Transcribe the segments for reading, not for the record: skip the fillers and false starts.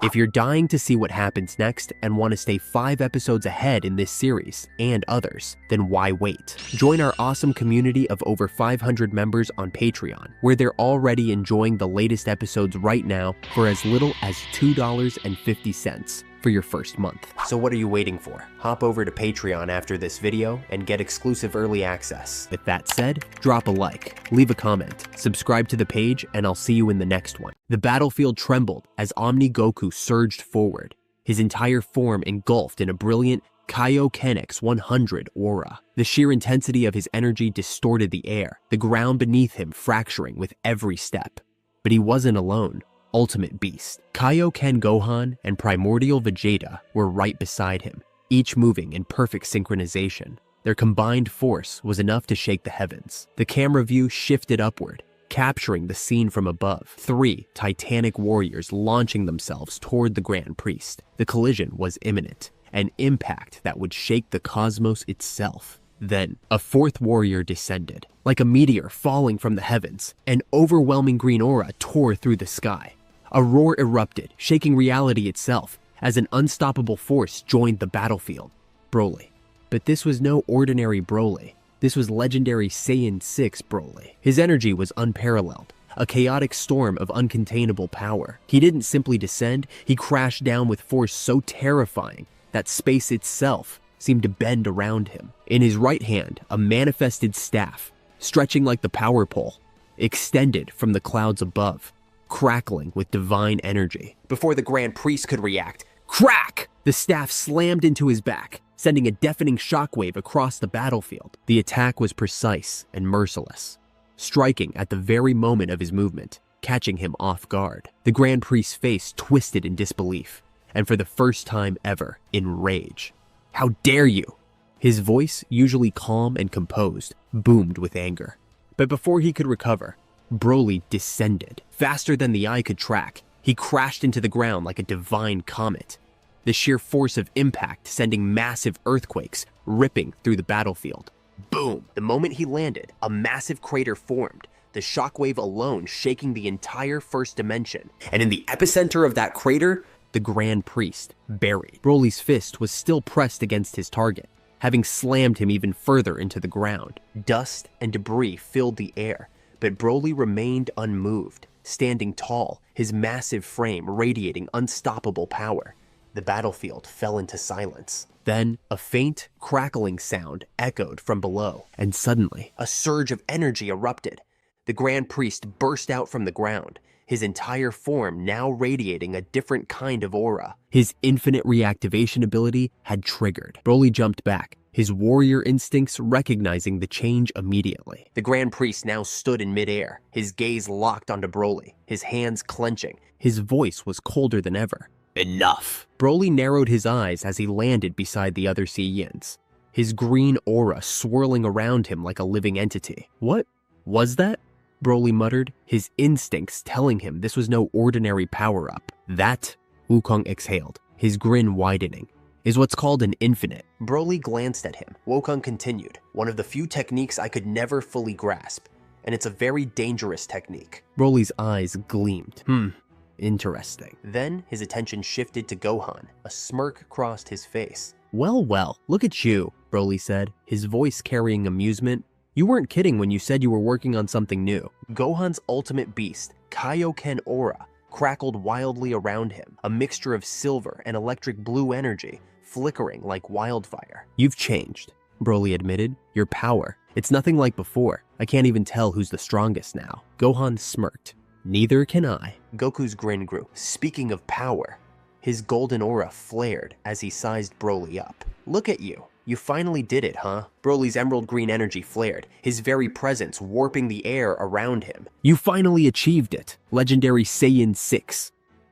If you're dying to see what happens next and want to stay 5 episodes ahead in this series and others, then why wait? Join our awesome community of over 500 members on Patreon, where they're already enjoying the latest episodes right now for as little as $2.50 for your first month. So what are you waiting for? Hop over to Patreon after this video and get exclusive early access. With that said, drop a like, leave a comment, subscribe to the page, and I'll see you in the next one. The battlefield trembled as Omni Goku surged forward, his entire form engulfed in a brilliant Kaioken X 100 aura. The sheer intensity of his energy distorted the air, the ground beneath him fracturing with every step. But he wasn't alone. Ultimate Beast, Kaioken Gohan, and Primordial Vegeta were right beside him, each moving in perfect synchronization. Their combined force was enough to shake the heavens. The camera view shifted upward, capturing the scene from above. 3 titanic warriors launching themselves toward the Grand Priest. The collision was imminent, an impact that would shake the cosmos itself. Then, a 4th warrior descended. Like a meteor falling from the heavens, an overwhelming green aura tore through the sky. A roar erupted, shaking reality itself, as an unstoppable force joined the battlefield. Broly. But this was no ordinary Broly. This was legendary Saiyan 6 Broly. His energy was unparalleled, a chaotic storm of uncontainable power. He didn't simply descend, he crashed down with force so terrifying that space itself seemed to bend around him. In his right hand, a manifested staff, stretching like the power pole, extended from the clouds above, crackling with divine energy. Before the Grand Priest could react, crack! The staff slammed into his back, sending a deafening shockwave across the battlefield. The attack was precise and merciless, striking at the very moment of his movement, catching him off guard. The Grand Priest's face twisted in disbelief, and for the first time ever, in rage. How dare you! His voice, usually calm and composed, boomed with anger. But before he could recover, Broly descended. Faster than the eye could track, he crashed into the ground like a divine comet. The sheer force of impact sending massive earthquakes ripping through the battlefield. Boom! The moment he landed, a massive crater formed, the shockwave alone shaking the entire first dimension. And in the epicenter of that crater, the Grand Priest, buried. Broly's fist was still pressed against his target, having slammed him even further into the ground. Dust and debris filled the air, but Broly remained unmoved, standing tall, his massive frame radiating unstoppable power. The battlefield fell into silence. Then, a faint, crackling sound echoed from below, and suddenly, a surge of energy erupted. The Grand Priest burst out from the ground, his entire form now radiating a different kind of aura. His infinite reactivation ability had triggered. Broly jumped back, his warrior instincts recognizing the change immediately. The Grand Priest now stood in midair, his gaze locked onto Broly, his hands clenching. His voice was colder than ever. Enough! Broly narrowed his eyes as he landed beside the other Saiyans, his green aura swirling around him like a living entity. What was that? Broly muttered, his instincts telling him this was no ordinary power-up. That, Wukong exhaled, his grin widening, is what's called an infinite. Broly glanced at him. Wukong continued, one of the few techniques I could never fully grasp, and it's a very dangerous technique. Broly's eyes gleamed. Interesting. Then his attention shifted to Gohan. A smirk crossed his face. Well, look at you, Broly said, his voice carrying amusement. You weren't kidding when you said you were working on something new. Gohan's ultimate beast, Kaioken Aura, crackled wildly around him, a mixture of silver and electric blue energy, flickering like wildfire. You've changed, Broly admitted. Your power, it's nothing like before. I can't even tell who's the strongest now. Gohan smirked. Neither can I. Goku's grin grew. Speaking of power, his golden aura flared as he sized Broly up. Look at you. You finally did it, huh? Broly's emerald green energy flared, his very presence warping the air around him. You finally achieved it. Legendary Saiyan 6.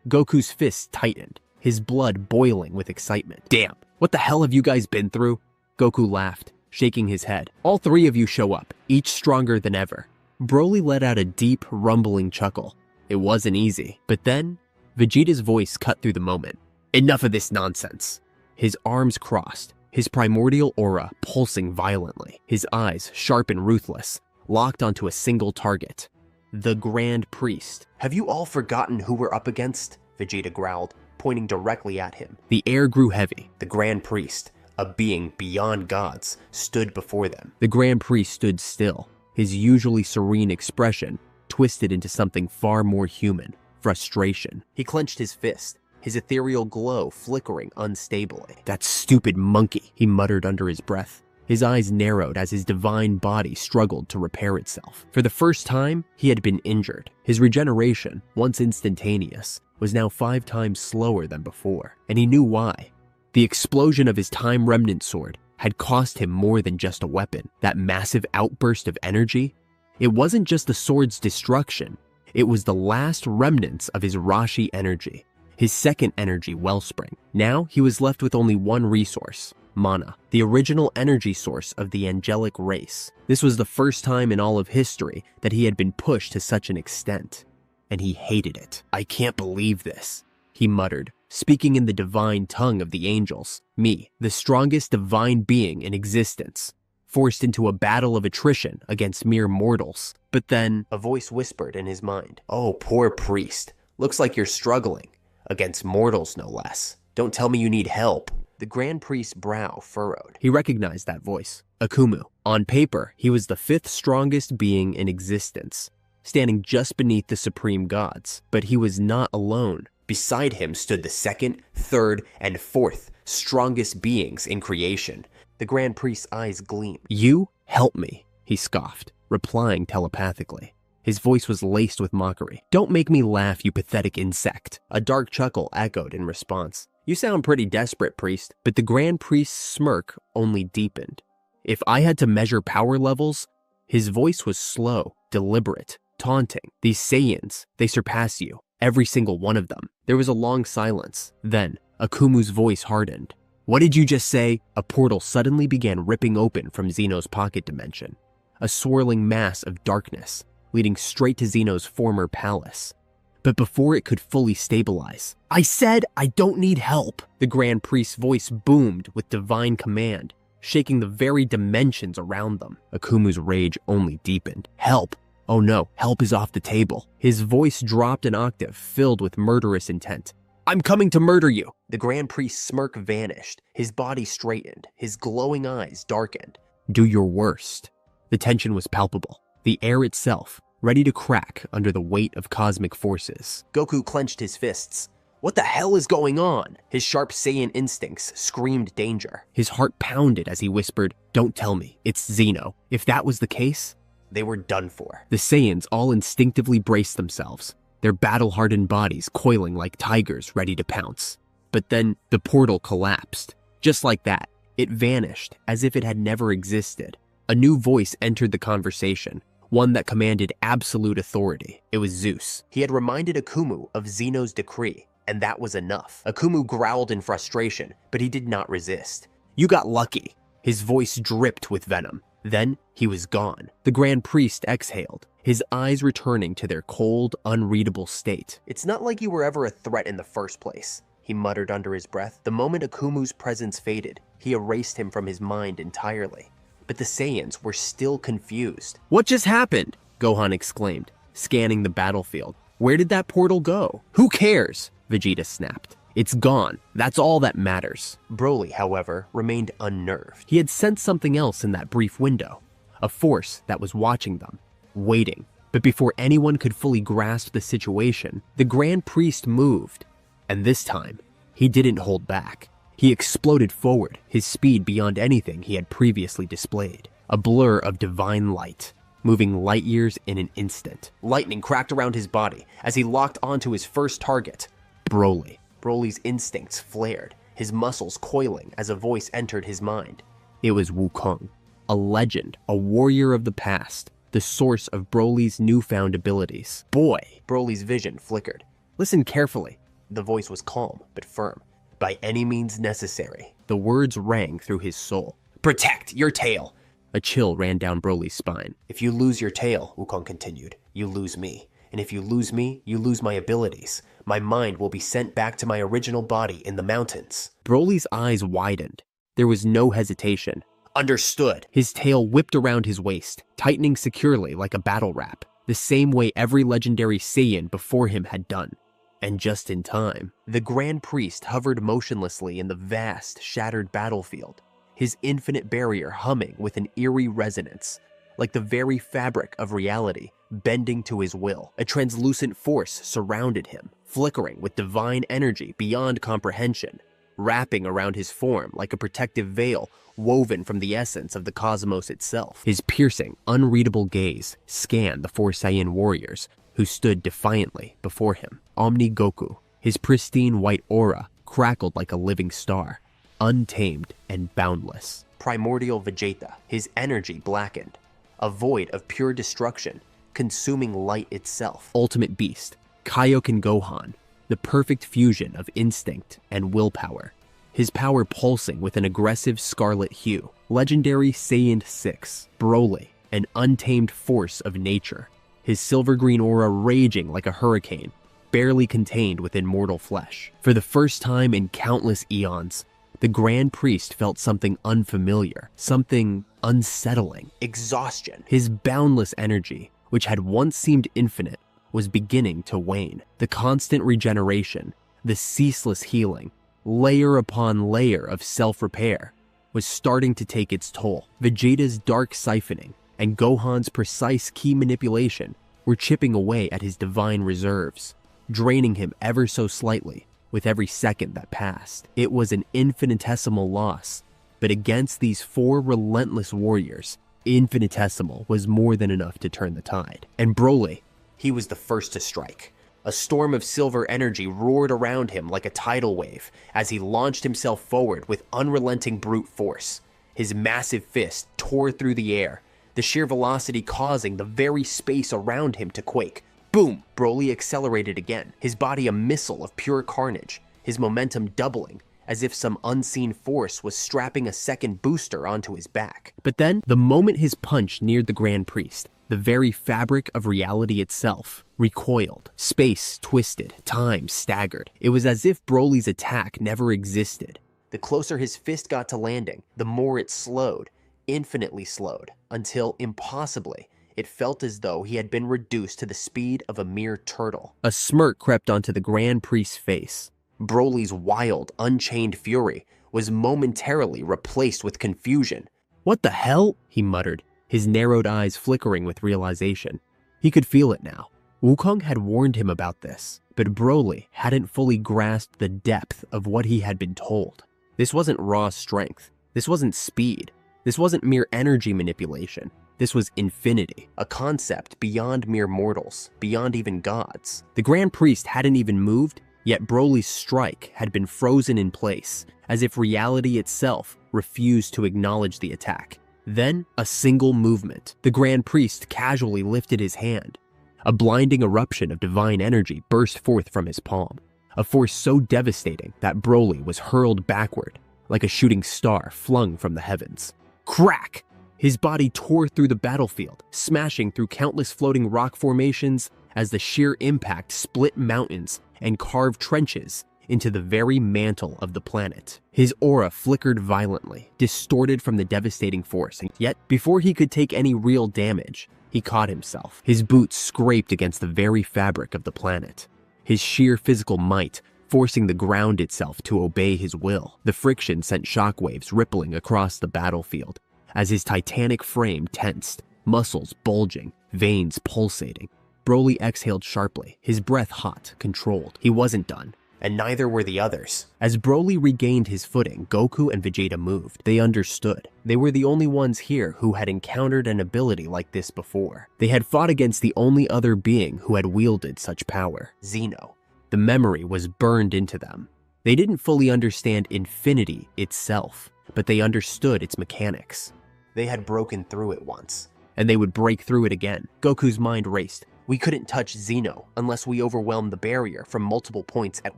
Goku's fists tightened, his blood boiling with excitement. Damn, what the hell have you guys been through? Goku laughed, shaking his head. All 3 of you show up, each stronger than ever. Broly let out a deep, rumbling chuckle. It wasn't easy. But then, Vegeta's voice cut through the moment. Enough of this nonsense. His arms crossed, his primordial aura pulsing violently, his eyes sharp and ruthless, locked onto a single target. The Grand Priest. Have you all forgotten who we're up against? Vegeta growled, pointing directly at him. The air grew heavy. The Grand Priest, a being beyond gods, stood before them. The Grand Priest stood still, his usually serene expression twisted into something far more human, frustration. He clenched his fist, his ethereal glow flickering unstably. "That stupid monkey," he muttered under his breath. His eyes narrowed as his divine body struggled to repair itself. For the first time, he had been injured. His regeneration, once instantaneous, was now 5 times slower than before, and he knew why. The explosion of his Time Remnant sword had cost him more than just a weapon. That massive outburst of energy, it wasn't just the sword's destruction, it was the last remnants of his Rashi energy, his second energy wellspring. Now he was left with only one resource: mana, the original energy source of the angelic race. This was the first time in all of history that he had been pushed to such an extent, and he hated it. "I can't believe this," he muttered, speaking in the divine tongue of the angels. Me, the strongest divine being in existence, forced into a battle of attrition against mere mortals. But then, a voice whispered in his mind, "Oh, poor priest. Looks like you're struggling. Against mortals, no less. Don't tell me you need help." The Grand Priest's brow furrowed. He recognized that voice. Akumu. On paper, he was the 5th strongest being in existence, standing just beneath the supreme gods. But he was not alone. Beside him stood the 2nd, 3rd, and 4th strongest beings in creation. The Grand Priest's eyes gleamed. "You help me," he scoffed, replying telepathically. His voice was laced with mockery. "Don't make me laugh, you pathetic insect." A dark chuckle echoed in response. "You sound pretty desperate, priest." But the Grand Priest's smirk only deepened. If I had to measure power levels, his voice was slow, deliberate, taunting. "These Saiyans, they surpass you. Every single one of them." There was a long silence. Then, Akumu's voice hardened. "What did you just say?" A portal suddenly began ripping open from Zeno's pocket dimension. A swirling mass of darkness, leading straight to Zeno's former palace. But before it could fully stabilize, "I said I don't need help!" The Grand Priest's voice boomed with divine command, shaking the very dimensions around them. Akumu's rage only deepened. "Help! Oh no, help is off the table." His voice dropped an octave, filled with murderous intent. "I'm coming to murder you!" The Grand Priest's smirk vanished, his body straightened, his glowing eyes darkened. "Do your worst." The tension was palpable, the air itself ready to crack under the weight of cosmic forces. Goku clenched his fists. What the hell is going on? His sharp Saiyan instincts screamed danger. His heart pounded as he whispered, "Don't tell me, it's Zeno." If that was the case, they were done for. The Saiyans all instinctively braced themselves, their battle-hardened bodies coiling like tigers ready to pounce. But then the portal collapsed. Just like that, it vanished as if it had never existed. A new voice entered the conversation, one that commanded absolute authority. It was Zeus. He had reminded Akumu of Zeno's decree, and that was enough. Akumu growled in frustration, but he did not resist. "You got lucky." His voice dripped with venom. Then he was gone. The Grand Priest exhaled, his eyes returning to their cold, unreadable state. "It's not like you were ever a threat in the first place," he muttered under his breath. The moment Akumu's presence faded, he erased him from his mind entirely. But the Saiyans were still confused. "What just happened?" Gohan exclaimed, scanning the battlefield. "Where did that portal go?" "Who cares?" Vegeta snapped. "It's gone. That's all that matters." Broly, however, remained unnerved. He had sensed something else in that brief window, a force that was watching them, waiting. But before anyone could fully grasp the situation, the Grand Priest moved. And this time, he didn't hold back. He exploded forward, his speed beyond anything he had previously displayed. A blur of divine light, moving light years in an instant. Lightning cracked around his body as he locked onto his first target, Broly. Broly's instincts flared, his muscles coiling as a voice entered his mind. It was Wukong, a legend, a warrior of the past, the source of Broly's newfound abilities. "Boy!" Broly's vision flickered. "Listen carefully." The voice was calm but firm. "By any means necessary." The words rang through his soul. "Protect your tail." A chill ran down Broly's spine. "If you lose your tail," Wukong continued, "you lose me. And if you lose me, you lose my abilities. My mind will be sent back to my original body in the mountains." Broly's eyes widened. There was no hesitation. "Understood." His tail whipped around his waist, tightening securely like a battle wrap, the same way every legendary Saiyan before him had done. And just in time, the Grand Priest hovered motionlessly in the vast, shattered battlefield, his infinite barrier humming with an eerie resonance, like the very fabric of reality bending to his will. A translucent force surrounded him, flickering with divine energy beyond comprehension, wrapping around his form like a protective veil woven from the essence of the cosmos itself. His piercing, unreadable gaze scanned the four Saiyan warriors who stood defiantly before him. Omni Goku, his pristine white aura crackled like a living star, untamed and boundless. Primordial Vegeta, his energy blackened, a void of pure destruction, consuming light itself. Ultimate Beast, Kaioken Gohan, the perfect fusion of instinct and willpower, his power pulsing with an aggressive scarlet hue. Legendary Saiyan 6, Broly, an untamed force of nature, his silver-green aura raging like a hurricane, barely contained within mortal flesh. For the first time in countless eons, the Grand Priest felt something unfamiliar, something unsettling. Exhaustion. His boundless energy, which had once seemed infinite, was beginning to wane. The constant regeneration, the ceaseless healing, layer upon layer of self-repair, was starting to take its toll. Vegeta's dark siphoning and Gohan's precise key manipulation were chipping away at his divine reserves, draining him ever so slightly with every second that passed. It was an infinitesimal loss, but against these four relentless warriors, infinitesimal was more than enough to turn the tide. And Broly, he was the first to strike. A storm of silver energy roared around him like a tidal wave as he launched himself forward with unrelenting brute force. His massive fist tore through the air, the sheer velocity causing the very space around him to quake. Boom! Broly accelerated again, his body a missile of pure carnage, his momentum doubling, as if some unseen force was strapping a second booster onto his back. But then, the moment his punch neared the Grand Priest, the very fabric of reality itself recoiled. Space twisted, time staggered. It was as if Broly's attack never existed. The closer his fist got to landing, the more it slowed, infinitely slowed, until, impossibly, it felt as though he had been reduced to the speed of a mere turtle. A smirk crept onto the Grand Priest's face. Broly's wild, unchained fury was momentarily replaced with confusion. "What the hell?" he muttered, his narrowed eyes flickering with realization. He could feel it now. Wukong had warned him about this, but Broly hadn't fully grasped the depth of what he had been told. This wasn't raw strength. This wasn't speed. This wasn't mere energy manipulation. This was infinity, a concept beyond mere mortals, beyond even gods. The Grand Priest hadn't even moved, yet Broly's strike had been frozen in place, as if reality itself refused to acknowledge the attack. Then, a single movement. The Grand Priest casually lifted his hand. A blinding eruption of divine energy burst forth from his palm, a force so devastating that Broly was hurled backward, like a shooting star flung from the heavens. Crack! His body tore through the battlefield, smashing through countless floating rock formations as the sheer impact split mountains and carved trenches into the very mantle of the planet. His aura flickered violently, distorted from the devastating force, and yet before he could take any real damage, he caught himself. His boots scraped against the very fabric of the planet, his sheer physical might forcing the ground itself to obey his will. The friction sent shockwaves rippling across the battlefield as his titanic frame tensed, muscles bulging, veins pulsating. Broly exhaled sharply, his breath hot, controlled. He wasn't done, and neither were the others. As Broly regained his footing, Goku and Vegeta moved. They understood. They were the only ones here who had encountered an ability like this before. They had fought against the only other being who had wielded such power, Zeno. The memory was burned into them. They didn't fully understand infinity itself, but they understood its mechanics. They had broken through it once, and they would break through it again. Goku's mind raced. We couldn't touch Zeno unless we overwhelmed the barrier from multiple points at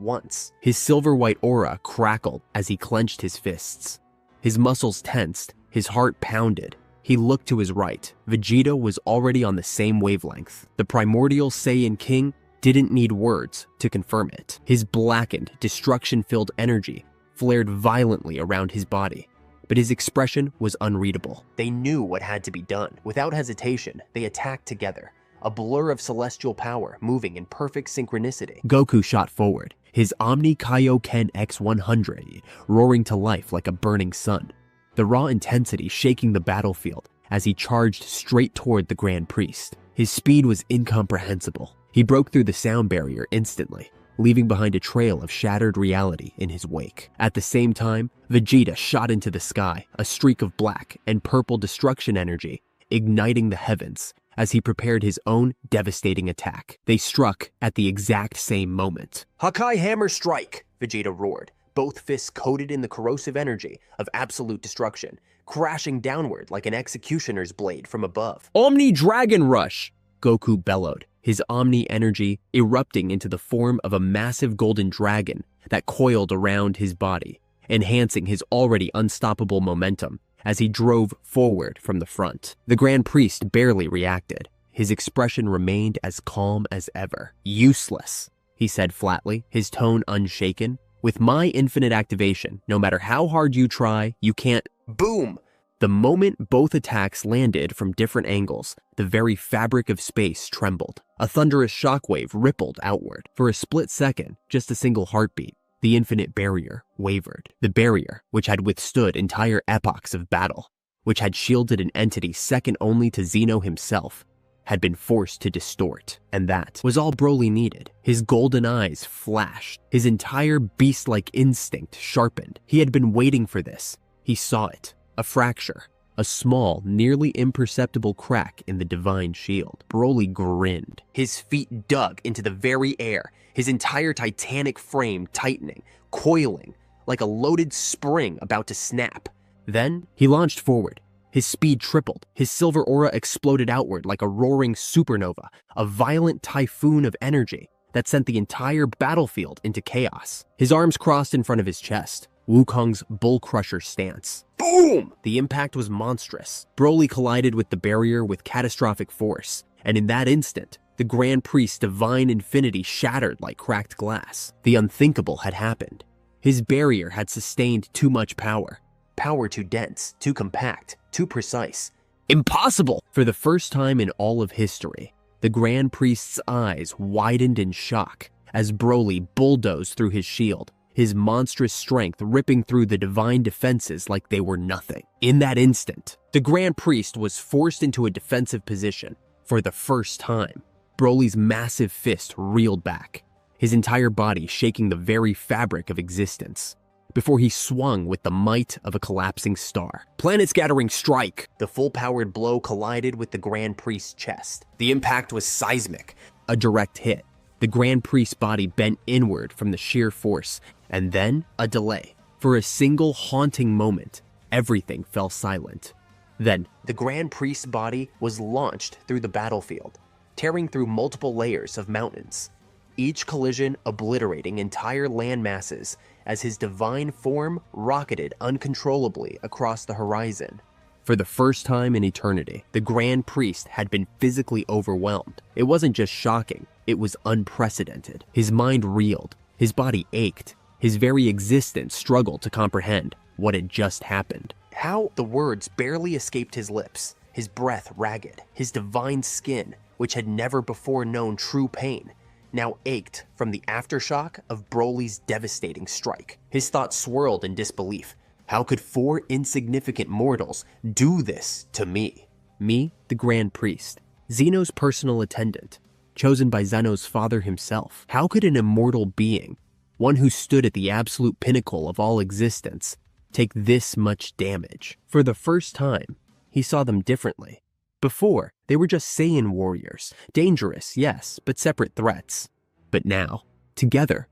once. His silver-white aura crackled as he clenched his fists. His muscles tensed, his heart pounded. He looked to his right. Vegeta was already on the same wavelength. The primordial Saiyan King didn't need words to confirm it. His blackened, destruction-filled energy flared violently around his body, but his expression was unreadable. They knew what had to be done. Without hesitation, they attacked together, a blur of celestial power moving in perfect synchronicity. Goku shot forward, his Omni Kaioken X100 roaring to life like a burning sun, the raw intensity shaking the battlefield as he charged straight toward the Grand Priest. His speed was incomprehensible. He broke through the sound barrier instantly, leaving behind a trail of shattered reality in his wake. At the same time, Vegeta shot into the sky, a streak of black and purple destruction energy igniting the heavens as he prepared his own devastating attack. They struck at the exact same moment. "Hakai Hammer Strike!" Vegeta roared, both fists coated in the corrosive energy of absolute destruction, crashing downward like an executioner's blade from above. "Omni Dragon Rush!" Goku bellowed, his Omni energy erupting into the form of a massive golden dragon that coiled around his body, enhancing his already unstoppable momentum as he drove forward from the front. The Grand Priest barely reacted. His expression remained as calm as ever. "Useless," he said flatly, his tone unshaken. "With my infinite activation, no matter how hard you try, you can't—" Boom! The moment both attacks landed from different angles, the very fabric of space trembled. A thunderous shockwave rippled outward. For a split second, just a single heartbeat, the infinite barrier wavered. The barrier, which had withstood entire epochs of battle, which had shielded an entity second only to Zeno himself, had been forced to distort. And that was all Broly needed. His golden eyes flashed. His entire beast-like instinct sharpened. He had been waiting for this. He saw it. A fracture. A small, nearly imperceptible crack in the divine shield. Broly grinned. His feet dug into the very air, his entire titanic frame tightening, coiling, like a loaded spring about to snap. Then, he launched forward. His speed tripled. His silver aura exploded outward like a roaring supernova, a violent typhoon of energy that sent the entire battlefield into chaos. His arms crossed in front of his chest. Wukong's bull crusher stance. Boom! The impact was monstrous. Broly collided with the barrier with catastrophic force, and in that instant, the Grand Priest's divine infinity shattered like cracked glass. The unthinkable had happened. His barrier had sustained too much power. Power too dense, too compact, too precise. Impossible! For the first time in all of history, the Grand Priest's eyes widened in shock as Broly bulldozed through his shield, his monstrous strength ripping through the divine defenses like they were nothing. In that instant, the Grand Priest was forced into a defensive position. For the first time, Broly's massive fist reeled back, his entire body shaking the very fabric of existence, before he swung with the might of a collapsing star. Planet-scattering strike! The full-powered blow collided with the Grand Priest's chest. The impact was seismic, a direct hit. The Grand Priest's body bent inward from the sheer force, and then a delay. For a single haunting moment, everything fell silent. Then, the Grand Priest's body was launched through the battlefield, tearing through multiple layers of mountains, each collision obliterating entire land masses as his divine form rocketed uncontrollably across the horizon. For the first time in eternity, the Grand Priest had been physically overwhelmed. It wasn't just shocking, it was unprecedented. His mind reeled, his body ached, his very existence struggled to comprehend what had just happened. How the words barely escaped his lips, his breath ragged, his divine skin, which had never before known true pain, now ached from the aftershock of Broly's devastating strike. His thoughts swirled in disbelief. How could 4 insignificant mortals do this to me? Me, the Grand Priest, Zeno's personal attendant, chosen by Zeno's father himself. How could an immortal being, one who stood at the absolute pinnacle of all existence, take this much damage? For the first time, he saw them differently. Before, they were just Saiyan warriors. Dangerous, yes, but separate threats. But now, together,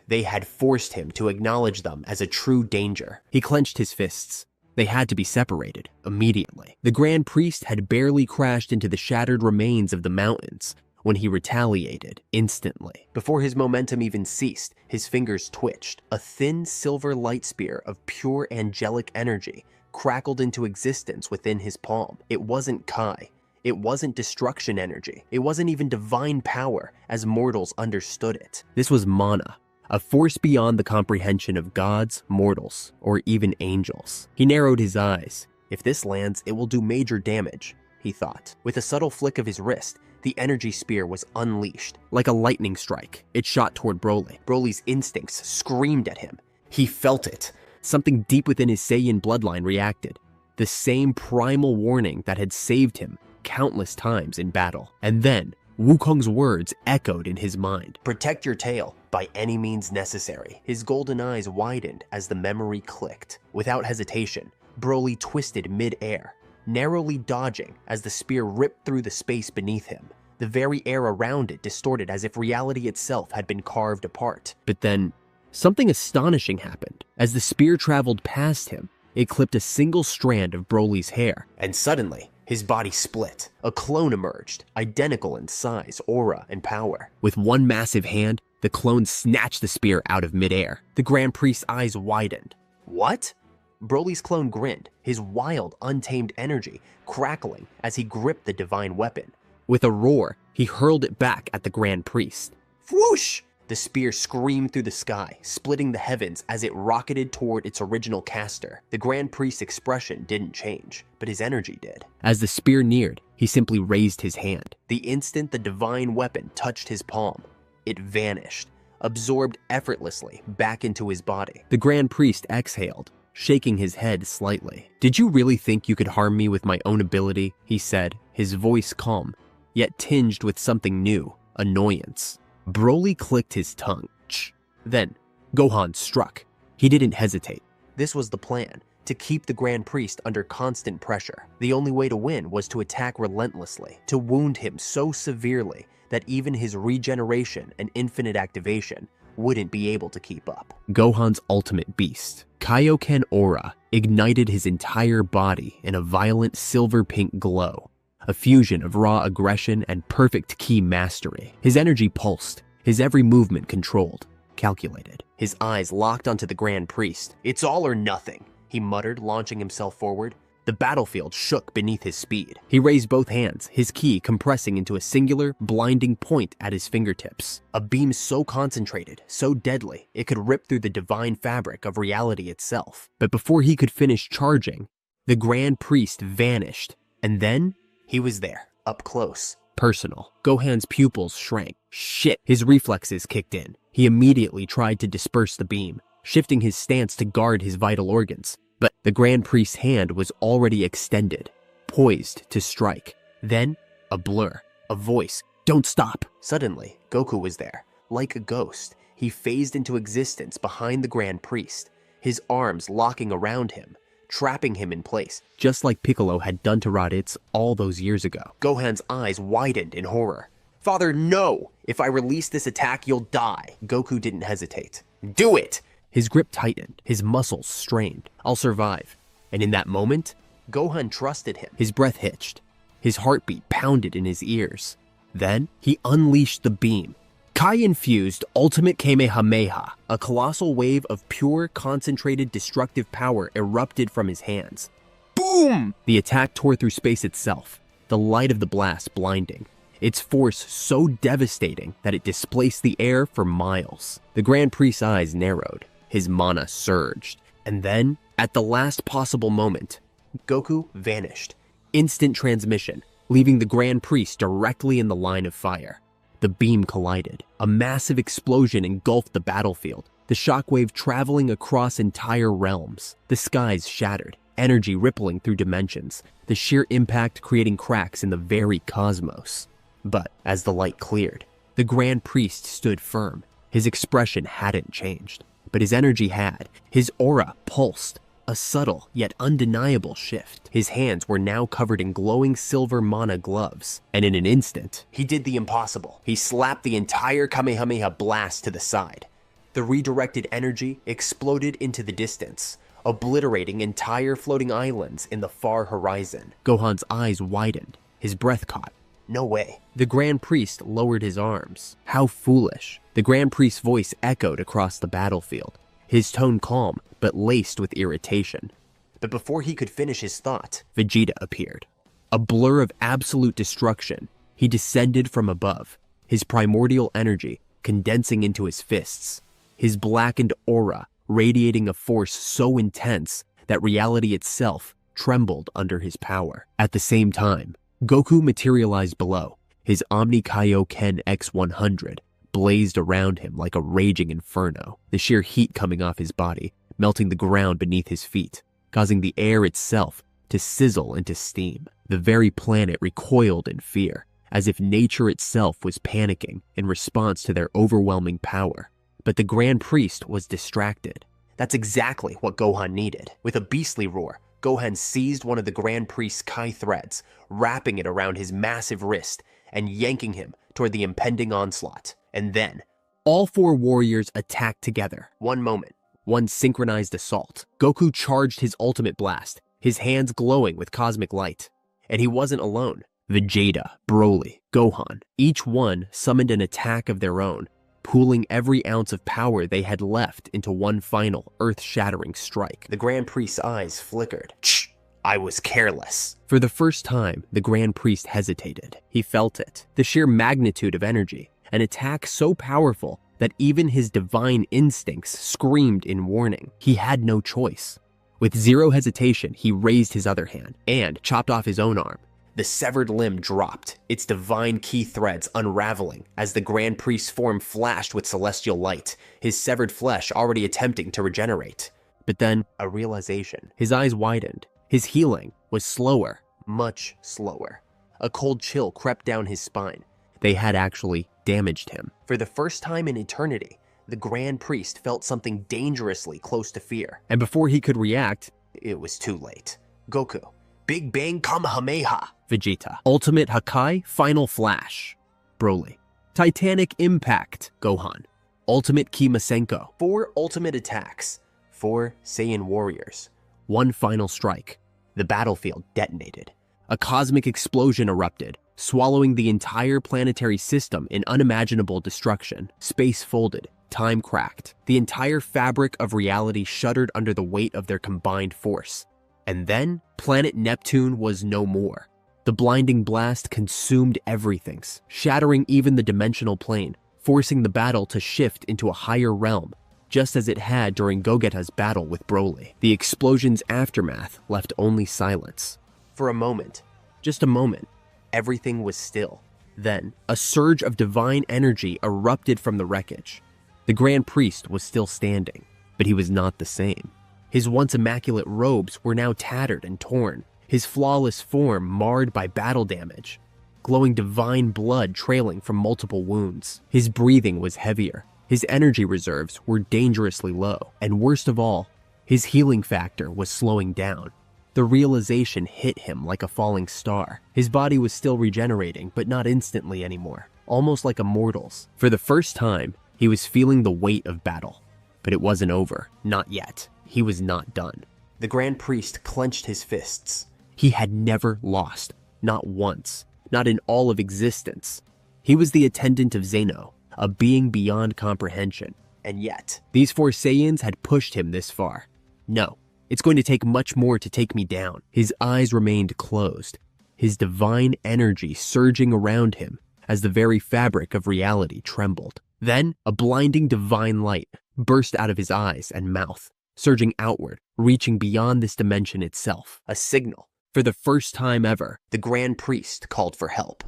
they had forced him to acknowledge them as a true danger. He clenched his fists. They had to be separated, immediately. The Grand Priest had barely crashed into the shattered remains of the mountains when he retaliated instantly. Before his momentum even ceased, his fingers twitched. A thin silver light spear of pure angelic energy crackled into existence within his palm. It wasn't Kai. It wasn't destruction energy. It wasn't even divine power as mortals understood it. This was mana, a force beyond the comprehension of gods, mortals, or even angels. He narrowed his eyes. If this lands, it will do major damage, he thought. With a subtle flick of his wrist, the energy spear was unleashed. Like a lightning strike, it shot toward Broly. Broly's instincts screamed at him. He felt it. Something deep within his Saiyan bloodline reacted. The same primal warning that had saved him countless times in battle. And then, Wukong's words echoed in his mind. Protect your tail by any means necessary. His golden eyes widened as the memory clicked. Without hesitation, Broly twisted mid-air, narrowly dodging as the spear ripped through the space beneath him. The very air around it distorted as if reality itself had been carved apart. But then, something astonishing happened. As the spear traveled past him, it clipped a single strand of Broly's hair. And suddenly, his body split. A clone emerged, identical in size, aura, and power. With one massive hand, the clone snatched the spear out of midair. The Grand Priest's eyes widened. What? Broly's clone grinned, his wild, untamed energy crackling as he gripped the divine weapon. With a roar, he hurled it back at the Grand Priest. Whoosh! The spear screamed through the sky, splitting the heavens as it rocketed toward its original caster. The Grand Priest's expression didn't change, but his energy did. As the spear neared, he simply raised his hand. The instant the divine weapon touched his palm, it vanished, absorbed effortlessly back into his body. The Grand Priest exhaled, shaking his head slightly. Did you really think you could harm me with my own ability? He said, his voice calm, yet tinged with something new, annoyance. Broly clicked his tongue. Then, Gohan struck. He didn't hesitate. This was the plan, to keep the Grand Priest under constant pressure. The only way to win was to attack relentlessly, to wound him so severely that even his regeneration and infinite activation wouldn't be able to keep up. Gohan's ultimate beast, Kaioken Aura, ignited his entire body in a violent silver-pink glow. A fusion of raw aggression and perfect ki mastery. His energy pulsed, his every movement controlled, calculated. His eyes locked onto the Grand Priest. It's all or nothing, he muttered, launching himself forward. The battlefield shook beneath his speed. He raised both hands, his ki compressing into a singular, blinding point at his fingertips. A beam so concentrated, so deadly, it could rip through the divine fabric of reality itself. But before he could finish charging, the Grand Priest vanished, and then he was there, up close, personal. Gohan's pupils shrank. Shit, his reflexes kicked in. He immediately tried to disperse the beam, shifting his stance to guard his vital organs. But the Grand Priest's hand was already extended, poised to strike. Then, a blur, a voice, "Don't stop!" Suddenly, Goku was there. Like a ghost, he phased into existence behind the Grand Priest, his arms locking around him, trapping him in place, just like Piccolo had done to Raditz all those years ago. Gohan's eyes widened in horror. "Father, no! If I release this attack, you'll die." Goku didn't hesitate. "Do it!" His grip tightened, his muscles strained. "I'll survive." And in that moment, Gohan trusted him. His breath hitched. His heartbeat pounded in his ears. Then, he unleashed the beam. Kai-infused Ultimate Kamehameha, a colossal wave of pure, concentrated, destructive power erupted from his hands. Boom! The attack tore through space itself, the light of the blast blinding. Its force so devastating that it displaced the air for miles. The Grand Priest's eyes narrowed, his mana surged. And then, at the last possible moment, Goku vanished. Instant transmission, leaving the Grand Priest directly in the line of fire. The beam collided. A massive explosion engulfed the battlefield, the shockwave traveling across entire realms. The skies shattered, energy rippling through dimensions, the sheer impact creating cracks in the very cosmos. But as the light cleared, the Grand Priest stood firm. His expression hadn't changed, but his energy had. His aura pulsed, a subtle yet undeniable shift. His hands were now covered in glowing silver mana gloves, and in an instant, he did the impossible. He slapped the entire Kamehameha blast to the side. The redirected energy exploded into the distance, obliterating entire floating islands in the far horizon. Gohan's eyes widened, his breath caught. No way. The Grand Priest lowered his arms. How foolish. The Grand Priest's voice echoed across the battlefield, his tone calm but laced with irritation. But before he could finish his thought, Vegeta appeared. A blur of absolute destruction, he descended from above, his primordial energy condensing into his fists, his blackened aura radiating a force so intense that reality itself trembled under his power. At the same time, Goku materialized below. His Omni Kaioken X100 blazed around him like a raging inferno, the sheer heat coming off his body, melting the ground beneath his feet, causing the air itself to sizzle into steam. The very planet recoiled in fear, as if nature itself was panicking in response to their overwhelming power. But the Grand Priest was distracted. That's exactly what Gohan needed. With a beastly roar, Gohan seized one of the Grand Priest's Kai threads, wrapping it around his massive wrist and yanking him toward the impending onslaught. And then, all four warriors attacked together. One moment, one synchronized assault. Goku charged his ultimate blast, his hands glowing with cosmic light. And he wasn't alone. Vegeta, Broly, Gohan, each one summoned an attack of their own, pooling every ounce of power they had left into one final earth-shattering strike. The Grand Priest's eyes flickered. Shh! I was careless. For the first time, the Grand Priest hesitated. He felt it, the sheer magnitude of energy, an attack so powerful that even his divine instincts screamed in warning. He had no choice. With zero hesitation, he raised his other hand and chopped off his own arm. The severed limb dropped, its divine key threads unraveling as the Grand Priest's form flashed with celestial light, his severed flesh already attempting to regenerate. But then, a realization. His eyes widened. His healing was slower, much slower. A cold chill crept down his spine. They had actually damaged him. For the first time in eternity, the Grand Priest felt something dangerously close to fear. And before he could react, it was too late. Goku, Big Bang Kamehameha. Vegeta, Ultimate Hakai Final Flash. Broly, Titanic Impact. Gohan, Ultimate Kimasenko. 4 ultimate attacks. 4 Saiyan warriors. 1 final strike. The battlefield detonated. A cosmic explosion erupted, swallowing the entire planetary system in unimaginable destruction. Space folded, time cracked. The entire fabric of reality shuddered under the weight of their combined force. And then, planet Neptune was no more. The blinding blast consumed everything, shattering even the dimensional plane, forcing the battle to shift into a higher realm, just as it had during Gogeta's battle with Broly. The explosion's aftermath left only silence. For a moment, just a moment, everything was still. Then, a surge of divine energy erupted from the wreckage. The Grand Priest was still standing, but he was not the same. His once immaculate robes were now tattered and torn, his flawless form marred by battle damage, glowing divine blood trailing from multiple wounds. His breathing was heavier, his energy reserves were dangerously low, and worst of all, his healing factor was slowing down. The realization hit him like a falling star. His body was still regenerating, but not instantly anymore, almost like a mortal's. For the first time, he was feeling the weight of battle. But it wasn't over, not yet. He was not done. The Grand Priest clenched his fists. He had never lost, not once, not in all of existence. He was the attendant of Zeno, a being beyond comprehension. And yet, these 4 Saiyans had pushed him this far. No, it's going to take much more to take me down. His eyes remained closed, his divine energy surging around him as the very fabric of reality trembled. Then, a blinding divine light burst out of his eyes and mouth, surging outward, reaching beyond this dimension itself. A signal. For the first time ever, the Grand Priest called for help.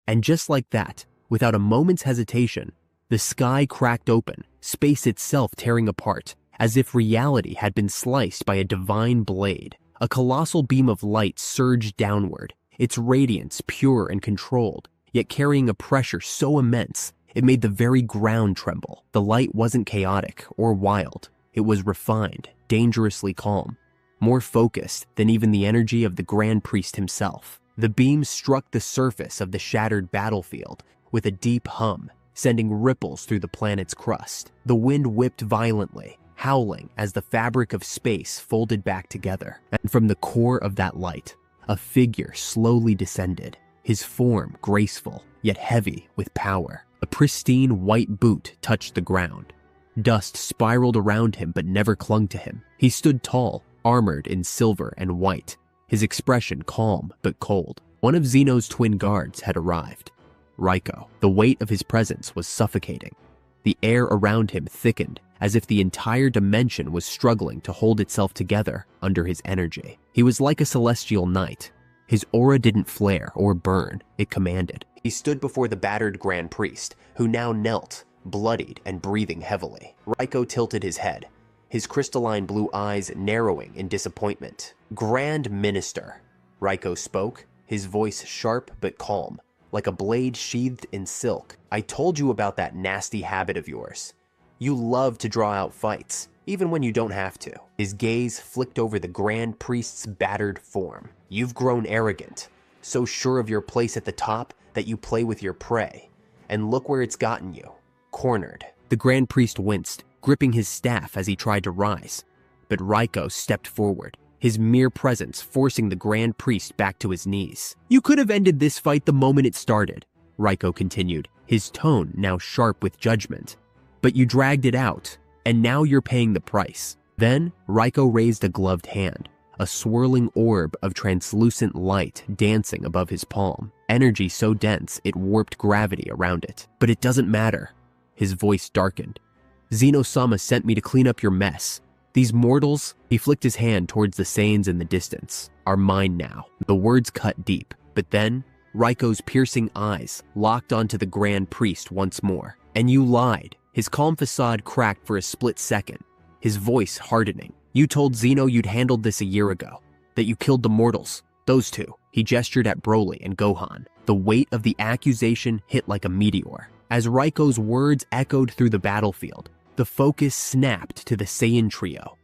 And just like that, without a moment's hesitation, the sky cracked open, space itself tearing apart, as if reality had been sliced by a divine blade. A colossal beam of light surged downward, its radiance pure and controlled, yet carrying a pressure so immense it made the very ground tremble. The light wasn't chaotic or wild. It was refined, dangerously calm, more focused than even the energy of the Grand Priest himself. The beam struck the surface of the shattered battlefield with a deep hum, sending ripples through the planet's crust. The wind whipped violently, howling as the fabric of space folded back together. And from the core of that light, a figure slowly descended, his form graceful, yet heavy with power. A pristine white boot touched the ground. Dust spiraled around him but never clung to him. He stood tall, armored in silver and white, his expression calm but cold. One of Zeno's twin guards had arrived. Raiko. The weight of his presence was suffocating. The air around him thickened, as if the entire dimension was struggling to hold itself together under his energy. He was like a celestial knight, His aura didn't flare or burn, it commanded. He stood before the battered Grand Priest, who now knelt, bloodied and breathing heavily. Raiko tilted his head, his crystalline blue eyes narrowing in disappointment. "Grand Minister," Raiko spoke, his voice sharp but calm, like a blade sheathed in silk. "I told you about that nasty habit of yours. You love to draw out fights, even when you don't have to." His gaze flicked over the Grand Priest's battered form. "You've grown arrogant, so sure of your place at the top that you play with your prey. And look where it's gotten you. Cornered." The Grand Priest winced, gripping his staff as he tried to rise. But Raiko stepped forward, his mere presence forcing the Grand Priest back to his knees. "You could have ended this fight the moment it started," Raiko continued, his tone now sharp with judgment. "But you dragged it out, and now you're paying the price." Then Raiko raised a gloved hand, a swirling orb of translucent light dancing above his palm, energy so dense it warped gravity around it. "But it doesn't matter." His voice darkened. "Zeno-sama sent me to clean up your mess. These mortals," he flicked his hand towards the Saiyans in the distance, "are mine now." The words cut deep, but then Raiko's piercing eyes locked onto the Grand Priest once more. "And you lied." His calm facade cracked for a split second, his voice hardening. "You told Zeno you'd handled this a year ago, that you killed the mortals, those two." He gestured at Broly and Gohan. The weight of the accusation hit like a meteor. As Raiko's words echoed through the battlefield, the focus snapped to the Saiyan trio,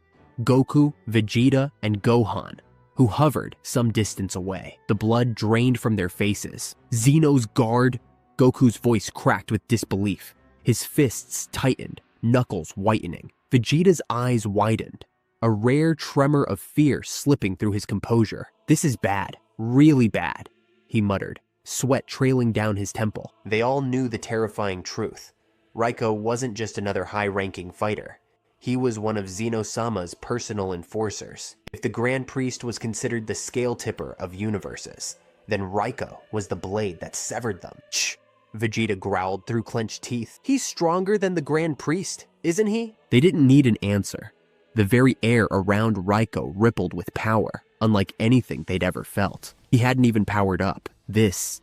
Goku, Vegeta, and Gohan, who hovered some distance away. The blood drained from their faces. "Zeno's guard?" Goku's voice cracked with disbelief. His fists tightened, knuckles whitening. Vegeta's eyes widened, a rare tremor of fear slipping through his composure. "This is bad, really bad," he muttered, sweat trailing down his temple. They all knew the terrifying truth. Raiko wasn't just another high-ranking fighter. He was one of Zeno-sama's personal enforcers. If the Grand Priest was considered the scale tipper of universes, then Raiko was the blade that severed them. "Shh," Vegeta growled through clenched teeth. "He's stronger than the Grand Priest, isn't he?" They didn't need an answer. The very air around Raiko rippled with power, unlike anything they'd ever felt. He hadn't even powered up. This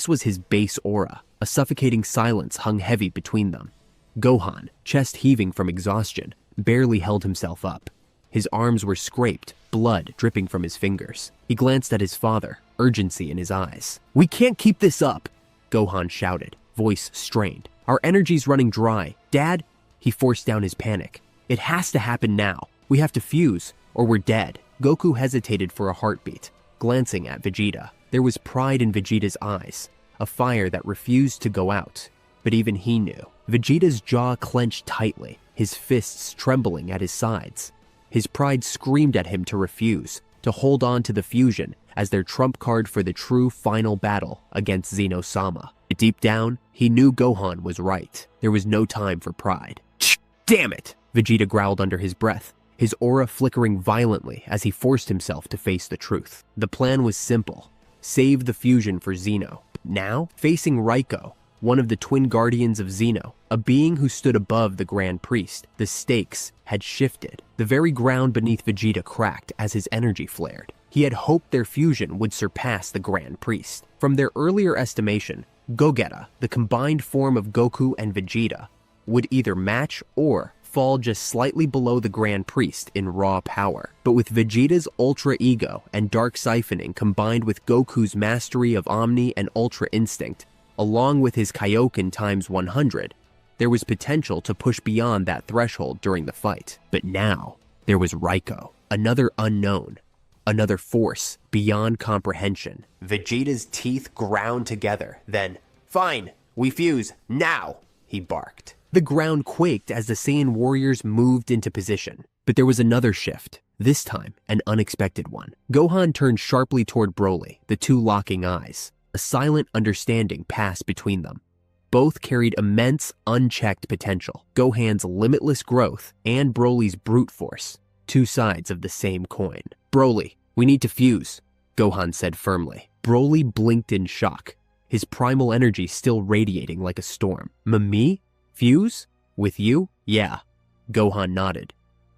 was his base aura. A suffocating silence hung heavy between them. Gohan, chest heaving from exhaustion, barely held himself up. His arms were scraped, blood dripping from his fingers. He glanced at his father, urgency in his eyes. "We can't keep this up," Gohan shouted, voice strained. "Our energy's running dry. Dad," he forced down his panic. "It has to happen now. We have to fuse, or we're dead." Goku hesitated for a heartbeat, glancing at Vegeta. There was pride in Vegeta's eyes, a fire that refused to go out. But even he knew. Vegeta's jaw clenched tightly, his fists trembling at his sides. His pride screamed at him to refuse, to hold on to the fusion as their trump card for the true final battle against Zeno-sama. Deep down, he knew Gohan was right. There was no time for pride. "Damn it!" Vegeta growled under his breath, his aura flickering violently as he forced himself to face the truth. The plan was simple. Save the fusion for Zeno. Now, facing Raiko, one of the twin guardians of Zeno, a being who stood above the Grand Priest, the stakes had shifted. The very ground beneath Vegeta cracked as his energy flared. He had hoped their fusion would surpass the Grand Priest. From their earlier estimation, Gogeta, the combined form of Goku and Vegeta, would either match or fall just slightly below the Grand Priest in raw power. But with Vegeta's Ultra Ego and Dark Siphoning combined with Goku's mastery of Omni and Ultra Instinct, along with his Kaioken times 100, there was potential to push beyond that threshold during the fight. But now, there was Raiko, another unknown, another force beyond comprehension. Vegeta's teeth ground together, then, "Fine, we fuse, now," he barked. The ground quaked as the Saiyan warriors moved into position. But there was another shift, this time an unexpected one. Gohan turned sharply toward Broly, the two locking eyes. A silent understanding passed between them. Both carried immense, unchecked potential. Gohan's limitless growth and Broly's brute force, two sides of the same coin. "Broly, we need to fuse," Gohan said firmly. Broly blinked in shock, his primal energy still radiating like a storm. "Me? Fuse? With you?" "Yeah," Gohan nodded.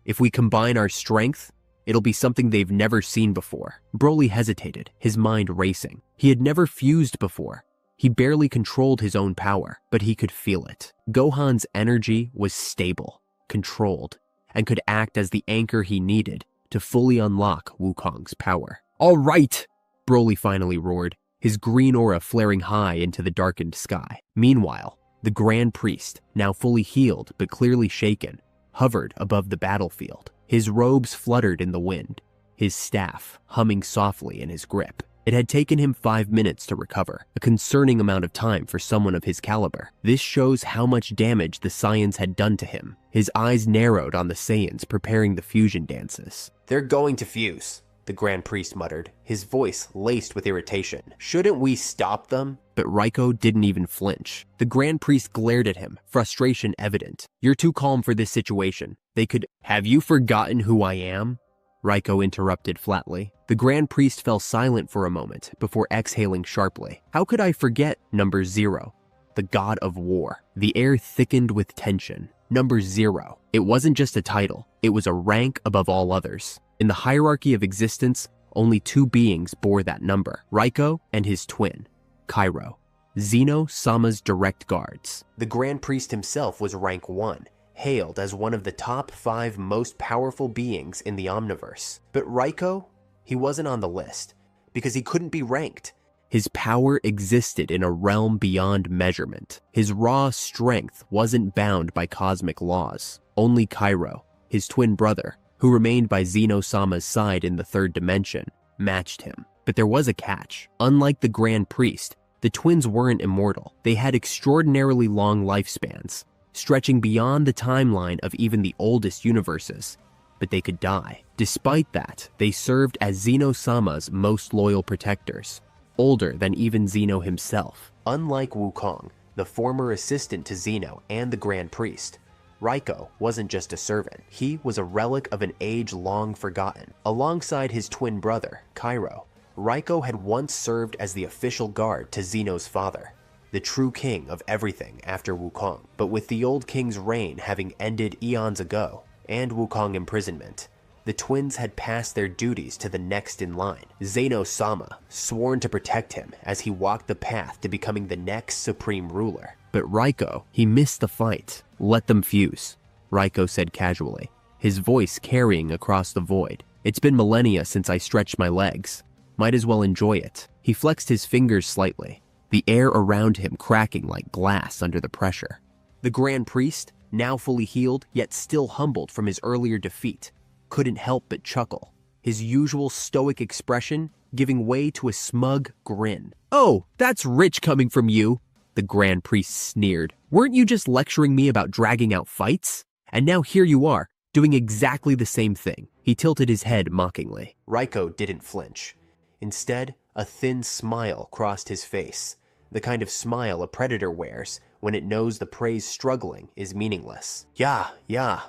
"If we combine our strength, It'll be something they've never seen before. Broly hesitated, his mind racing. He had never fused before. He barely controlled his own power, but he could feel it. Gohan's energy was stable, controlled, and could act as the anchor he needed to fully unlock Wukong's power. "All right!" Broly finally roared, his green aura flaring high into the darkened sky. Meanwhile, the Grand Priest, now fully healed but clearly shaken, hovered above the battlefield. His robes fluttered in the wind, his staff humming softly in his grip. It had taken him 5 minutes to recover, a concerning amount of time for someone of his caliber. This shows how much damage the Saiyans had done to him. His eyes narrowed on the Saiyans preparing the fusion dances. "They're going to fuse," the Grand Priest muttered, his voice laced with irritation. "Shouldn't we stop them?" But Raiko didn't even flinch. The Grand Priest glared at him, frustration evident. "You're too calm for this situation. They could— Have you forgotten who I am?" Raiko interrupted flatly. The Grand Priest fell silent for a moment before exhaling sharply. "How could I forget Number 0, the god of war?" The air thickened with tension. Number 0. It wasn't just a title, it was a rank above all others. In the hierarchy of existence, only 2 beings bore that number, Raiko and his twin, Kairo, Zeno-sama's direct guards. The Grand Priest himself was rank 1, hailed as one of the top 5 most powerful beings in the Omniverse. But Raiko, he wasn't on the list, because he couldn't be ranked. His power existed in a realm beyond measurement. His raw strength wasn't bound by cosmic laws. Only Kairo, his twin brother, who remained by Zeno-sama's side in the 3rd dimension, matched him. But there was a catch. Unlike the Grand Priest, the twins weren't immortal. They had extraordinarily long lifespans, stretching beyond the timeline of even the oldest universes, but they could die. Despite that, they served as Zeno-sama's most loyal protectors, older than even Zeno himself. Unlike Wukong, the former assistant to Zeno and the Grand Priest, Raiko wasn't just a servant. He was a relic of an age long forgotten. Alongside his twin brother, Kairo, Raiko had once served as the official guard to Zeno's father, the true king of everything after Wukong. But with the old king's reign having ended eons ago, and Wukong imprisonment, the twins had passed their duties to the next in line, Zeno-sama, sworn to protect him as he walked the path to becoming the next supreme ruler. But Raiko, he missed the fight. "Let them fuse," Raiko said casually, his voice carrying across the void. "It's been millennia since I stretched my legs. Might as well enjoy it." He flexed his fingers slightly, the air around him cracking like glass under the pressure. The Grand Priest, now fully healed yet still humbled from his earlier defeat, couldn't help but chuckle, his usual stoic expression giving way to a smug grin. "Oh, that's rich coming from you," the Grand Priest sneered. "Weren't you just lecturing me about dragging out fights? And now here you are, doing exactly the same thing." He tilted his head mockingly. Raiko didn't flinch. Instead, a thin smile crossed his face, the kind of smile a predator wears when it knows the prey's struggling is meaningless. Yeah,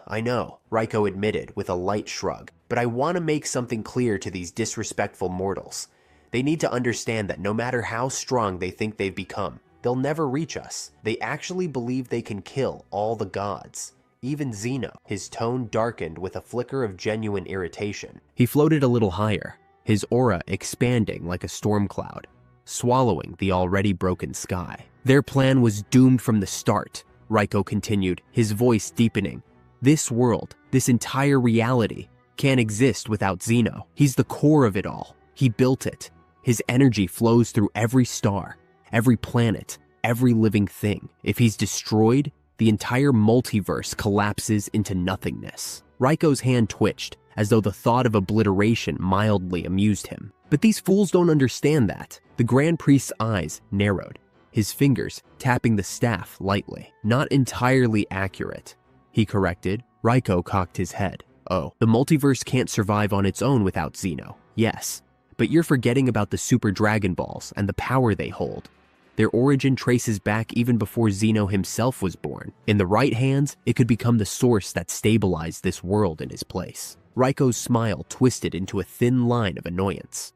I know," Raiko admitted with a light shrug. "But I want to make something clear to these disrespectful mortals. They need to understand that no matter how strong they think they've become, they'll never reach us. They actually believe they can kill all the gods, even Zeno." His tone darkened with a flicker of genuine irritation. He floated a little higher, his aura expanding like a storm cloud, swallowing the already broken sky. "Their plan was doomed from the start," Raiko continued, his voice deepening. "This world, this entire reality, can't exist without Zeno. He's the core of it all. He built it. His energy flows through every star, every planet, every living thing. If he's destroyed, the entire multiverse collapses into nothingness." Raiko's hand twitched, as though the thought of obliteration mildly amused him. But these fools don't understand that. The Grand Priest's eyes narrowed, his fingers tapping the staff lightly. "Not entirely accurate," he corrected. Raiko cocked his head. "Oh, the multiverse can't survive on its own without Zeno. Yes, but you're forgetting about the Super Dragon Balls and the power they hold. Their origin traces back even before Zeno himself was born. In the right hands, it could become the source that stabilized this world in his place." Raiko's smile twisted into a thin line of annoyance.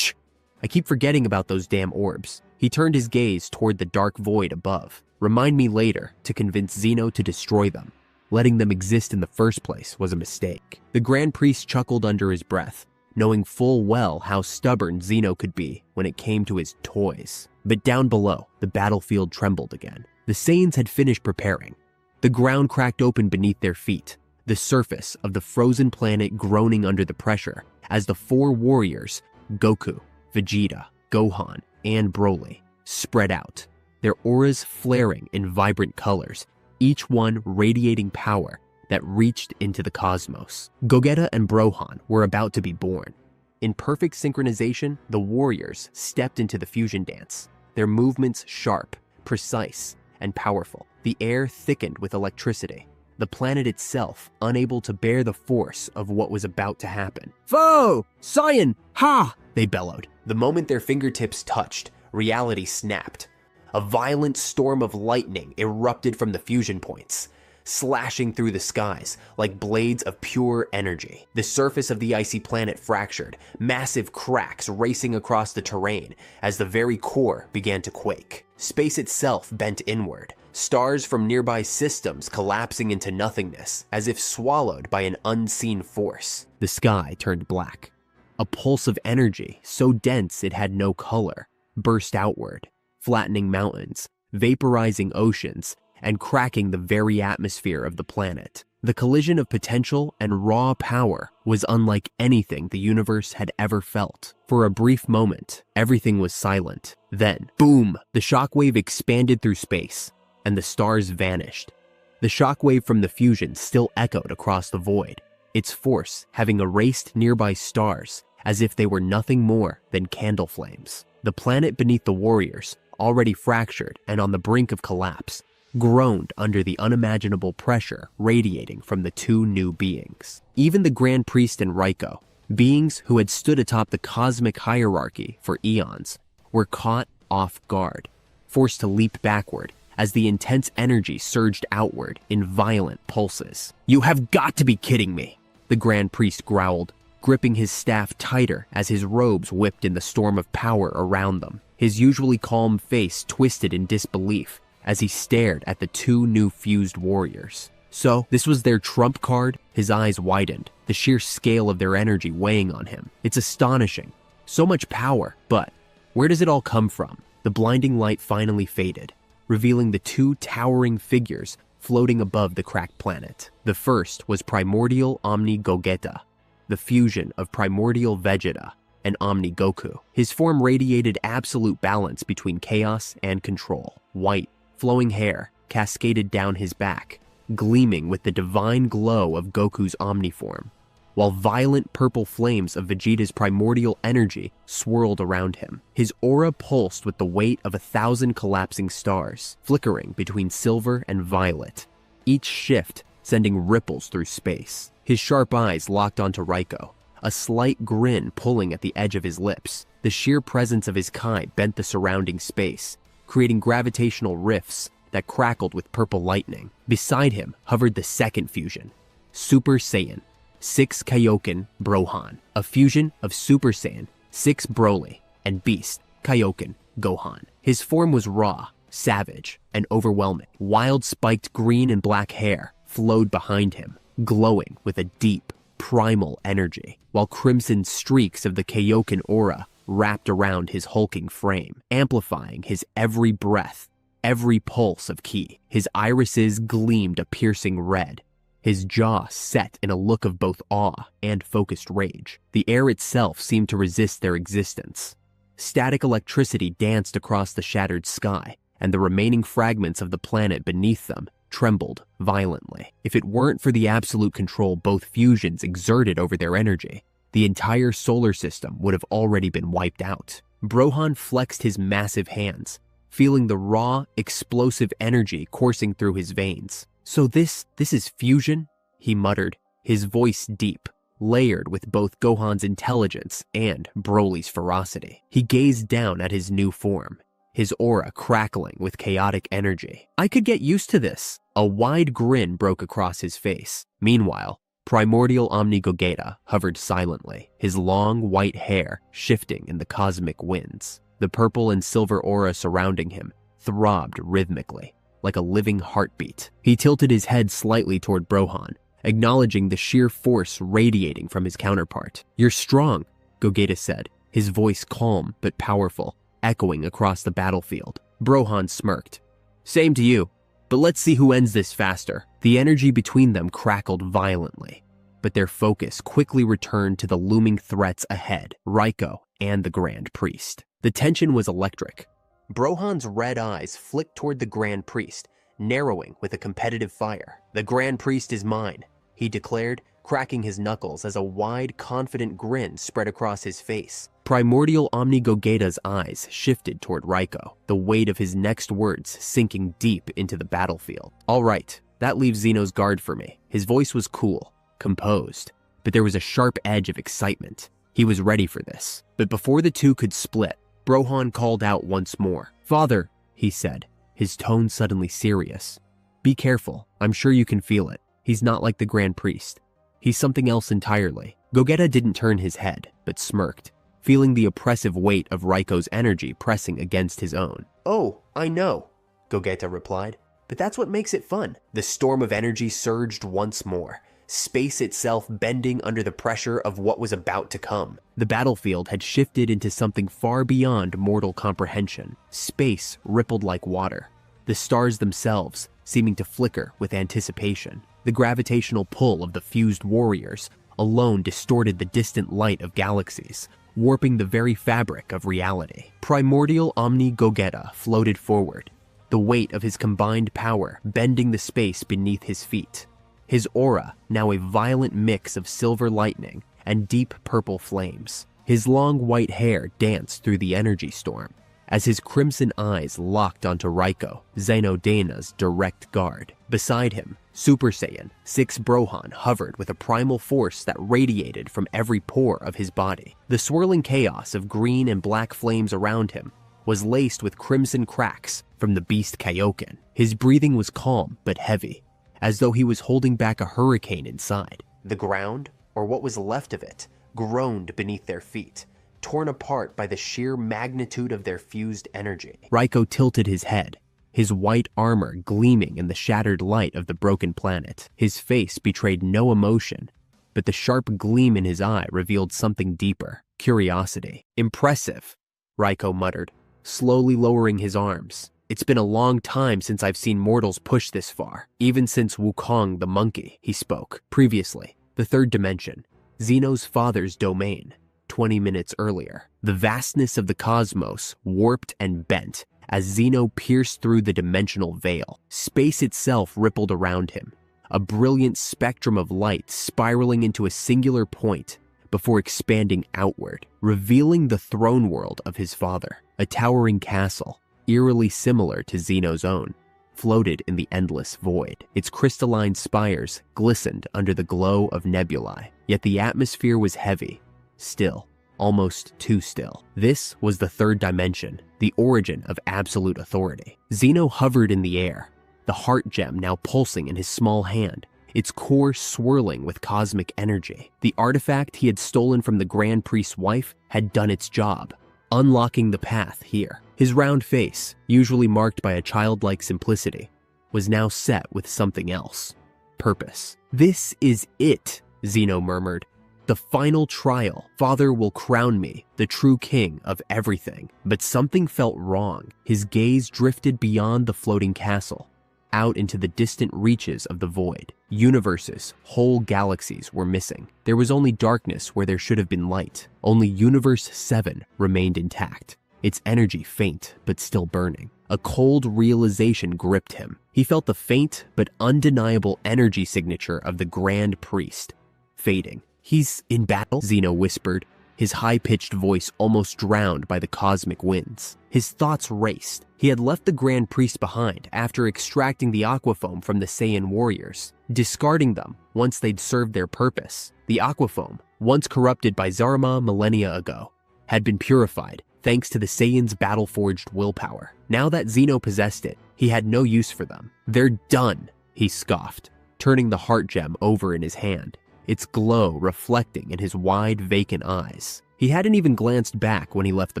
I keep forgetting about those damn orbs." He turned his gaze toward the dark void above. "Remind me later to convince Zeno to destroy them." Letting them exist in the first place was a mistake. The Grand Priest chuckled under his breath, knowing full well how stubborn Zeno could be when it came to his toys. But down below, the battlefield trembled again. The Saiyans had finished preparing. The ground cracked open beneath their feet, the surface of the frozen planet groaning under the pressure as the four warriors, Goku, Vegeta, Gohan, and Broly, spread out, their auras flaring in vibrant colors, each one radiating power that reached into the cosmos. Gogeta and Brohan were about to be born. In perfect synchronization, the warriors stepped into the fusion dance, their movements sharp, precise, and powerful. The air thickened with electricity, the planet itself unable to bear the force of what was about to happen. "Foe! Saiyan! Ha!" they bellowed. The moment their fingertips touched, reality snapped. A violent storm of lightning erupted from the fusion points, slashing through the skies like blades of pure energy. The surface of the icy planet fractured, massive cracks racing across the terrain as the very core began to quake. Space itself bent inward, stars from nearby systems collapsing into nothingness as if swallowed by an unseen force. The sky turned black. A pulse of energy, so dense it had no color, burst outward, flattening mountains, vaporizing oceans, and cracking the very atmosphere of the planet. The collision of potential and raw power was unlike anything the universe had ever felt. For a brief moment, everything was silent. Then, boom! The shockwave expanded through space, and the stars vanished. The shockwave from the fusion still echoed across the void, its force having erased nearby stars as if they were nothing more than candle flames. The planet beneath the warriors, already fractured and on the brink of collapse, groaned under the unimaginable pressure radiating from the two new beings. Even the Grand Priest and Raiko, beings who had stood atop the cosmic hierarchy for eons, were caught off guard, forced to leap backward as the intense energy surged outward in violent pulses. "You have got to be kidding me," the Grand Priest growled, gripping his staff tighter as his robes whipped in the storm of power around them. His usually calm face twisted in disbelief as he stared at the two new fused warriors. So, this was their trump card? His eyes widened, the sheer scale of their energy weighing on him. It's astonishing. So much power, but where does it all come from? The blinding light finally faded, revealing the two towering figures floating above the cracked planet. The first was Primordial Omni Gogeta, the fusion of Primordial Vegeta and Omni Goku. His form radiated absolute balance between chaos and control. White, flowing hair cascaded down his back, gleaming with the divine glow of Goku's Omniform, while violent purple flames of Vegeta's primordial energy swirled around him. His aura pulsed with the weight of 1,000 collapsing stars, flickering between silver and violet, each shift sending ripples through space. His sharp eyes locked onto Raiko, a slight grin pulling at the edge of his lips. The sheer presence of his Kai bent the surrounding space, creating gravitational rifts that crackled with purple lightning. Beside him hovered the second fusion, Super Saiyan 6 Kaioken Brohan, a fusion of Super Saiyan 6 Broly and Beast Kaioken Gohan. His form was raw, savage, and overwhelming. Wild spiked green and black hair flowed behind him, glowing with a deep, primal energy, while crimson streaks of the Kaioken aura wrapped around his hulking frame, amplifying his every breath, every pulse of ki. His irises gleamed a piercing red, his jaw set in a look of both awe and focused rage. The air itself seemed to resist their existence. Static electricity danced across the shattered sky, and the remaining fragments of the planet beneath them trembled violently. If it weren't for the absolute control both fusions exerted over their energy, the entire solar system would have already been wiped out. Brohan flexed his massive hands, feeling the raw, explosive energy coursing through his veins. "So this is fusion?" he muttered, his voice deep, layered with both Gohan's intelligence and Broly's ferocity. He gazed down at his new form, his aura crackling with chaotic energy. "I could get used to this." A wide grin broke across his face. Meanwhile, Primordial Omni Gogeta hovered silently, his long white hair shifting in the cosmic winds. The purple and silver aura surrounding him throbbed rhythmically, like a living heartbeat. He tilted his head slightly toward Brohan, acknowledging the sheer force radiating from his counterpart. "You're strong," Gogeta said, his voice calm but powerful, echoing across the battlefield. Brohan smirked. "Same to you, but let's see who ends this faster." The energy between them crackled violently, but their focus quickly returned to the looming threats ahead, Raiko and the Grand Priest. The tension was electric. Brohan's red eyes flicked toward the Grand Priest, narrowing with a competitive fire. "The Grand Priest is mine," he declared, cracking his knuckles as a wide, confident grin spread across his face. Primordial Omni Gogeta's eyes shifted toward Raiko, the weight of his next words sinking deep into the battlefield. "All right, that leaves Zeno's guard for me." His voice was cool, composed, but there was a sharp edge of excitement. He was ready for this. But before the two could split, Brohan called out once more. "Father," he said, his tone suddenly serious. "Be careful. I'm sure you can feel it. He's not like the Grand Priest. He's something else entirely." Gogeta didn't turn his head, but smirked, feeling the oppressive weight of Raiko's energy pressing against his own. "Oh, I know," Gogeta replied, "but that's what makes it fun." The storm of energy surged once more, space itself bending under the pressure of what was about to come. The battlefield had shifted into something far beyond mortal comprehension. Space rippled like water, the stars themselves seeming to flicker with anticipation. The gravitational pull of the fused warriors alone distorted the distant light of galaxies, warping the very fabric of reality. Primordial Omni Gogeta floated forward, the weight of his combined power bending the space beneath his feet. His aura now a violent mix of silver lightning and deep purple flames. His long white hair danced through the energy storm as his crimson eyes locked onto Raiko, Xenodaina's direct guard. Beside him, Super Saiyan 6 Brohan hovered with a primal force that radiated from every pore of his body. The swirling chaos of green and black flames around him was laced with crimson cracks from the beast Kaioken. His breathing was calm but heavy, as though he was holding back a hurricane inside. The ground, or what was left of it, groaned beneath their feet, torn apart by the sheer magnitude of their fused energy. Raiko tilted his head, his white armor gleaming in the shattered light of the broken planet. His face betrayed no emotion, but the sharp gleam in his eye revealed something deeper: curiosity. "Impressive," Raiko muttered, slowly lowering his arms. "It's been a long time since I've seen mortals push this far. Even since Wukong the monkey," he spoke. "Previously, the third dimension, Zeno's father's domain, 20 minutes earlier." The vastness of the cosmos warped and bent as Zeno pierced through the dimensional veil. Space itself rippled around him, a brilliant spectrum of light spiraling into a singular point before expanding outward, revealing the throne world of his father. A towering castle, eerily similar to Zeno's own, floated in the endless void. Its crystalline spires glistened under the glow of nebulae, yet the atmosphere was heavy, still, almost too still. This was the third dimension, the origin of absolute authority. Zeno hovered in the air, the heart gem now pulsing in his small hand, its core swirling with cosmic energy. The artifact he had stolen from the Grand Priest's wife had done its job, unlocking the path here. His round face, usually marked by a childlike simplicity, was now set with something else: purpose. "This is it," Zeno murmured. "The final trial. Father will crown me the true king of everything." But something felt wrong. His gaze drifted beyond the floating castle, out into the distant reaches of the void. Universes, whole galaxies were missing. There was only darkness where there should have been light. Only Universe 7 remained intact, its energy faint but still burning. A cold realization gripped him. He felt the faint but undeniable energy signature of the Grand Priest fading. "He's in battle?" Zeno whispered, his high-pitched voice almost drowned by the cosmic winds. His thoughts raced. He had left the Grand Priest behind after extracting the aquafoam from the Saiyan warriors, discarding them once they'd served their purpose. The aquafoam, once corrupted by Zarma millennia ago, had been purified thanks to the Saiyan's battle-forged willpower. Now that Zeno possessed it, he had no use for them. "They're done," he scoffed, turning the heart gem over in his hand, its glow reflecting in his wide, vacant eyes. He hadn't even glanced back when he left the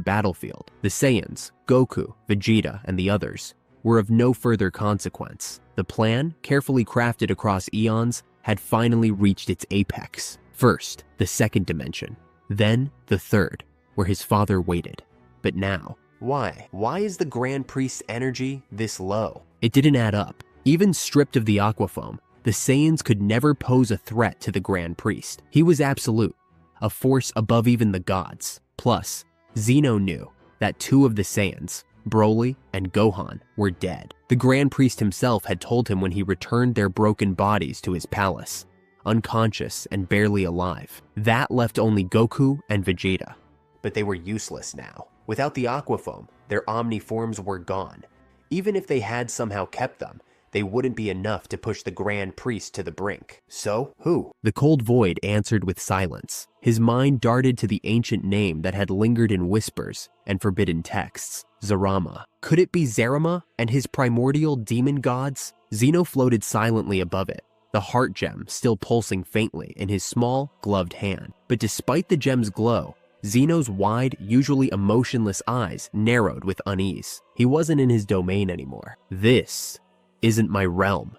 battlefield. The Saiyans, Goku, Vegeta, and the others were of no further consequence. The plan, carefully crafted across eons, had finally reached its apex. First, the second dimension, then the third, where his father waited. But now, why? Why is the Grand Priest's energy this low? It didn't add up. Even stripped of the Aquafoam, the Saiyans could never pose a threat to the Grand Priest. He was absolute, a force above even the gods. Plus, Zeno knew that two of the Saiyans, Broly and Gohan, were dead. The Grand Priest himself had told him when he returned their broken bodies to his palace, unconscious and barely alive. That left only Goku and Vegeta. But they were useless now. Without the Aquafoam, their Omni forms were gone. Even if they had somehow kept them, they wouldn't be enough to push the Grand Priest to the brink. So, who? The cold void answered with silence. His mind darted to the ancient name that had lingered in whispers and forbidden texts. Zarama. Could it be Zarama and his primordial demon gods? Zeno floated silently above it, the heart gem still pulsing faintly in his small, gloved hand. But despite the gem's glow, Zeno's wide, usually emotionless eyes narrowed with unease. He wasn't in his domain anymore. This isn't my realm,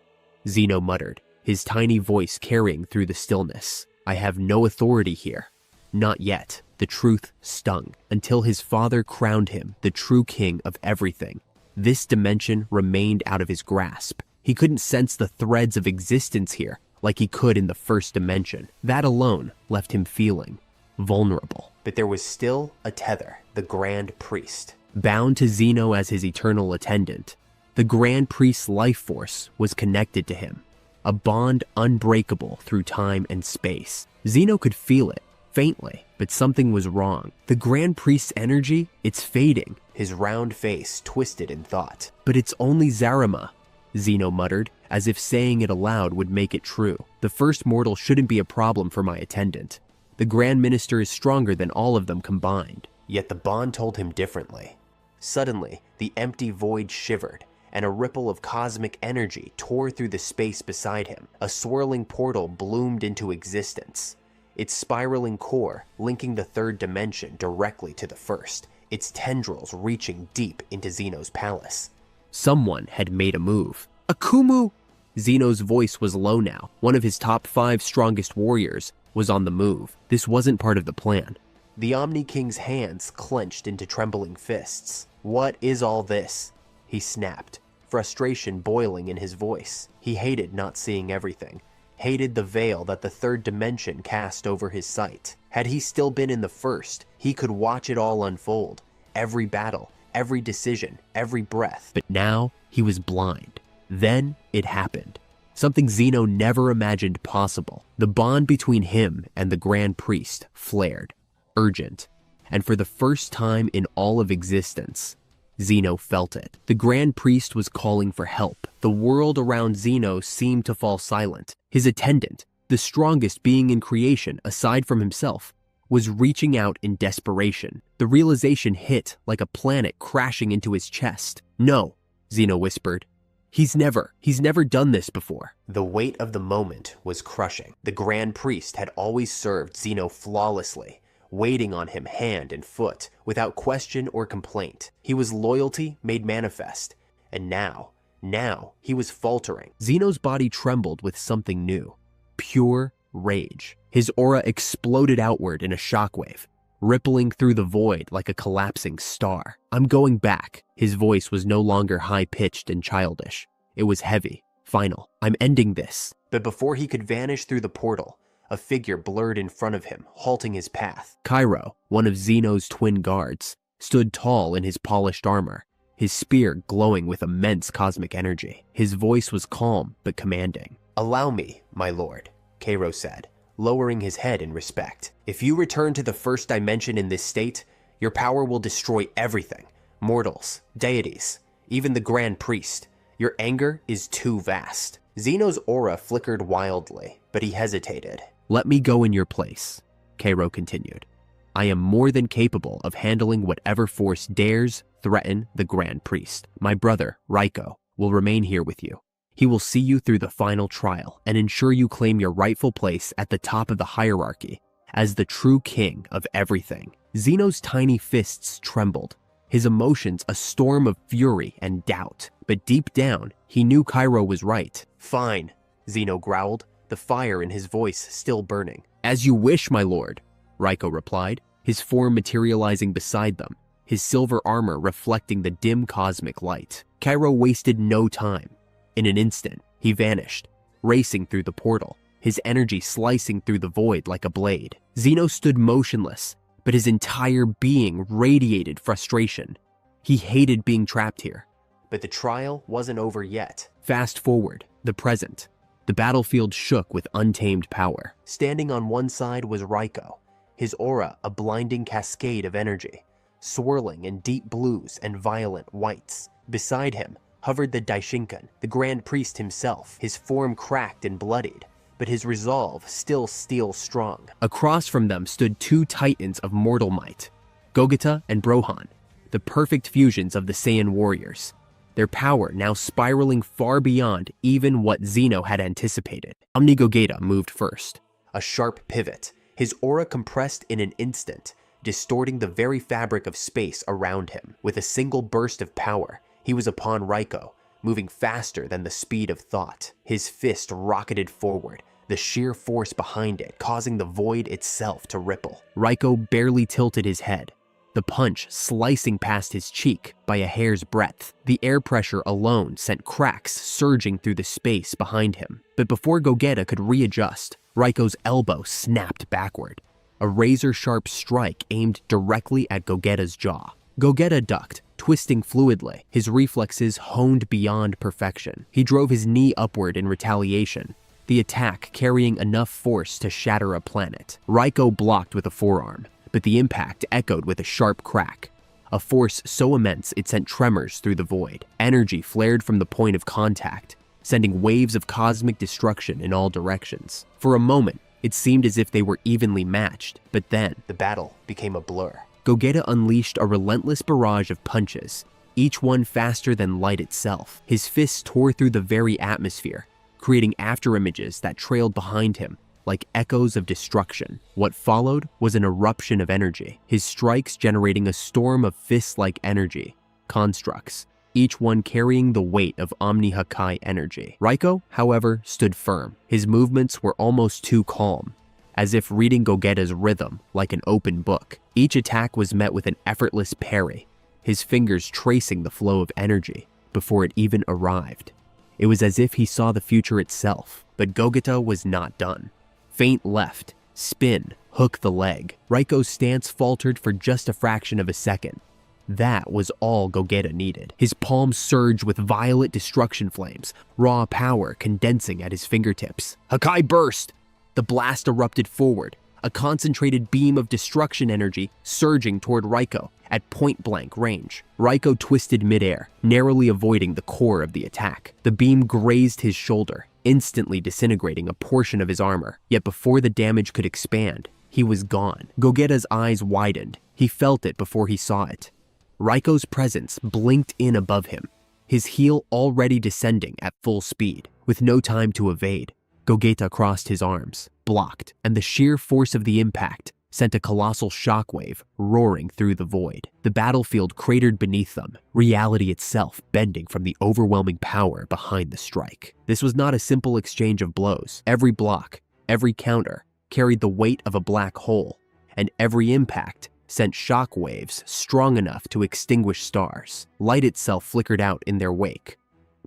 Zeno muttered, his tiny voice carrying through the stillness. I have no authority here. Not yet. The truth stung, until his father crowned him the true king of everything. This dimension remained out of his grasp. He couldn't sense the threads of existence here like he could in the first dimension. That alone left him feeling vulnerable. But there was still a tether, the Grand Priest. Bound to Zeno as his eternal attendant, the Grand Priest's life force was connected to him, a bond unbreakable through time and space. Zeno could feel it, faintly, but something was wrong. The Grand Priest's energy, it's fading. His round face twisted in thought. But it's only Zarama, Zeno muttered, as if saying it aloud would make it true. The first mortal shouldn't be a problem for my attendant. The Grand Minister is stronger than all of them combined. Yet the bond told him differently. Suddenly, the empty void shivered, and a ripple of cosmic energy tore through the space beside him. A swirling portal bloomed into existence, its spiraling core linking the third dimension directly to the first, its tendrils reaching deep into Zeno's palace. Someone had made a move. Akumu! Zeno's voice was low now. One of his top 5 strongest warriors was on the move. This wasn't part of the plan. The Omni King's hands clenched into trembling fists. What is all this? He snapped, frustration boiling in his voice. He hated not seeing everything, hated the veil that the third dimension cast over his sight. Had he still been in the first, he could watch it all unfold. Every battle, every decision, every breath. But now he was blind. Then it happened. Something Zeno never imagined possible. The bond between him and the Grand Priest flared, urgent, and for the first time in all of existence, Zeno felt it. The Grand Priest was calling for help. The world around Zeno seemed to fall silent. His attendant, the strongest being in creation aside from himself, was reaching out in desperation. The realization hit like a planet crashing into his chest. No, Zeno whispered. He's never done this before. The weight of the moment was crushing. The Grand Priest had always served Zeno flawlessly, waiting on him hand and foot, without question or complaint. He was loyalty made manifest. And now he was faltering. Zeno's body trembled with something new. Pure rage. His aura exploded outward in a shockwave, rippling through the void like a collapsing star. I'm going back. His voice was no longer high-pitched and childish. It was heavy, final. I'm ending this. But before he could vanish through the portal, a figure blurred in front of him, halting his path. Cairo, one of Zeno's twin guards, stood tall in his polished armor, his spear glowing with immense cosmic energy. His voice was calm but commanding. Allow me, my lord, Cairo said, lowering his head in respect. If you return to the first dimension in this state, your power will destroy everything. Mortals, deities, even the Grand Priest. Your anger is too vast. Zeno's aura flickered wildly, but he hesitated. Let me go in your place, Cairo continued. I am more than capable of handling whatever force dares threaten the Grand Priest. My brother, Raiko, will remain here with you. He will see you through the final trial and ensure you claim your rightful place at the top of the hierarchy as the true king of everything. Zeno's tiny fists trembled, his emotions a storm of fury and doubt. But deep down, he knew Cairo was right. "Fine," Zeno growled, the fire in his voice still burning. "As you wish, my lord," Raiko replied, his form materializing beside them, his silver armor reflecting the dim cosmic light. Cairo wasted no time. In an instant, he vanished, racing through the portal, his energy slicing through the void like a blade. Zeno stood motionless, but his entire being radiated frustration. He hated being trapped here. But the trial wasn't over yet. Fast forward, the present. The battlefield shook with untamed power. Standing on one side was Raiko, his aura a blinding cascade of energy, swirling in deep blues and violent whites. Beside him hovered the Daishinkan, the Grand Priest himself, his form cracked and bloodied, but his resolve still steel strong. Across from them stood two titans of mortal might, Gogeta and Brohan, the perfect fusions of the Saiyan warriors, their power now spiraling far beyond even what Zeno had anticipated. Omni Gogeta moved first, a sharp pivot, his aura compressed in an instant, distorting the very fabric of space around him. With a single burst of power, he was upon Raiko, moving faster than the speed of thought. His fist rocketed forward, the sheer force behind it causing the void itself to ripple. Raiko barely tilted his head, the punch slicing past his cheek by a hair's breadth. The air pressure alone sent cracks surging through the space behind him. But before Gogeta could readjust, Raiko's elbow snapped backward, a razor-sharp strike aimed directly at Gogeta's jaw. Gogeta ducked, twisting fluidly, his reflexes honed beyond perfection. He drove his knee upward in retaliation, the attack carrying enough force to shatter a planet. Raiko blocked with a forearm, but the impact echoed with a sharp crack, a force so immense it sent tremors through the void. Energy flared from the point of contact, sending waves of cosmic destruction in all directions. For a moment, it seemed as if they were evenly matched, but then the battle became a blur. Gogeta unleashed a relentless barrage of punches, each one faster than light itself. His fists tore through the very atmosphere, creating afterimages that trailed behind him like echoes of destruction. What followed was an eruption of energy, his strikes generating a storm of fist-like energy constructs, each one carrying the weight of Omni Hakai energy. Raiko, however, stood firm. His movements were almost too calm, as if reading Gogeta's rhythm like an open book. Each attack was met with an effortless parry, his fingers tracing the flow of energy before it even arrived. It was as if he saw the future itself. But Gogeta was not done. Feint left, spin, hook the leg. Raiko's stance faltered for just a fraction of a second. That was all Gogeta needed. His palms surged with violet destruction flames, raw power condensing at his fingertips. Hakai burst! The blast erupted forward, a concentrated beam of destruction energy surging toward Raiko at point-blank range. Raiko twisted midair, narrowly avoiding the core of the attack. The beam grazed his shoulder, instantly disintegrating a portion of his armor. Yet before the damage could expand, he was gone. Gogeta's eyes widened. He felt it before he saw it. Raiko's presence blinked in above him, his heel already descending at full speed. With no time to evade, Gogeta crossed his arms, blocked, and the sheer force of the impact sent a colossal shockwave roaring through the void. The battlefield cratered beneath them, reality itself bending from the overwhelming power behind the strike. This was not a simple exchange of blows. Every block, every counter, carried the weight of a black hole, and every impact sent shockwaves strong enough to extinguish stars. Light itself flickered out in their wake.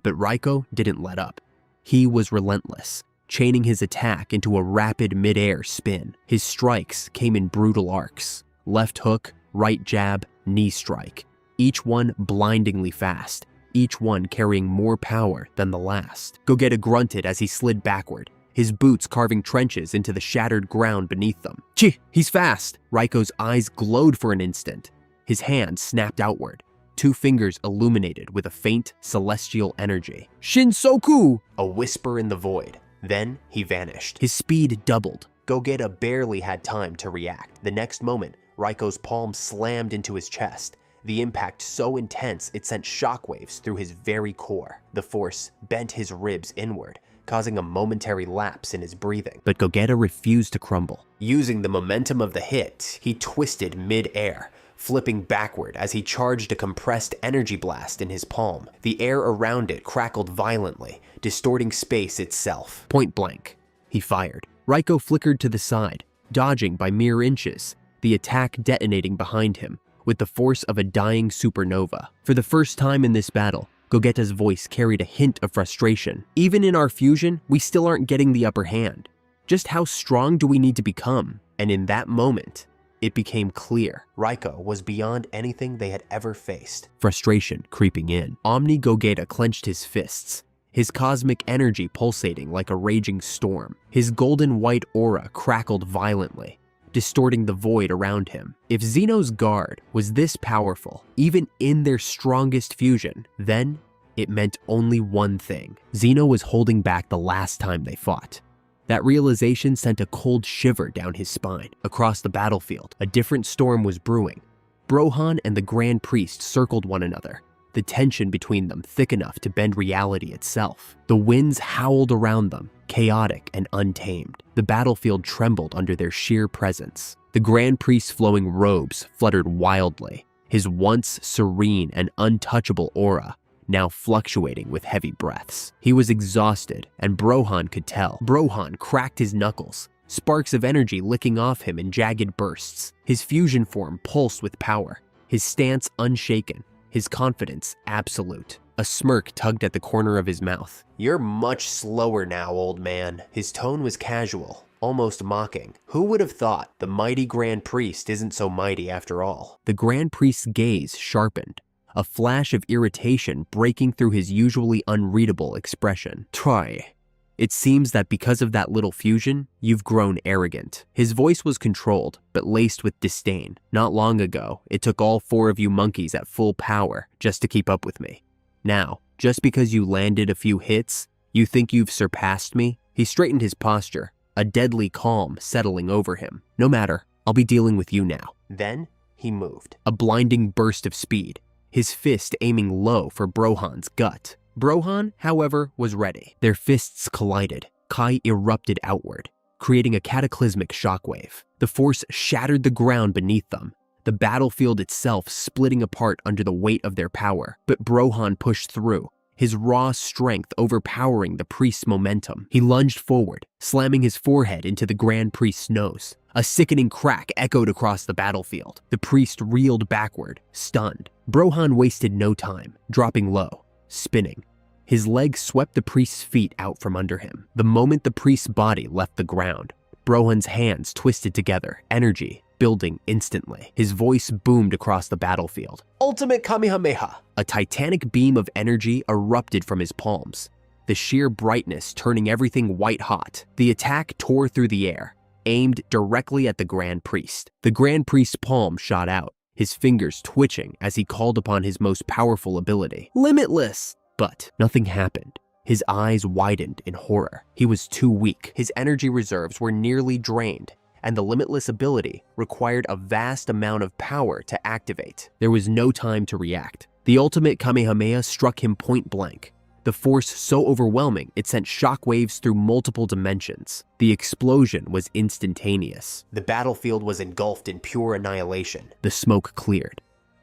But Raiko didn't let up. He was relentless, chaining his attack into a rapid mid-air spin. His strikes came in brutal arcs. Left hook, right jab, knee strike. Each one blindingly fast, each one carrying more power than the last. Gogeta grunted as he slid backward, his boots carving trenches into the shattered ground beneath them. "Chi, he's fast!" Raiko's eyes glowed for an instant. His hand snapped outward, two fingers illuminated with a faint celestial energy. "Shinsoku!" A whisper in the void. Then he vanished. His speed doubled. Gogeta barely had time to react. The next moment, Raiko's palm slammed into his chest, the impact so intense it sent shockwaves through his very core. The force bent his ribs inward, causing a momentary lapse in his breathing. But Gogeta refused to crumble. Using the momentum of the hit, he twisted mid-air, flipping backward as he charged a compressed energy blast in his palm. The air around it crackled violently, distorting space itself. Point blank, he fired. Raiko flickered to the side, dodging by mere inches, the attack detonating behind him with the force of a dying supernova. For the first time in this battle, Gogeta's voice carried a hint of frustration. Even in our fusion, we still aren't getting the upper hand. Just how strong do we need to become? And in that moment, it became clear. Raiko was beyond anything they had ever faced. Frustration creeping in. Omni Gogeta clenched his fists, his cosmic energy pulsating like a raging storm. His golden white aura crackled violently, distorting the void around him. If Xeno's guard was this powerful, even in their strongest fusion, then it meant only one thing. Xeno was holding back the last time they fought. That realization sent a cold shiver down his spine. Across the battlefield, a different storm was brewing. Brohan and the Grand Priest circled one another, the tension between them thick enough to bend reality itself. The winds howled around them, chaotic and untamed. The battlefield trembled under their sheer presence. The Grand Priest's flowing robes fluttered wildly, his once serene and untouchable aura now fluctuating with heavy breaths. He was exhausted, and Brohan could tell. Brohan cracked his knuckles, sparks of energy licking off him in jagged bursts. His fusion form pulsed with power, his stance unshaken, his confidence absolute. A smirk tugged at the corner of his mouth. "You're much slower now, old man." His tone was casual, almost mocking. Who would have thought the mighty Grand Priest isn't so mighty after all? The Grand Priest's gaze sharpened, a flash of irritation breaking through his usually unreadable expression. "Try. It seems that because of that little fusion, you've grown arrogant." His voice was controlled, but laced with disdain. "Not long ago, it took all 4 of you monkeys at full power just to keep up with me. Now, just because you landed a few hits, you think you've surpassed me?" He straightened his posture, a deadly calm settling over him. "No matter, I'll be dealing with you now." Then, he moved. A blinding burst of speed, his fist aiming low for Brohan's gut. Brohan, however, was ready. Their fists collided. Kai erupted outward, creating a cataclysmic shockwave. The force shattered the ground beneath them, the battlefield itself splitting apart under the weight of their power. But Brohan pushed through, his raw strength overpowering the priest's momentum. He lunged forward, slamming his forehead into the Grand Priest's nose. A sickening crack echoed across the battlefield. The priest reeled backward, stunned. Brohan wasted no time, dropping low, spinning. His leg swept the priest's feet out from under him. The moment the priest's body left the ground, Brohan's hands twisted together, energy building instantly. His voice boomed across the battlefield. "Ultimate Kamehameha!" A titanic beam of energy erupted from his palms, the sheer brightness turning everything white hot. The attack tore through the air, aimed directly at the Grand Priest. The Grand Priest's palm shot out, his fingers twitching as he called upon his most powerful ability. "Limitless!" But nothing happened. His eyes widened in horror. He was too weak. His energy reserves were nearly drained, and the limitless ability required a vast amount of power to activate. There was no time to react. The ultimate Kamehameha struck him point blank, the force so overwhelming it sent shockwaves through multiple dimensions. The explosion was instantaneous. The battlefield was engulfed in pure annihilation. The smoke cleared.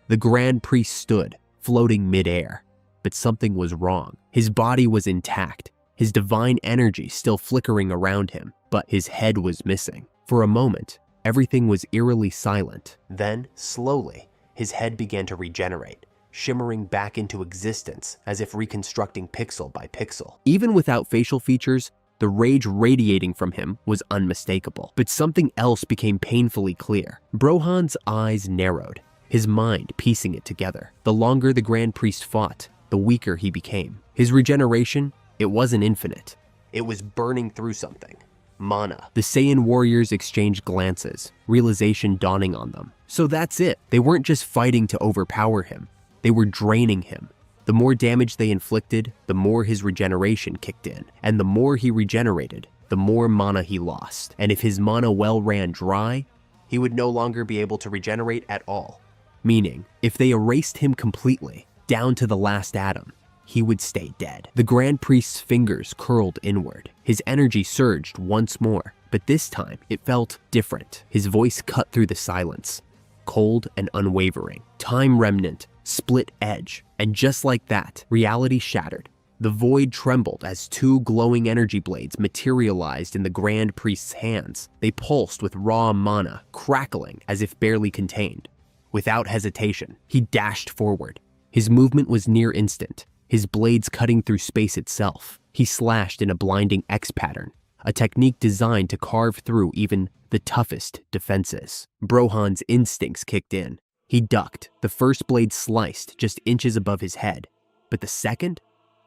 The Grand Priest stood, floating midair. But something was wrong. His body was intact, his divine energy still flickering around him, but his head was missing. For a moment, everything was eerily silent. Then, slowly, his head began to regenerate, shimmering back into existence as if reconstructing pixel by pixel. Even without facial features, the rage radiating from him was unmistakable. But something else became painfully clear. Brohan's eyes narrowed, his mind piecing it together. The longer the Grand Priest fought, the weaker he became. His regeneration, it wasn't infinite. It was burning through something. Mana. The Saiyan warriors exchanged glances, realization dawning on them. So that's it. They weren't just fighting to overpower him. They were draining him. The more damage they inflicted, the more his regeneration kicked in. And the more he regenerated, the more mana he lost. And if his mana well ran dry, he would no longer be able to regenerate at all. Meaning, if they erased him completely, down to the last atom, he would stay dead. The Grand Priest's fingers curled inward. His energy surged once more, but this time it felt different. His voice cut through the silence, cold and unwavering. Time remnant, split edge, and just like that, reality shattered. The void trembled as two glowing energy blades materialized in the Grand Priest's hands. They pulsed with raw mana, crackling as if barely contained. Without hesitation, he dashed forward. His movement was near instant, his blades cutting through space itself. He slashed in a blinding X pattern, a technique designed to carve through even the toughest defenses. Brohan's instincts kicked in. He ducked, the first blade sliced just inches above his head. But the second?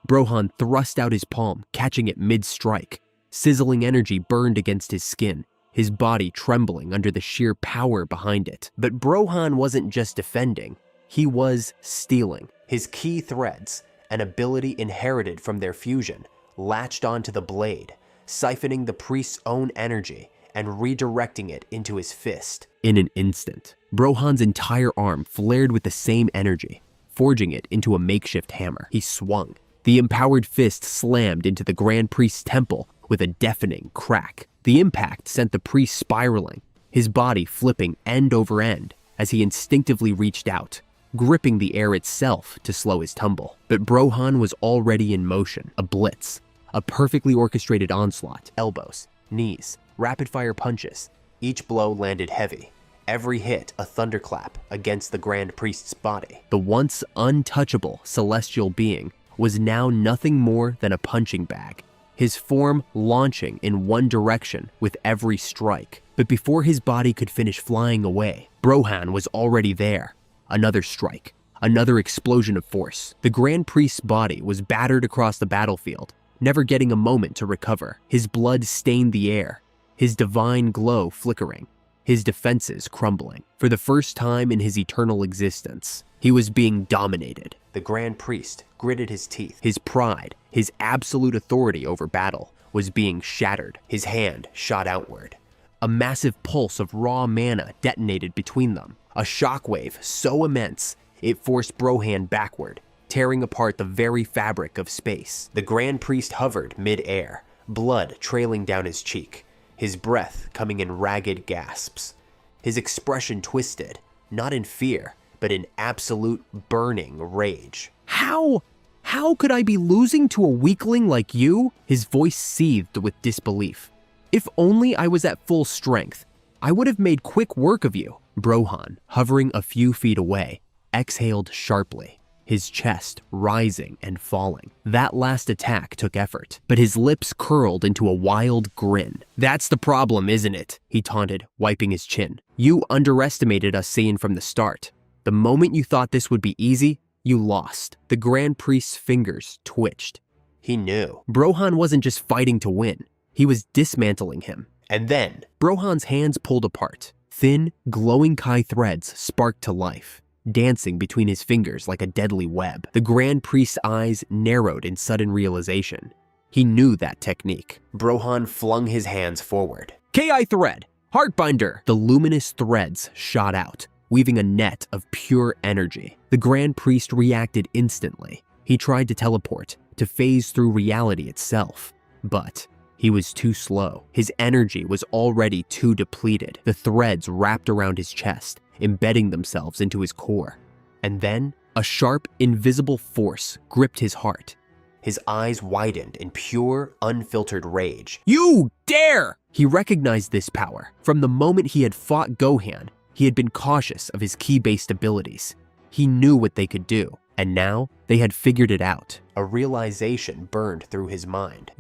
Brohan thrust out his palm, catching it mid-strike. Sizzling energy burned against his skin, his body trembling under the sheer power behind it. But Brohan wasn't just defending, he was stealing. His key threads, an ability inherited from their fusion, latched onto the blade, siphoning the priest's own energy and redirecting it into his fist. In an instant, Brohan's entire arm flared with the same energy, forging it into a makeshift hammer. He swung. The empowered fist slammed into the Grand Priest's temple with a deafening crack. The impact sent the priest spiraling, his body flipping end over end as he instinctively reached out, gripping the air itself to slow his tumble. But Brohan was already in motion, a blitz, a perfectly orchestrated onslaught. Elbows, knees, rapid-fire punches. Each blow landed heavy, every hit a thunderclap against the Grand Priest's body. The once untouchable celestial being was now nothing more than a punching bag, his form launching in one direction with every strike. But before his body could finish flying away, Brohan was already there. Another strike, another explosion of force. The Grand Priest's body was battered across the battlefield, never getting a moment to recover. His blood stained the air, his divine glow flickering, his defenses crumbling. For the first time in his eternal existence, he was being dominated. The Grand Priest gritted his teeth. His pride, his absolute authority over battle, was being shattered. His hand shot outward. A massive pulse of raw mana detonated between them, a shockwave so immense it forced Brohan backward, tearing apart the very fabric of space. The Grand Priest hovered mid-air, blood trailing down his cheek, his breath coming in ragged gasps. His expression twisted, not in fear, but in absolute burning rage. How could I be losing to a weakling like you? His voice seethed with disbelief. If only I was at full strength, I would have made quick work of you. Brohan, hovering a few feet away, exhaled sharply, his chest rising and falling. That last attack took effort, but his lips curled into a wild grin. That's the problem, isn't it? He taunted, wiping his chin. You underestimated us Saiyan from the start. The moment you thought this would be easy, you lost. The Grand Priest's fingers twitched. He knew. Brohan wasn't just fighting to win. He was dismantling him. And then, Brohan's hands pulled apart. Thin, glowing Kai threads sparked to life, dancing between his fingers like a deadly web. The Grand Priest's eyes narrowed in sudden realization. He knew that technique. Brohan flung his hands forward. Ki thread! Heartbinder! The luminous threads shot out, weaving a net of pure energy. The Grand Priest reacted instantly. He tried to teleport, to phase through reality itself. But he was too slow. His energy was already too depleted. The threads wrapped around his chest, embedding themselves into his core. And then, a sharp, invisible force gripped his heart. His eyes widened in pure, unfiltered rage. You dare! He recognized this power. From the moment he had fought Gohan, he had been cautious of his ki-based abilities. He knew what they could do, and now they had figured it out. A realization burned through his mind.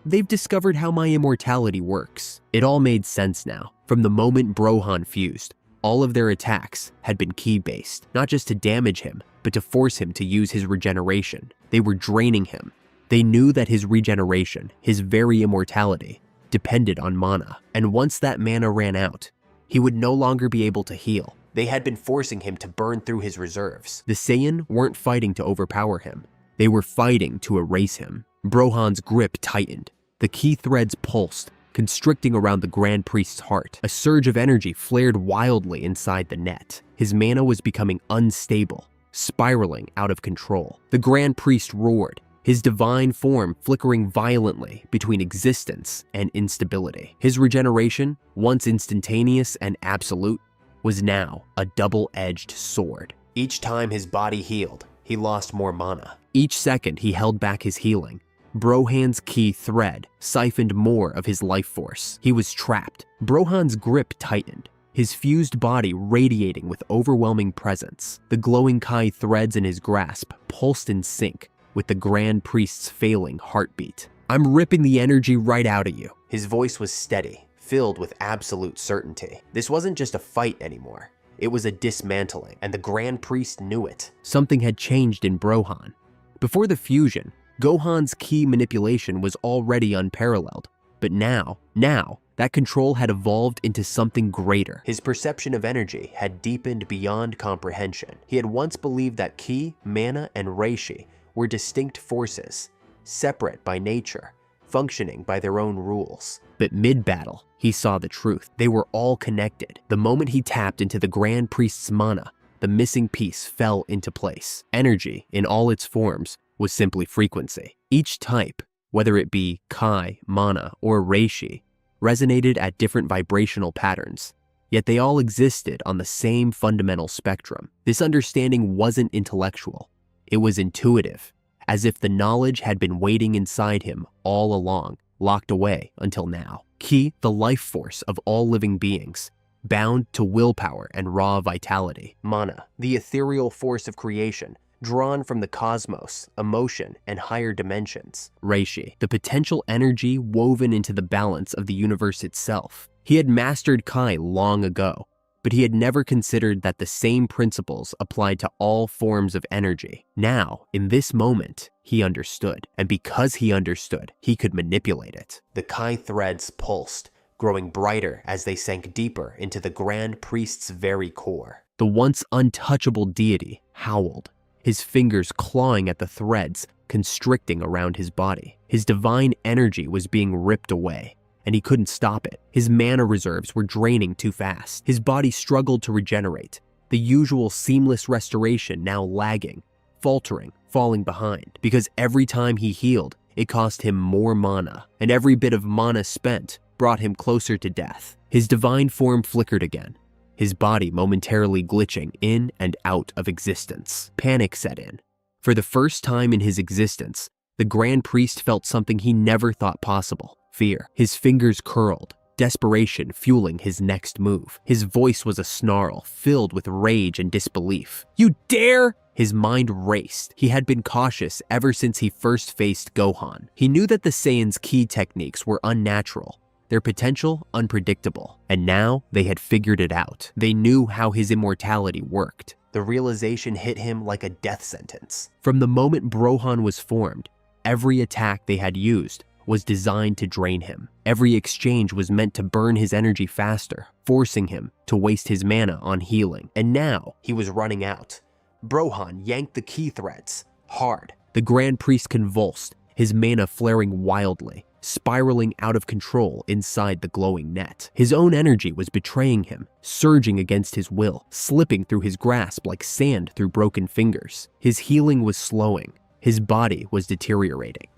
They've discovered how my immortality works. It all made sense now. From the moment Brohan fused, all of their attacks had been ki-based, not just to damage him, but to force him to use his regeneration. They were draining him. They knew that his regeneration, his very immortality, depended on mana, and once that mana ran out, he would no longer be able to heal. They had been forcing him to burn through his reserves. The Saiyan weren't fighting to overpower him. They were fighting to erase him. Brohan's grip tightened. The ki threads pulsed, constricting around the Grand Priest's heart. A surge of energy flared wildly inside the net. His mana was becoming unstable, spiraling out of control. The Grand Priest roared, his divine form flickering violently between existence and instability. His regeneration, once instantaneous and absolute, was now a double-edged sword. Each time his body healed, he lost more mana. Each second he held back his healing, Brohan's ki thread siphoned more of his life force. He was trapped. Brohan's grip tightened, his fused body radiating with overwhelming presence. The glowing Kai threads in his grasp pulsed in sync with the Grand Priest's failing heartbeat. "I'm ripping the energy right out of you." His voice was steady, filled with absolute certainty. This wasn't just a fight anymore. It was a dismantling, and the Grand Priest knew it. Something had changed in Brohan. Before the fusion, Gohan's ki manipulation was already unparalleled. But now, that control had evolved into something greater. His perception of energy had deepened beyond comprehension. He had once believed that ki, mana, and reishi were distinct forces, separate by nature, functioning by their own rules. But mid-battle, he saw the truth. They were all connected. The moment he tapped into the Grand Priest's mana, the missing piece fell into place. Energy, in all its forms, was simply frequency. Each type, whether it be Kai, mana, or reishi, resonated at different vibrational patterns, yet they all existed on the same fundamental spectrum. This understanding wasn't intellectual. It was intuitive, as if the knowledge had been waiting inside him all along, locked away until now. Ki, the life force of all living beings, bound to willpower and raw vitality. Mana, the ethereal force of creation, drawn from the cosmos, emotion, and higher dimensions. Reishi, the potential energy woven into the balance of the universe itself. He had mastered Kai long ago, but he had never considered that the same principles applied to all forms of energy. Now, in this moment, he understood, and because he understood, he could manipulate it. The Kai threads pulsed, growing brighter as they sank deeper into the Grand Priest's very core. The once untouchable deity howled, his fingers clawing at the threads, constricting around his body. His divine energy was being ripped away, and he couldn't stop it. His mana reserves were draining too fast. His body struggled to regenerate, the usual seamless restoration now lagging, faltering, falling behind. Because every time he healed, it cost him more mana, and every bit of mana spent brought him closer to death. His divine form flickered again, his body momentarily glitching in and out of existence. Panic set in. For the first time in his existence, the Grand Priest felt something he never thought possible: fear. His fingers curled, desperation fueling his next move. His voice was a snarl, filled with rage and disbelief. "You dare!" His mind raced. He had been cautious ever since he first faced Gohan. He knew that the Saiyan's ki techniques were unnatural, their potential unpredictable, and now they had figured it out. They knew how his immortality worked. The realization hit him like a death sentence. From the moment Brohan was formed, every attack they had used was designed to drain him. Every exchange was meant to burn his energy faster, forcing him to waste his mana on healing. And now he was running out. Brohan yanked the ki threads hard. The Grand Priest convulsed, his mana flaring wildly, spiraling out of control inside the glowing net. His own energy was betraying him, surging against his will, slipping through his grasp like sand through broken fingers. His healing was slowing, his body was deteriorating,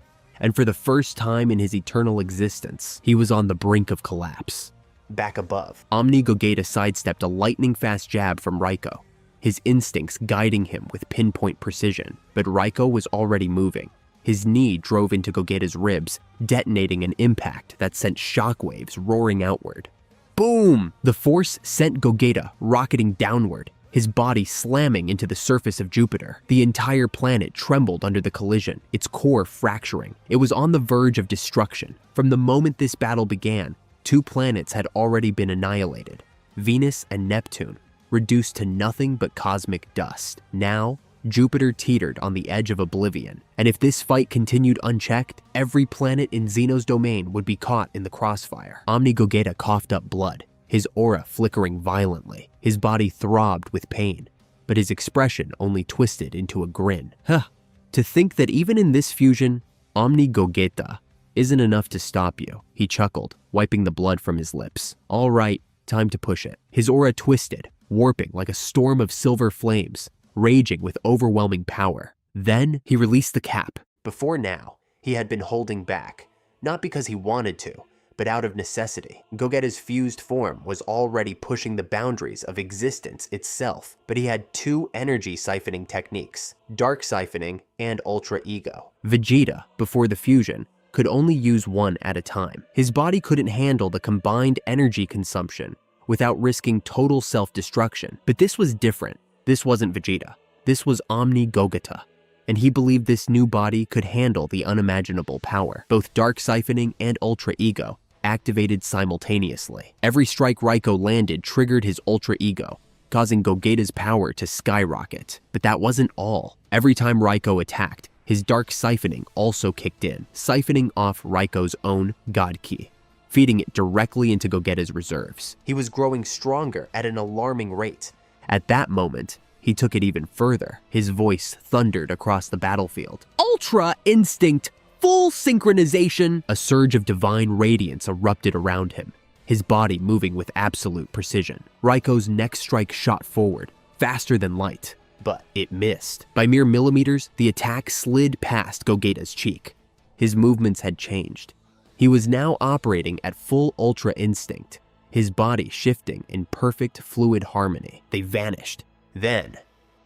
and for the first time in his eternal existence, he was on the brink of collapse. Back above, Omni Gogeta sidestepped a lightning-fast jab from Raiko, his instincts guiding him with pinpoint precision. But Raiko was already moving. His knee drove into Gogeta's ribs, detonating an impact that sent shockwaves roaring outward. Boom! The force sent Gogeta rocketing downward, his body slamming into the surface of Jupiter. The entire planet trembled under the collision, its core fracturing. It was on the verge of destruction. From the moment this battle began, two planets had already been annihilated, Venus and Neptune, reduced to nothing but cosmic dust. Now, Jupiter teetered on the edge of oblivion, and if this fight continued unchecked, every planet in Xeno's domain would be caught in the crossfire. Omni Gogeta coughed up blood, his aura flickering violently. His body throbbed with pain, but his expression only twisted into a grin. To think that even in this fusion, Omni Gogeta isn't enough to stop you, he chuckled, wiping the blood from his lips. All right, time to push it. His aura twisted, warping like a storm of silver flames, raging with overwhelming power. Then he released the cap. Before now, he had been holding back, not because he wanted to, but out of necessity. Gogeta's fused form was already pushing the boundaries of existence itself, but he had two energy siphoning techniques, dark siphoning and ultra ego. Vegeta, before the fusion, could only use one at a time. His body couldn't handle the combined energy consumption without risking total self-destruction. But this was different. This wasn't Vegeta. This was Omni Gogeta. And he believed this new body could handle the unimaginable power. Both dark siphoning and ultra ego activated simultaneously. Every strike Raiko landed triggered his ultra ego, causing Gogeta's power to skyrocket. But that wasn't all. Every time Raiko attacked, his dark siphoning also kicked in, siphoning off Raiko's own God Ki, feeding it directly into Gogeta's reserves. He was growing stronger at an alarming rate. At that moment, he took it even further. His voice thundered across the battlefield. Ultra Instinct! Full synchronization! A surge of divine radiance erupted around him, his body moving with absolute precision. Raiko's next strike shot forward, faster than light, but it missed. By mere millimeters, the attack slid past Gogeta's cheek. His movements had changed. He was now operating at full Ultra Instinct, his body shifting in perfect fluid harmony. They vanished. Then,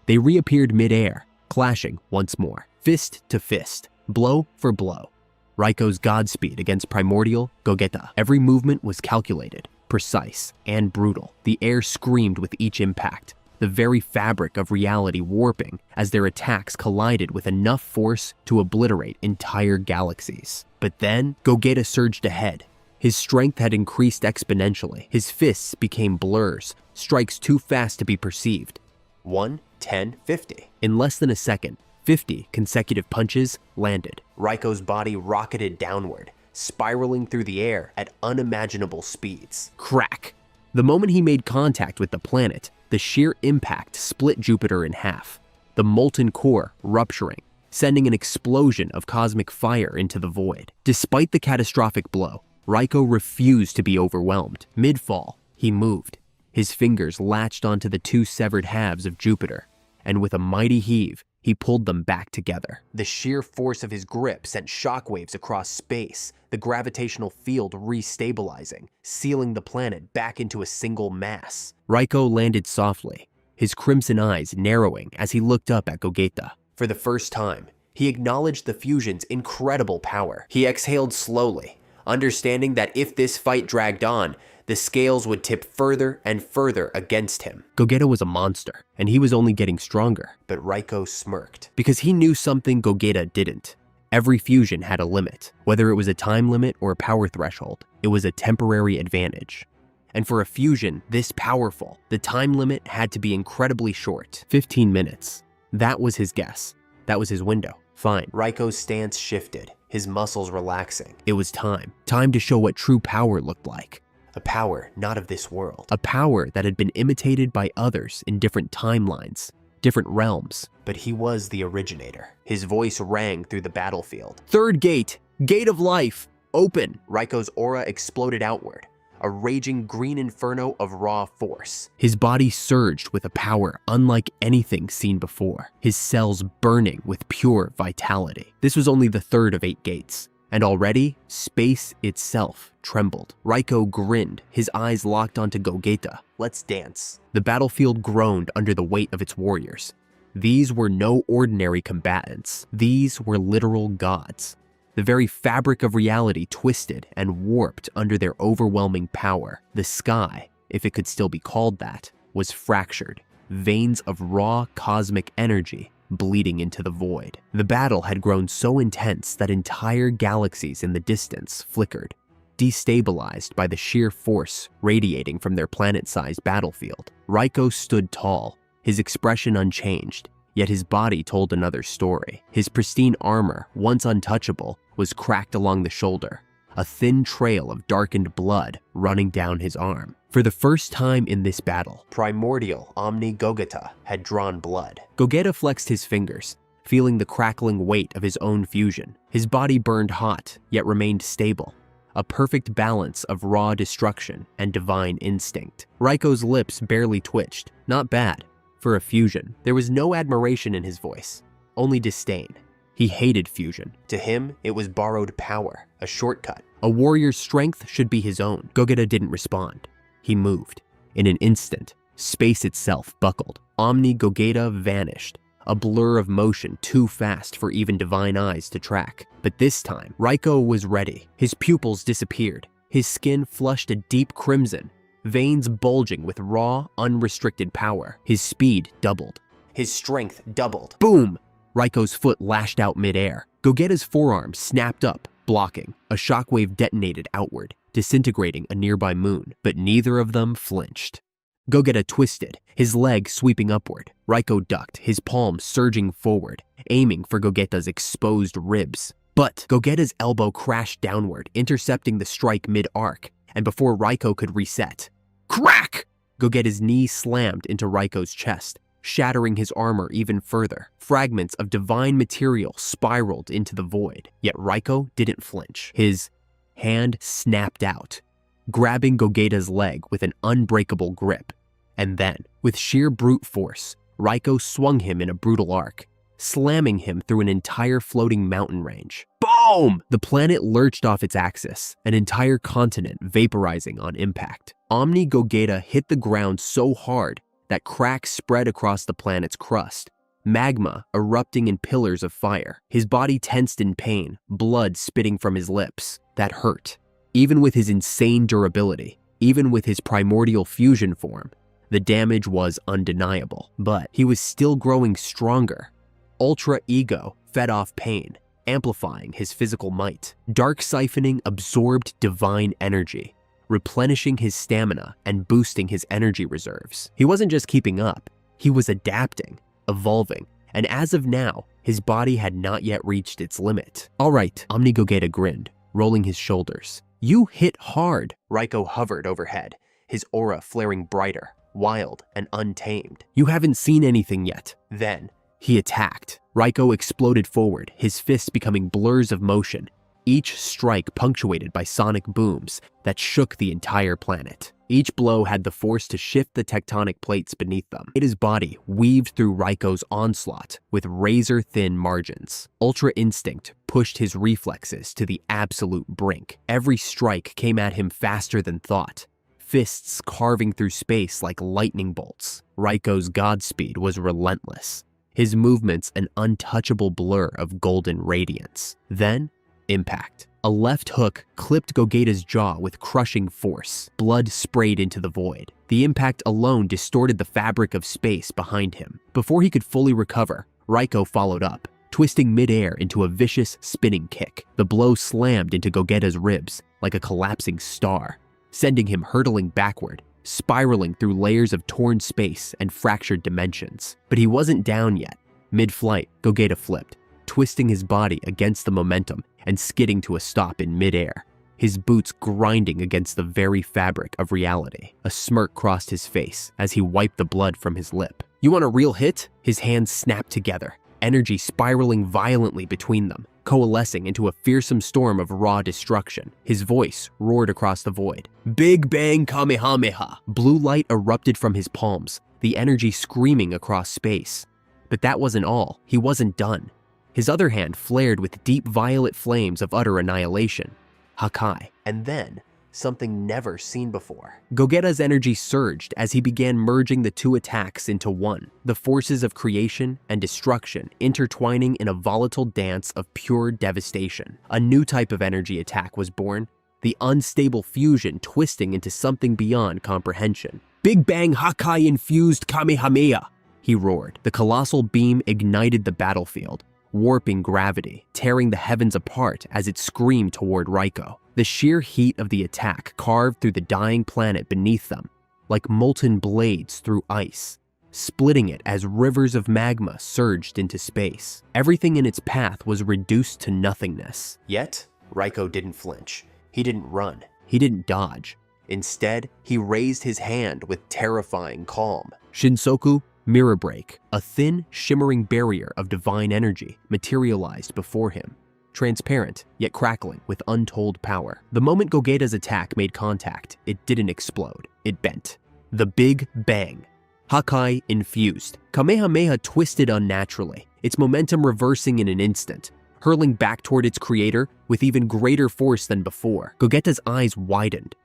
they reappeared mid-air, clashing once more, fist to fist, blow for blow. Raiko's Godspeed against primordial Gogeta. Every movement was calculated, precise, and brutal. The air screamed with each impact, the very fabric of reality warping as their attacks collided with enough force to obliterate entire galaxies. But then, Gogeta surged ahead. His strength had increased exponentially. His fists became blurs, strikes too fast to be perceived. 1, 10, 50. In less than a second, 50 consecutive punches landed. Raiko's body rocketed downward, spiraling through the air at unimaginable speeds. Crack! The moment he made contact with the planet, the sheer impact split Jupiter in half, the molten core rupturing, sending an explosion of cosmic fire into the void. Despite the catastrophic blow, Raiko refused to be overwhelmed. Mid-fall, he moved. His fingers latched onto the two severed halves of Jupiter, and with a mighty heave, he pulled them back together. The sheer force of his grip sent shockwaves across space, the gravitational field restabilizing, sealing the planet back into a single mass. Raiko landed softly, his crimson eyes narrowing as he looked up at Gogeta. For the first time, he acknowledged the fusion's incredible power. He exhaled slowly, understanding that if this fight dragged on, the scales would tip further and further against him. Gogeta was a monster, and he was only getting stronger. But Raiko smirked, because he knew something Gogeta didn't. Every fusion had a limit. Whether it was a time limit or a power threshold, it was a temporary advantage. And for a fusion this powerful, the time limit had to be incredibly short. 15 minutes. That was his guess. That was his window. Fine. Raiko's stance shifted, his muscles relaxing. It was time. Time to show what true power looked like. A power not of this world. A power that had been imitated by others in different timelines, different realms. But he was the originator. His voice rang through the battlefield. Third gate, gate of life, open. Raiko's aura exploded outward, a raging green inferno of raw force. His body surged with a power unlike anything seen before, his cells burning with pure vitality. This was only the third of 8 gates. And already, space itself trembled. Raiko grinned, his eyes locked onto Gogeta. Let's dance. The battlefield groaned under the weight of its warriors. These were no ordinary combatants. These were literal gods. The very fabric of reality twisted and warped under their overwhelming power. The sky, if it could still be called that, was fractured. Veins of raw cosmic energy bleeding into the void. The battle had grown so intense that entire galaxies in the distance flickered, destabilized by the sheer force radiating from their planet-sized battlefield. Raiko stood tall, his expression unchanged, yet his body told another story. His pristine armor, once untouchable, was cracked along the shoulder, a thin trail of darkened blood running down his arm. For the first time in this battle, primordial Omni Gogeta had drawn blood. Gogeta flexed his fingers, feeling the crackling weight of his own fusion. His body burned hot, yet remained stable, a perfect balance of raw destruction and divine instinct. Raiko's lips barely twitched. Not bad. For a fusion, there was no admiration in his voice, only disdain. He hated fusion. To him, it was borrowed power, a shortcut, A warrior's strength should be his own. Gogeta didn't respond. He moved. In an instant, space itself buckled. Omni Gogeta vanished, a blur of motion too fast for even divine eyes to track. But this time, Raiko was ready. His pupils disappeared. His skin flushed a deep crimson, veins bulging with raw, unrestricted power. His speed doubled. His strength doubled. Boom! Raiko's foot lashed out midair. Gogeta's forearm snapped up, blocking. A shockwave detonated outward, disintegrating a nearby moon, but neither of them flinched. Gogeta twisted, his leg sweeping upward. Raiko ducked, his palm surging forward, aiming for Gogeta's exposed ribs. But Gogeta's elbow crashed downward, intercepting the strike mid-arc, and before Raiko could reset. Crack! Gogeta's knee slammed into Raiko's chest, shattering his armor even further. Fragments of divine material spiraled into the void, yet Raiko didn't flinch. His hand snapped out, grabbing Gogeta's leg with an unbreakable grip. And then, with sheer brute force, Raiko swung him in a brutal arc, slamming him through an entire floating mountain range. Boom! The planet lurched off its axis, an entire continent vaporizing on impact. Omni Gogeta hit the ground so hard that cracks spread across the planet's crust, magma erupting in pillars of fire. His body tensed in pain, blood spitting from his lips. That hurt. Even with his insane durability, even with his primordial fusion form, the damage was undeniable. But he was still growing stronger. Ultra Ego fed off pain, amplifying his physical might. Dark Siphoning absorbed divine energy, replenishing his stamina and boosting his energy reserves. He wasn't just keeping up, he was adapting, evolving, and as of now, his body had not yet reached its limit. All right, Omni Gogeta grinned, rolling his shoulders. You hit hard. Raiko hovered overhead, his aura flaring brighter, wild and untamed. You haven't seen anything yet. Then, he attacked. Raiko exploded forward, his fists becoming blurs of motion, each strike punctuated by sonic booms that shook the entire planet. Each blow had the force to shift the tectonic plates beneath them. His body weaved through Raiko's onslaught with razor-thin margins. Ultra Instinct pushed his reflexes to the absolute brink. Every strike came at him faster than thought, fists carving through space like lightning bolts. Raiko's Godspeed was relentless, his movements an untouchable blur of golden radiance. Then, impact. A left hook clipped Gogeta's jaw with crushing force. Blood sprayed into the void. The impact alone distorted the fabric of space behind him. Before he could fully recover, Raiko followed up, twisting midair into a vicious spinning kick. The blow slammed into Gogeta's ribs like a collapsing star, sending him hurtling backward, spiraling through layers of torn space and fractured dimensions. But he wasn't down yet. Mid-flight, Gogeta flipped, twisting his body against the momentum and skidding to a stop in midair, his boots grinding against the very fabric of reality. A smirk crossed his face as he wiped the blood from his lip. You want a real hit? His hands snapped together, energy spiraling violently between them, coalescing into a fearsome storm of raw destruction. His voice roared across the void. Big Bang Kamehameha! Blue light erupted from his palms, the energy screaming across space. But that wasn't all. He wasn't done. His other hand flared with deep violet flames of utter annihilation. Hakai. And then, something never seen before. Gogeta's energy surged as he began merging the two attacks into one, the forces of creation and destruction intertwining in a volatile dance of pure devastation. A new type of energy attack was born, the unstable fusion twisting into something beyond comprehension. Big Bang Hakai-infused Kamehameha! He roared. The colossal beam ignited the battlefield, warping gravity, tearing the heavens apart as it screamed toward Raiko. The sheer heat of the attack carved through the dying planet beneath them, like molten blades through ice, splitting it as rivers of magma surged into space. Everything in its path was reduced to nothingness. Yet, Raiko didn't flinch. He didn't run. He didn't dodge. Instead, he raised his hand with terrifying calm. Shinsoku Mirror Break, a thin, shimmering barrier of divine energy, materialized before him, transparent yet crackling with untold power. The moment Gogeta's attack made contact, it didn't explode. It bent. The Big Bang. Hakai infused. Kamehameha twisted unnaturally, its momentum reversing in an instant. hurling back toward its creator with even greater force than before. Gogeta's eyes widened.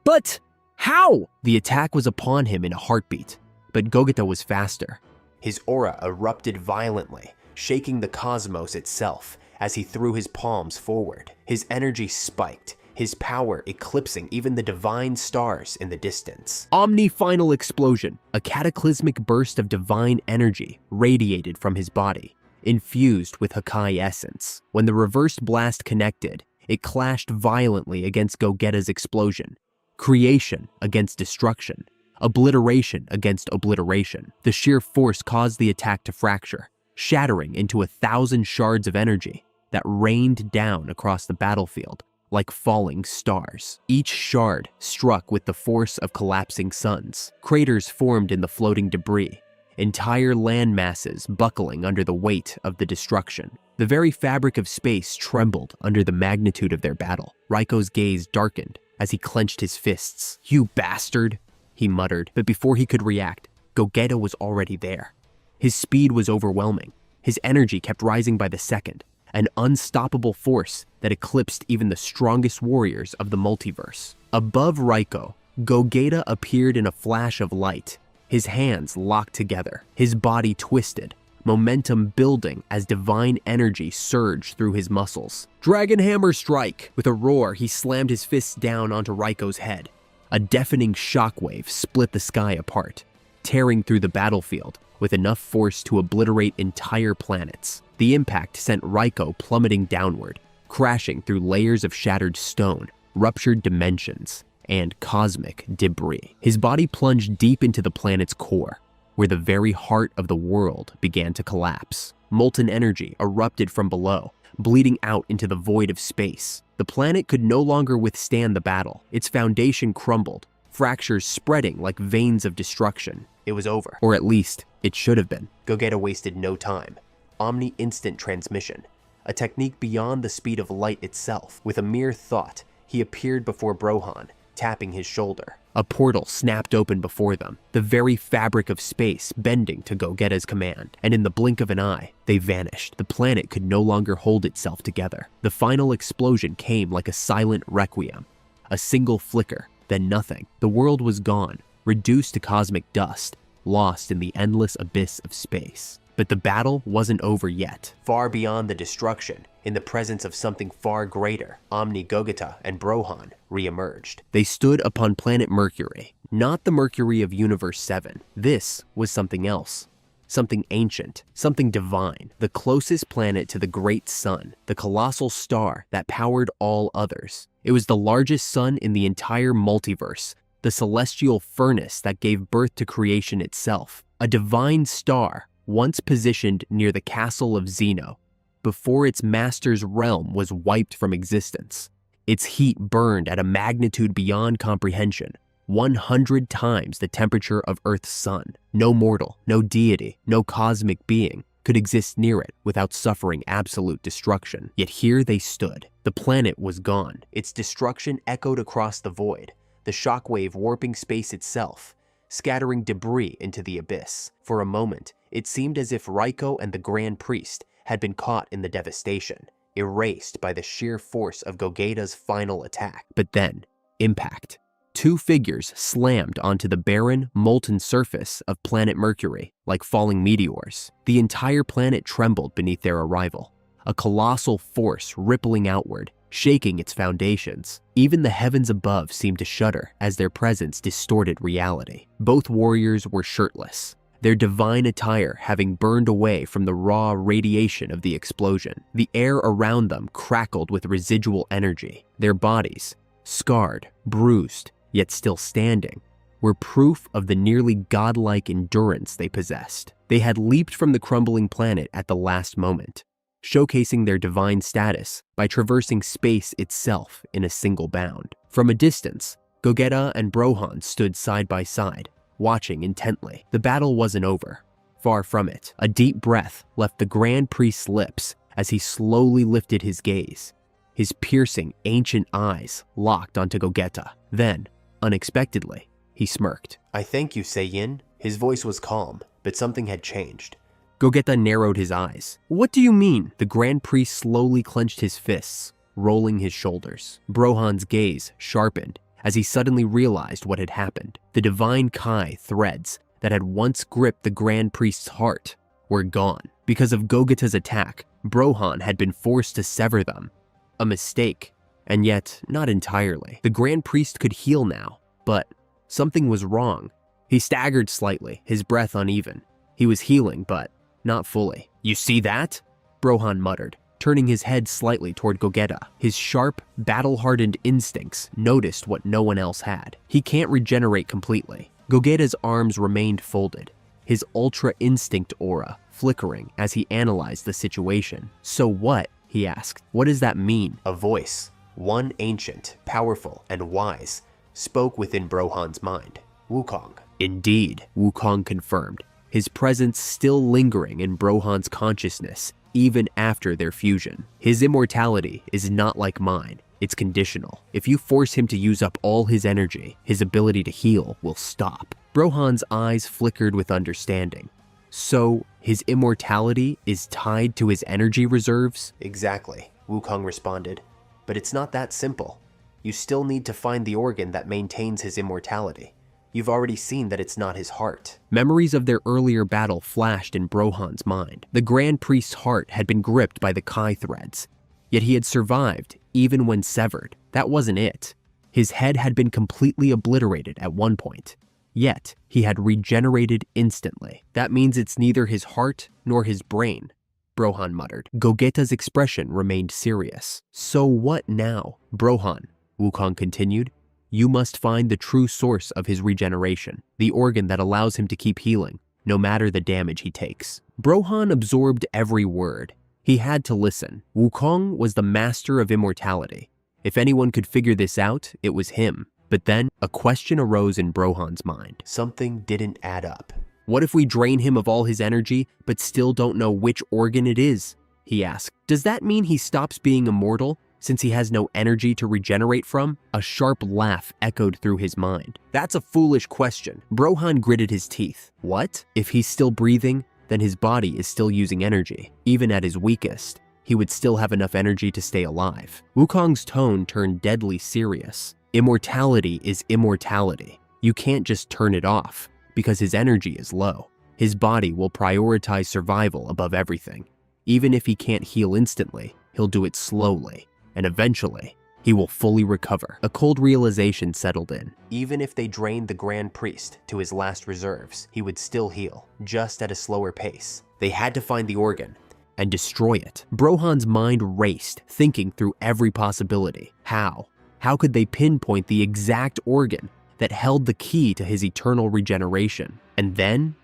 But how? The attack was upon him in a heartbeat, but Gogeta was faster. His aura erupted violently, shaking the cosmos itself as he threw his palms forward. His energy spiked, his power eclipsing even the divine stars in the distance. Omni-final explosion, a cataclysmic burst of divine energy radiated from his body, infused with Hakai essence. When the reversed blast connected, it clashed violently against Gogeta's explosion. Creation against destruction, obliteration against obliteration. The sheer force caused the attack to fracture, shattering into 1,000 shards of energy that rained down across the battlefield like falling stars. Each shard struck with the force of collapsing suns. Craters formed in the floating debris, entire land masses buckling under the weight of the destruction. The very fabric of space trembled under the magnitude of their battle. Raiko's gaze darkened as he clenched his fists. "You bastard," he muttered, but before he could react, Gogeta was already there. His speed was overwhelming. His energy kept rising by the second, an unstoppable force that eclipsed even the strongest warriors of the multiverse. Above Raiko, Gogeta appeared in a flash of light, his hands locked together, his body twisted, momentum building as divine energy surged through his muscles. Dragon Hammer Strike! With a roar, he slammed his fists down onto Raiko's head. A deafening shockwave split the sky apart, tearing through the battlefield with enough force to obliterate entire planets. The impact sent Raiko plummeting downward, crashing through layers of shattered stone, ruptured dimensions, and cosmic debris. His body plunged deep into the planet's core, where the very heart of the world began to collapse. Molten energy erupted from below, bleeding out into the void of space. The planet could no longer withstand the battle. Its foundation crumbled, fractures spreading like veins of destruction. It was over. Or at least, it should have been. Gogeta wasted no time. Omni-instant transmission, a technique beyond the speed of light itself. With a mere thought, he appeared before Brohan, tapping his shoulder. A portal snapped open before them, the very fabric of space bending to Gogeta's command, and in the blink of an eye, they vanished. The planet could no longer hold itself together. The final explosion came like a silent requiem, a single flicker, then nothing. The world was gone, reduced to cosmic dust, lost in the endless abyss of space. But the battle wasn't over yet. Far beyond the destruction, in the presence of something far greater, Omni Gogeta and Brohan re-emerged. They stood upon planet Mercury, not the Mercury of Universe 7. This was something else. Something ancient, something divine, the closest planet to the great sun, the colossal star that powered all others. It was the largest sun in the entire multiverse, the celestial furnace that gave birth to creation itself. A divine star, once positioned near the castle of Zeno, before its master's realm was wiped from existence. Its heat burned at a magnitude beyond comprehension, 100 times the temperature of Earth's sun. No mortal, no deity, no cosmic being could exist near it without suffering absolute destruction. Yet here they stood. The planet was gone. Its destruction echoed across the void, the shockwave warping space itself, scattering debris into the abyss. For a moment, it seemed as if Raiko and the Grand Priest had been caught in the devastation, erased by the sheer force of Gogeta's final attack. But then, impact. Two figures slammed onto the barren, molten surface of planet Mercury like falling meteors. The entire planet trembled beneath their arrival, a colossal force rippling outward, shaking its foundations. Even the heavens above seemed to shudder as their presence distorted reality. Both warriors were shirtless, their divine attire having burned away from the raw radiation of the explosion. The air around them crackled with residual energy. Their bodies, scarred, bruised, yet still standing, were proof of the nearly godlike endurance they possessed. They had leaped from the crumbling planet at the last moment, showcasing their divine status by traversing space itself in a single bound. From a distance, Gogeta and Brohan stood side by side, watching intently. The battle wasn't over. Far from it. A deep breath left the Grand Priest's lips as he slowly lifted his gaze, his piercing, ancient eyes locked onto Gogeta. Then, unexpectedly, he smirked. "I thank you, Saiyan." His voice was calm, but something had changed. Gogeta narrowed his eyes. What do you mean? The Grand Priest slowly clenched his fists, rolling his shoulders. Brohan's gaze sharpened as he suddenly realized what had happened. The divine Kai threads that had once gripped the Grand Priest's heart were gone. Because of Gogeta's attack, Brohan had been forced to sever them. A mistake, and yet not entirely. The Grand Priest could heal now, but something was wrong. He staggered slightly, his breath uneven. He was healing, but not fully. You see that? Brohan muttered, turning his head slightly toward Gogeta. His sharp, battle-hardened instincts noticed what no one else had. He can't regenerate completely. Gogeta's arms remained folded, his ultra instinct aura flickering as he analyzed the situation. So what? He asked. What does that mean? A voice, one ancient, powerful, and wise, spoke within Brohan's mind. Wukong. Indeed, Wukong confirmed, his presence still lingering in Brohan's consciousness even after their fusion. His immortality is not like mine. It's conditional. If you force him to use up all his energy, his ability to heal will stop. Brohan's eyes flickered with understanding. So, his immortality is tied to his energy reserves? Exactly, Wukong responded. But it's not that simple. You still need to find the organ that maintains his immortality. You've already seen that it's not his heart. Memories of their earlier battle flashed in Brohan's mind. The Grand Priest's heart had been gripped by the Kai threads, yet he had survived even when severed. That wasn't it. His head had been completely obliterated at one point, yet he had regenerated instantly. That means it's neither his heart nor his brain, Brohan muttered. Gogeta's expression remained serious. So what now? Brohan, Wukong continued. You must find the true source of his regeneration, the organ that allows him to keep healing, no matter the damage he takes. Brohan absorbed every word. He had to listen. Wukong was the master of immortality. If anyone could figure this out, it was him. But then, a question arose in Brohan's mind. Something didn't add up. What if we drain him of all his energy, but still don't know which organ it is? He asked. Does that mean he stops being immortal, since he has no energy to regenerate from? A sharp laugh echoed through his mind. That's a foolish question. Brohan gritted his teeth. What? If he's still breathing, then his body is still using energy. Even at his weakest, he would still have enough energy to stay alive. Wukong's tone turned deadly serious. Immortality is immortality. You can't just turn it off, because his energy is low. His body will prioritize survival above everything. Even if he can't heal instantly, he'll do it slowly, and eventually, he will fully recover. A cold realization settled in. Even if they drained the Grand Priest to his last reserves, he would still heal, just at a slower pace. They had to find the organ and destroy it. Brohan's mind raced, thinking through every possibility. How? How could they pinpoint the exact organ that held the key to his eternal regeneration? And then,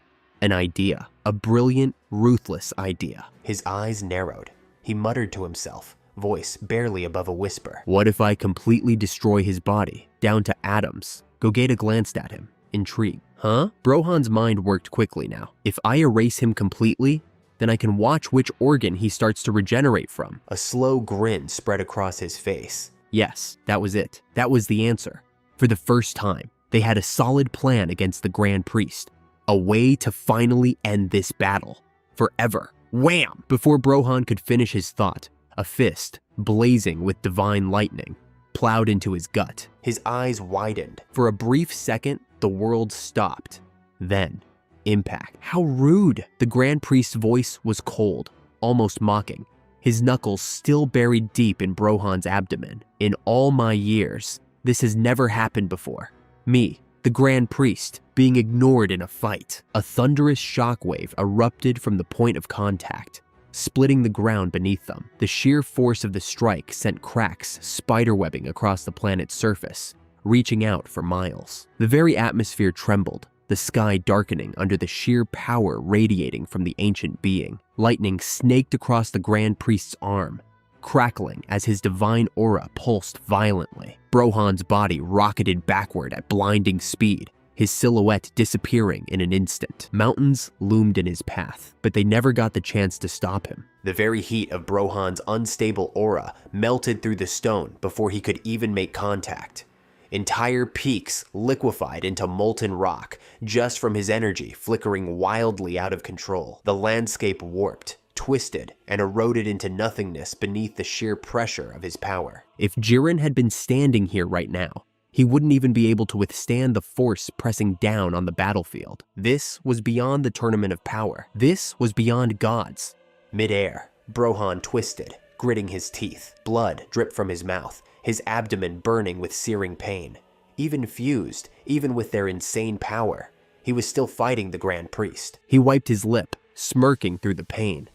an idea. A brilliant, ruthless idea. His eyes narrowed. He muttered to himself, voice barely above a whisper. What if I completely destroy his body, down to atoms? Gogeta glanced at him, intrigued. Huh? Brohan's mind worked quickly now. If I erase him completely, then I can watch which organ he starts to regenerate from. A slow grin spread across his face. Yes, that was it. That was the answer. For the first time, they had a solid plan against the Grand Priest. A way to finally end this battle. Forever. Wham! Before Brohan could finish his thought, a fist, blazing with divine lightning, plowed into his gut. His eyes widened. For a brief second, the world stopped. Then, impact. How rude! The Grand Priest's voice was cold, almost mocking, his knuckles still buried deep in Brohan's abdomen. In all my years, this has never happened before. Me, the Grand Priest, being ignored in a fight. A thunderous shockwave erupted from the point of contact, splitting the ground beneath them. The sheer force of the strike sent cracks spiderwebbing across the planet's surface, reaching out for miles. The very atmosphere trembled, the sky darkening under the sheer power radiating from the ancient being. Lightning snaked across the Grand Priest's arm, crackling as his divine aura pulsed violently. Brohan's body rocketed backward at blinding speed, his silhouette disappearing in an instant. Mountains loomed in his path, but they never got the chance to stop him. The very heat of Brohan's unstable aura melted through the stone before he could even make contact. Entire peaks liquefied into molten rock just from his energy flickering wildly out of control. The landscape warped, twisted, and eroded into nothingness beneath the sheer pressure of his power. If Jiren had been standing here right now, he wouldn't even be able to withstand the force pressing down on the battlefield. This was beyond the tournament of power. This was beyond gods. Mid-air, Brohan twisted, gritting his teeth. Blood dripped from his mouth, his abdomen burning with searing pain. Even fused, even with their insane power, he was still fighting the Grand Priest. He wiped his lip, smirking through the pain.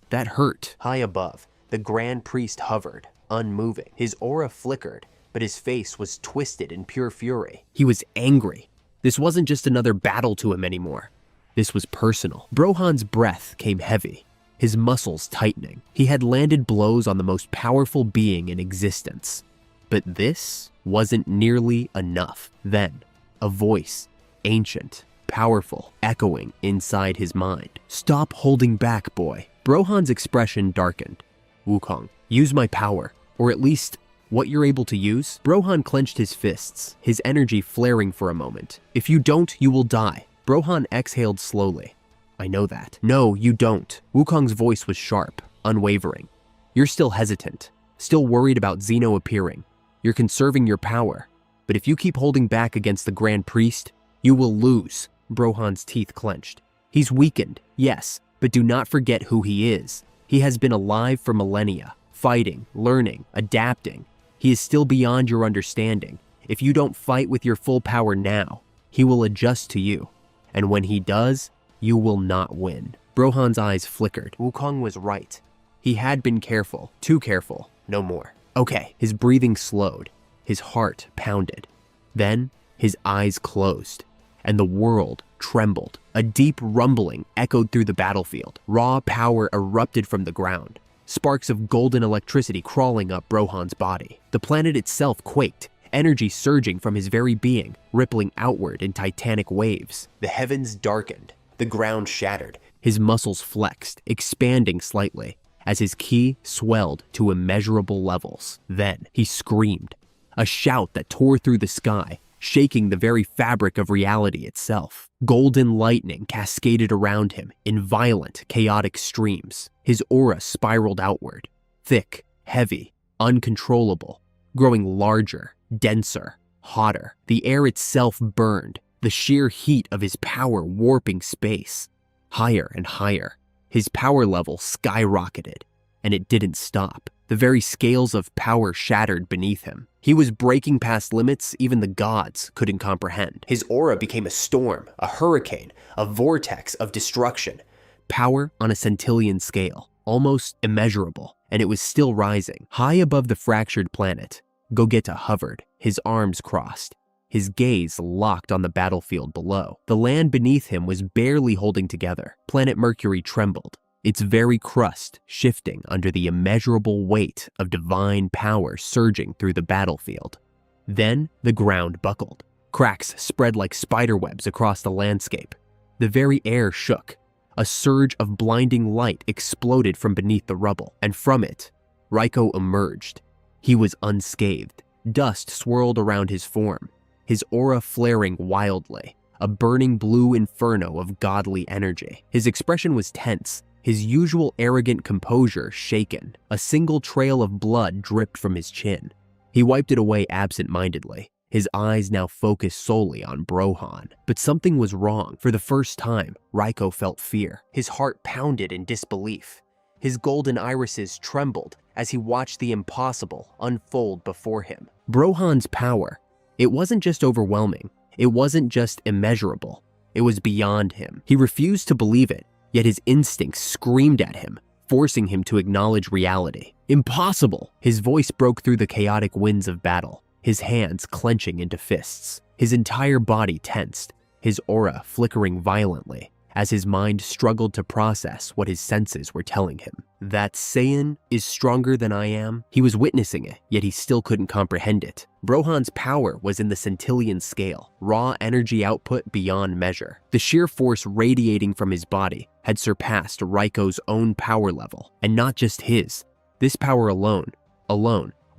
That hurt. High above, the Grand Priest hovered, unmoving. His aura flickered, but his face was twisted in pure fury. He was angry. This wasn't just another battle to him anymore. This was personal. Brohan's breath came heavy, his muscles tightening. He had landed blows on the most powerful being in existence. But this wasn't nearly enough. Then, a voice, ancient, powerful, echoing inside his mind. "Stop holding back, boy." Brohan's expression darkened. "Wukong, use my power, or at least what you're able to use." Brohan clenched his fists, his energy flaring for a moment. "If you don't, you will die." Brohan exhaled slowly. "I know that." "No, you don't." Wukong's voice was sharp, unwavering. "You're still hesitant, still worried about Zeno appearing. You're conserving your power. But if you keep holding back against the Grand Priest, you will lose." Brohan's teeth clenched. "He's weakened, yes, but do not forget who he is. He has been alive for millennia, fighting, learning, adapting. He is still beyond your understanding. If you don't fight with your full power now, he will adjust to you. And when he does, you will not win." Brohan's eyes flickered. Wukong was right. He had been careful, too careful, no more. Okay, his breathing slowed, his heart pounded. Then his eyes closed, and the world trembled. A deep rumbling echoed through the battlefield. Raw power erupted from the ground, sparks of golden electricity crawling up Brohan's body. The planet itself quaked, energy surging from his very being, rippling outward in titanic waves. The heavens darkened, the ground shattered. His muscles flexed, expanding slightly, as his ki swelled to immeasurable levels. Then he screamed, a shout that tore through the sky, shaking the very fabric of reality itself. Golden lightning cascaded around him in violent, chaotic streams. His aura spiraled outward, thick, heavy, uncontrollable, growing larger, denser, hotter. The air itself burned, the sheer heat of his power warping space. Higher and higher, his power level skyrocketed, and it didn't stop. The very scales of power shattered beneath him. He was breaking past limits even the gods couldn't comprehend. His aura became a storm, a hurricane, a vortex of destruction. Power on a centillion scale, almost immeasurable, and it was still rising. High above the fractured planet, Gogeta hovered, his arms crossed, his gaze locked on the battlefield below. The land beneath him was barely holding together. Planet Mercury trembled, its very crust shifting under the immeasurable weight of divine power surging through the battlefield. Then the ground buckled. Cracks spread like spiderwebs across the landscape. The very air shook. A surge of blinding light exploded from beneath the rubble, and from it, Raiko emerged. He was unscathed. Dust swirled around his form, his aura flaring wildly, a burning blue inferno of godly energy. His expression was tense, his usual arrogant composure shaken. A single trail of blood dripped from his chin. He wiped it away absent-mindedly, his eyes now focused solely on Brohan. But something was wrong. For the first time, Raiko felt fear. His heart pounded in disbelief. His golden irises trembled as he watched the impossible unfold before him. Brohan's power, it wasn't just overwhelming. It wasn't just immeasurable. It was beyond him. He refused to believe it, yet his instincts screamed at him, forcing him to acknowledge reality. Impossible! His voice broke through the chaotic winds of battle, his hands clenching into fists. His entire body tensed, his aura flickering violently as his mind struggled to process what his senses were telling him. That Saiyan is stronger than I am? He was witnessing it, yet he still couldn't comprehend it. Brohan's power was in the centillion scale, raw energy output beyond measure. The sheer force radiating from his body had surpassed Raiko's own power level, and not just his. This power alone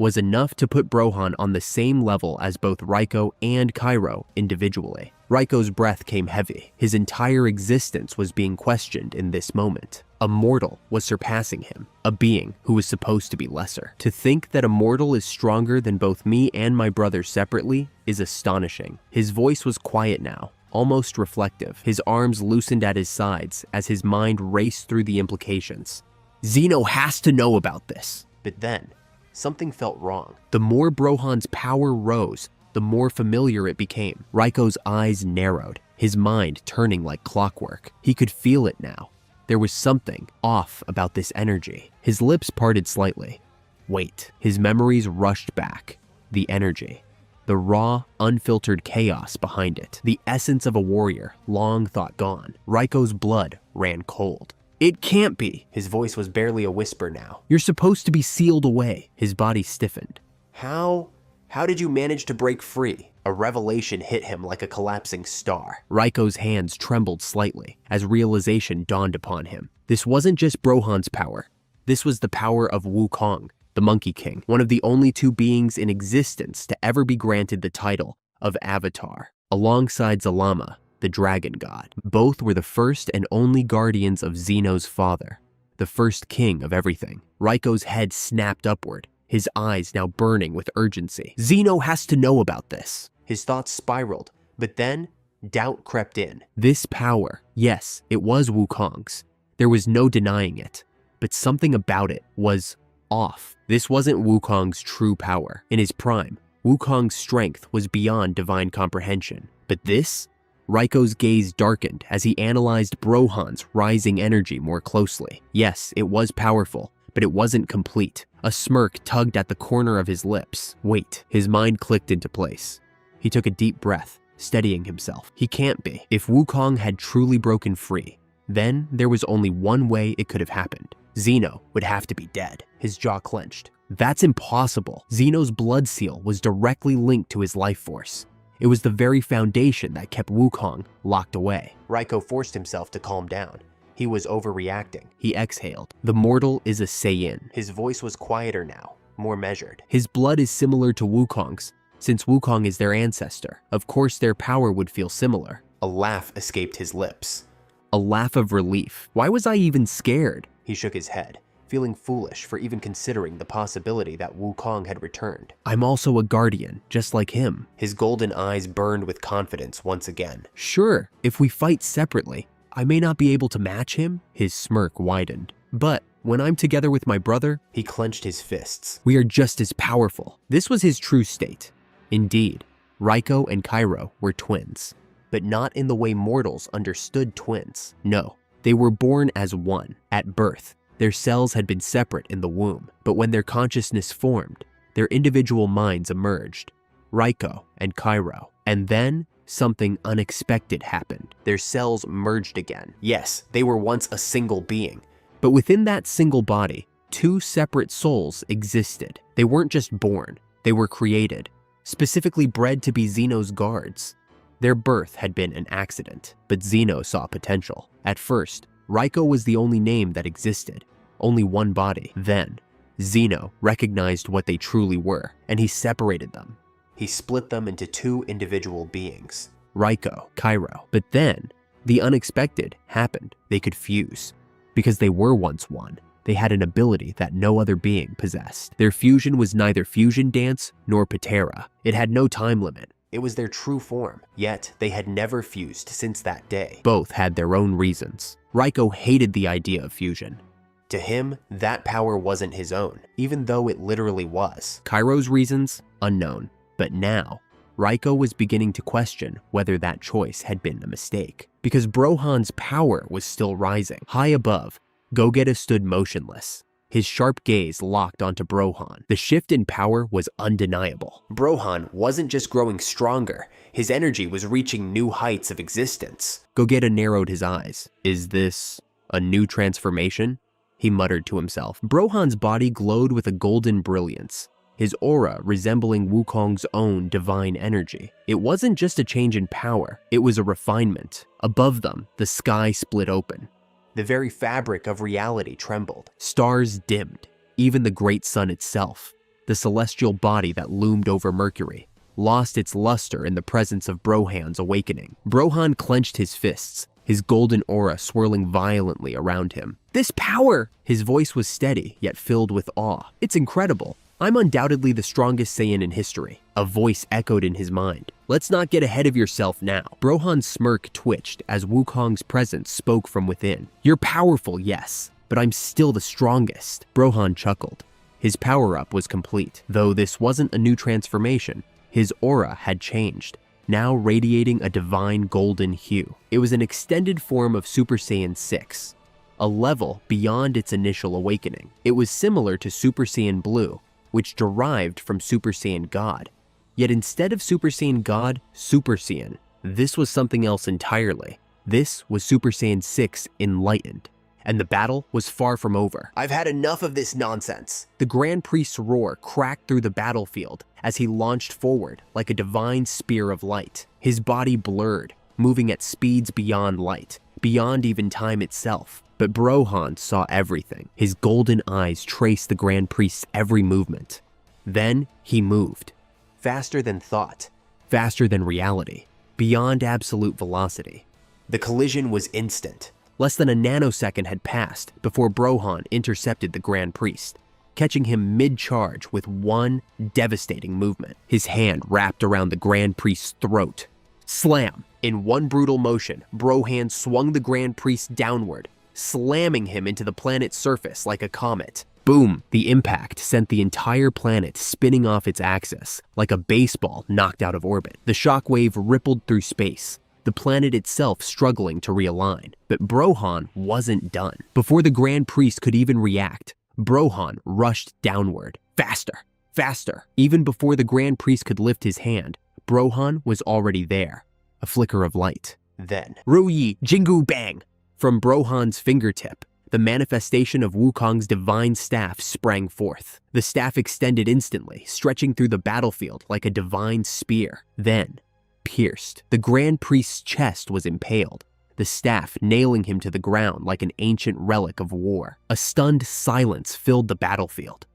was enough to put Brohan on the same level as both Raiko and Cairo individually. Raiko's breath came heavy. His entire existence was being questioned in this moment. A mortal was surpassing him, a being who was supposed to be lesser. To think that a mortal is stronger than both me and my brother separately is astonishing. His voice was quiet now, almost reflective. His arms loosened at his sides as his mind raced through the implications. Zeno has to know about this. But then, something felt wrong. The more Brohan's power rose, the more familiar it became. Raiko's eyes narrowed, his mind turning like clockwork. He could feel it now. There was something off about this energy. His lips parted slightly. Wait. His memories rushed back. The energy. The raw, unfiltered chaos behind it. The essence of a warrior, long thought gone. Raiko's blood ran cold. It can't be. His voice was barely a whisper now. You're supposed to be sealed away. His body stiffened. How did you manage to break free? A revelation hit him like a collapsing star. Raiko's hands trembled slightly as realization dawned upon him. This wasn't just Brohan's power. This was the power of Wukong, the Monkey King, one of the only two beings in existence to ever be granted the title of Avatar, alongside Zalama, the dragon god. Both were the first and only guardians of Zeno's father, the first king of everything. Raiko's head snapped upward, his eyes now burning with urgency. Zeno has to know about this. His thoughts spiraled, but then doubt crept in. This power, yes, it was Wukong's. There was no denying it, but something about it was off. This wasn't Wukong's true power. In his prime, Wukong's strength was beyond divine comprehension. But this? Raiko's gaze darkened as he analyzed Brohan's rising energy more closely. Yes, it was powerful, but it wasn't complete. A smirk tugged at the corner of his lips. Wait, his mind clicked into place. He took a deep breath, steadying himself. He can't be. If Wukong had truly broken free, then there was only one way it could have happened. Zeno would have to be dead. His jaw clenched. That's impossible. Zeno's blood seal was directly linked to his life force. It was the very foundation that kept Wukong locked away. Raiko forced himself to calm down. He was overreacting. He exhaled. The mortal is a Saiyan. His voice was quieter now, more measured. His blood is similar to Wukong's, since Wukong is their ancestor. Of course their power would feel similar. A laugh escaped his lips. A laugh of relief. Why was I even scared? He shook his head, feeling foolish for even considering the possibility that Wukong had returned. I'm also a guardian, just like him. His golden eyes burned with confidence once again. Sure, if we fight separately, I may not be able to match him. His smirk widened. But when I'm together with my brother, he clenched his fists. We are just as powerful. This was his true state. Indeed, Raiko and Cairo were twins, but not in the way mortals understood twins. No, they were born as one. At birth, their cells had been separate in the womb, but when their consciousness formed, their individual minds emerged. Raiko and Cairo. And then something unexpected happened. Their cells merged again. Yes, they were once a single being, but within that single body, two separate souls existed. They weren't just born, they were created, specifically bred to be Zeno's guards. Their birth had been an accident, but Zeno saw potential. At first, Raiko was the only name that existed, only one body. Then, Zeno recognized what they truly were, and he separated them. He split them into two individual beings, Raiko, Cairo. But then, the unexpected happened. They could fuse. Because they were once one, they had an ability that no other being possessed. Their fusion was neither fusion dance nor patera. It had no time limit. It was their true form, yet they had never fused since that day. Both had their own reasons. Raiko hated the idea of fusion. To him, that power wasn't his own, even though it literally was. Cairo's reasons? Unknown. But now, Raiko was beginning to question whether that choice had been a mistake. Because Brohan's power was still rising. High above, Gogeta stood motionless, his sharp gaze locked onto Brohan. The shift in power was undeniable. Brohan wasn't just growing stronger, his energy was reaching new heights of existence. Gogeta narrowed his eyes. Is this a new transformation? He muttered to himself. Brohan's body glowed with a golden brilliance, his aura resembling Wukong's own divine energy. It wasn't just a change in power, it was a refinement. Above them, the sky split open. The very fabric of reality trembled. Stars dimmed, even the great sun itself. The the celestial body that loomed over Mercury, lost its luster in the presence of Brohan's awakening. Brohan clenched his fists, his golden aura swirling violently around him. "This power!" His voice was steady, yet filled with awe. "It's incredible. I'm undoubtedly the strongest Saiyan in history." A voice echoed in his mind. "Let's not get ahead of yourself now." Brohan's smirk twitched as Wukong's presence spoke from within. "You're powerful, yes, but I'm still the strongest." Brohan chuckled. His power-up was complete. Though this wasn't a new transformation, his aura had changed, now radiating a divine golden hue. It was an extended form of Super Saiyan 6, a level beyond its initial awakening. It was similar to Super Saiyan Blue, which derived from Super Saiyan God. Yet instead of Super Saiyan God, Super Saiyan, this was something else entirely. This was Super Saiyan 6 Enlightened. And the battle was far from over. "I've had enough of this nonsense." The Grand Priest's roar cracked through the battlefield as he launched forward like a divine spear of light. His body blurred, moving at speeds beyond light, beyond even time itself. But Brohan saw everything. His golden eyes traced the Grand Priest's every movement. Then he moved. Faster than thought, faster than reality, beyond absolute velocity. The collision was instant. Less than a nanosecond had passed before Brohan intercepted the Grand Priest, catching him mid-charge with one devastating movement. His hand wrapped around the Grand Priest's throat. Slam! In one brutal motion, Brohan swung the Grand Priest downward, slamming him into the planet's surface like a comet. Boom! The impact sent the entire planet spinning off its axis, like a baseball knocked out of orbit. The shockwave rippled through space, the planet itself struggling to realign. But Brohan wasn't done. Before the Grand Priest could even react, Brohan rushed downward. Faster! Faster! Even before the Grand Priest could lift his hand, Brohan was already there. A flicker of light. Then, Ruyi Jingu Bang! From Brohan's fingertip, the manifestation of Wukong's divine staff sprang forth. The staff extended instantly, stretching through the battlefield like a divine spear. Then, pierced. The Grand Priest's chest was impaled, the staff nailing him to the ground like an ancient relic of war. A stunned silence filled the battlefield.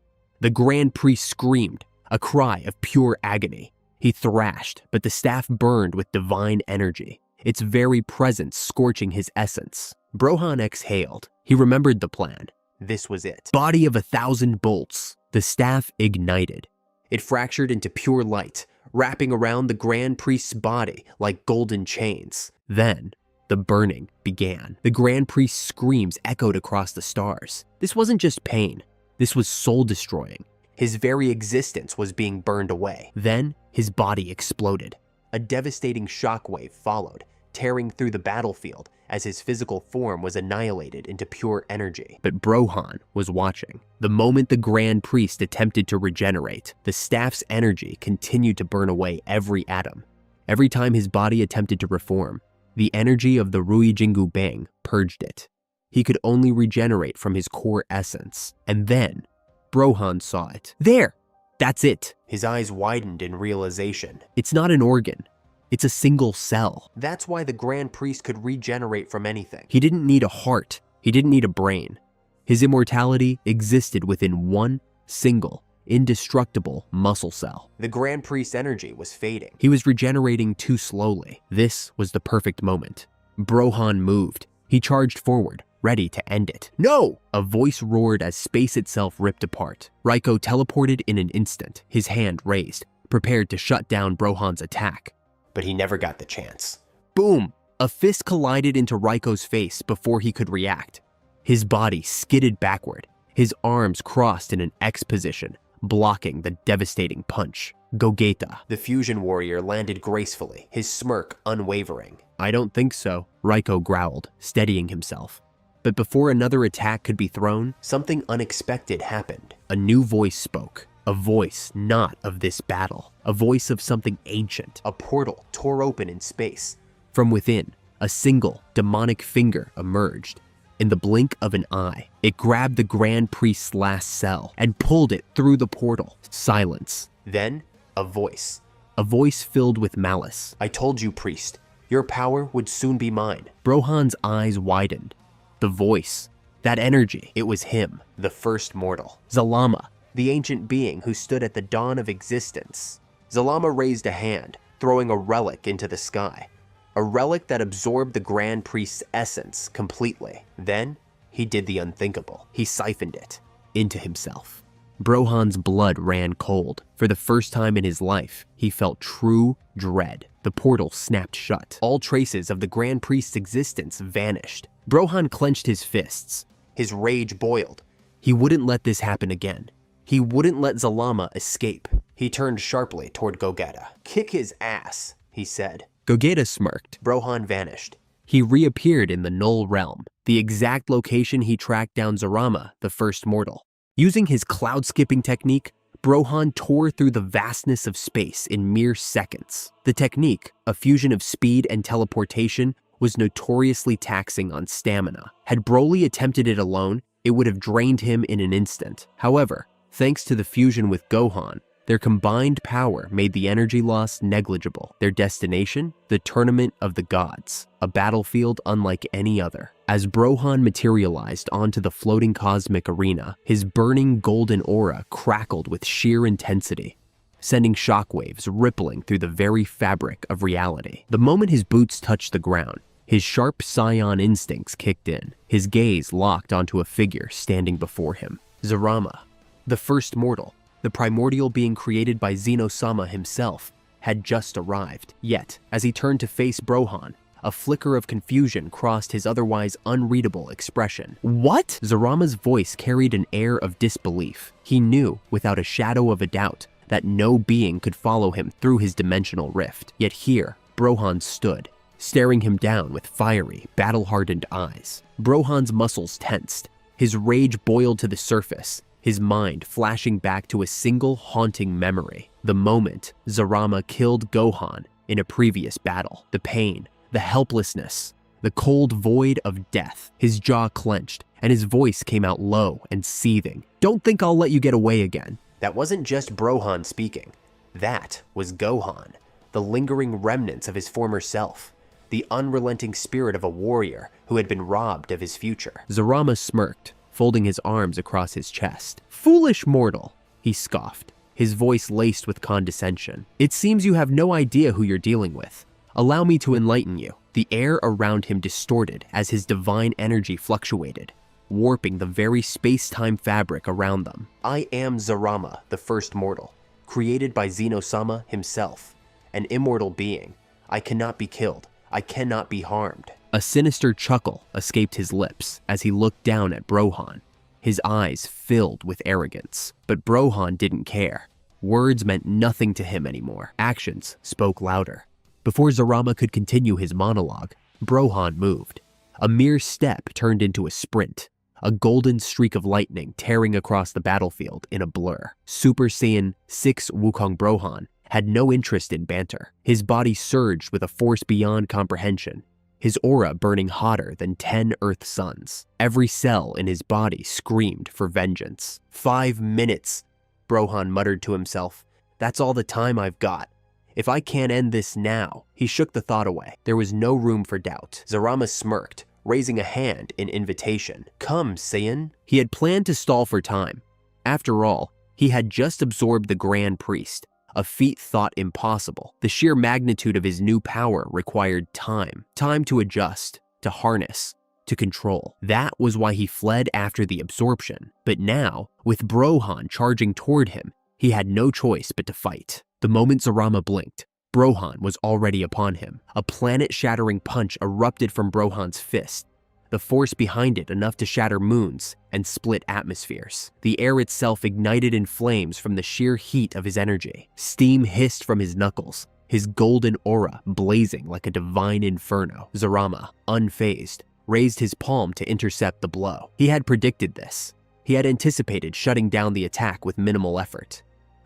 The Grand Priest screamed, a cry of pure agony. He thrashed, but the staff burned with divine energy, its very presence scorching his essence. Brohan exhaled. He remembered the plan. This was it. Body of 1,000 bolts. The staff ignited. It fractured into pure light, wrapping around the Grand Priest's body like golden chains. Then, the burning began. The Grand Priest's screams echoed across the stars. This wasn't just pain. This was soul-destroying. His very existence was being burned away. Then, his body exploded. A devastating shockwave followed, tearing through the battlefield as his physical form was annihilated into pure energy. But Brohan was watching. The moment the Grand Priest attempted to regenerate, the staff's energy continued to burn away every atom. Every time his body attempted to reform, the energy of the Rui Jingu Bang purged it. He could only regenerate from his core essence. And then, Brohan saw it. There! That's it! His eyes widened in realization. It's not an organ. It's a single cell. That's why the Grand Priest could regenerate from anything. He didn't need a heart. He didn't need a brain. His immortality existed within one single, indestructible muscle cell. The Grand Priest's energy was fading. He was regenerating too slowly. This was the perfect moment. Brohan moved. He charged forward, ready to end it. No! A voice roared as space itself ripped apart. Raiko teleported in an instant, his hand raised, prepared to shut down Brohan's attack. But he never got the chance. Boom! A fist collided into Raiko's face before he could react. His body skidded backward, his arms crossed in an X position, blocking the devastating punch. Gogeta, the fusion warrior, landed gracefully, his smirk unwavering. I don't think so, Raiko growled, steadying himself. But before another attack could be thrown, something unexpected happened. A new voice spoke. A voice not of this battle. A voice of something ancient. A portal tore open in space. From within, a single demonic finger emerged. In the blink of an eye, it grabbed the Grand Priest's last cell and pulled it through the portal. Silence. Then, a voice. A voice filled with malice. I told you, priest, your power would soon be mine. Brohan's eyes widened. The voice. That energy. It was him, the first mortal. Zalama. the ancient being who stood at the dawn of existence. Zalama raised a hand, throwing a relic into the sky. A relic that absorbed the Grand Priest's essence completely. Then, he did the unthinkable. He siphoned it into himself. Brohan's blood ran cold. For the first time in his life, he felt true dread. The portal snapped shut. All traces of the Grand Priest's existence vanished. Brohan clenched his fists. His rage boiled. He wouldn't let this happen again. He wouldn't let Zalama escape. He turned sharply toward Gogeta. "Kick his ass," he said. Gogeta smirked. Brohan vanished. He reappeared in the Null Realm, the exact location he tracked down Zarama, the first mortal. Using his cloud-skipping technique, Brohan tore through the vastness of space in mere seconds. The technique, a fusion of speed and teleportation, was notoriously taxing on stamina. Had Broly attempted it alone, it would have drained him in an instant. However, thanks to the fusion with Gohan, their combined power made the energy loss negligible. Their destination? The Tournament of the Gods, a battlefield unlike any other. As Brohan materialized onto the floating cosmic arena, his burning golden aura crackled with sheer intensity, sending shockwaves rippling through the very fabric of reality. The moment his boots touched the ground, his sharp Saiyan instincts kicked in. His gaze locked onto a figure standing before him. Zarama, the first mortal, the primordial being created by Zeno-sama himself, had just arrived. Yet, as he turned to face Brohan, a flicker of confusion crossed his otherwise unreadable expression. "What?" Zarama's voice carried an air of disbelief. He knew, without a shadow of a doubt, that no being could follow him through his dimensional rift. Yet here, Brohan stood, staring him down with fiery, battle-hardened eyes. Brohan's muscles tensed. His rage boiled to the surface, his mind flashing back to a single haunting memory. The moment Zarama killed Gohan in a previous battle. The pain, the helplessness, the cold void of death. His jaw clenched, and his voice came out low and seething. "Don't think I'll let you get away again." That wasn't just Brohan speaking. That was Gohan, the lingering remnants of his former self, the unrelenting spirit of a warrior who had been robbed of his future. Zarama smirked, folding his arms across his chest. "Foolish mortal," he scoffed, his voice laced with condescension. "It seems you have no idea who you're dealing with. Allow me to enlighten you." The air around him distorted as his divine energy fluctuated, warping the very space-time fabric around them. "I am Zarama, the first mortal, created by Zeno-sama himself, an immortal being. I cannot be killed. I cannot be harmed." A sinister chuckle escaped his lips as he looked down at Brohan, his eyes filled with arrogance. But Brohan didn't care. Words meant nothing to him anymore. Actions spoke louder. Before Zarama could continue his monologue, Brohan moved. A mere step turned into a sprint, a golden streak of lightning tearing across the battlefield in a blur. Super Saiyan 6 Wukong Brohan had no interest in banter. His body surged with a force beyond comprehension, his aura burning hotter than 10 Earth suns. Every cell in his body screamed for vengeance. 5 minutes, Brohan muttered to himself. "That's all the time I've got. If I can't end this now." He shook the thought away. There was no room for doubt. Zarama smirked, raising a hand in invitation. "Come, Saiyan." He had planned to stall for time. After all, he had just absorbed the Grand Priest, a feat thought impossible. The sheer magnitude of his new power required time. Time to adjust, to harness, to control. That was why he fled after the absorption. But now, with Brohan charging toward him, he had no choice but to fight. The moment Zarama blinked, Brohan was already upon him. A planet-shattering punch erupted from Brohan's fist, the force behind it enough to shatter moons and split atmospheres. The air itself ignited in flames from the sheer heat of his energy. Steam hissed from his knuckles, his golden aura blazing like a divine inferno. Zarama, unfazed, raised his palm to intercept the blow. He had predicted this. He had anticipated shutting down the attack with minimal effort.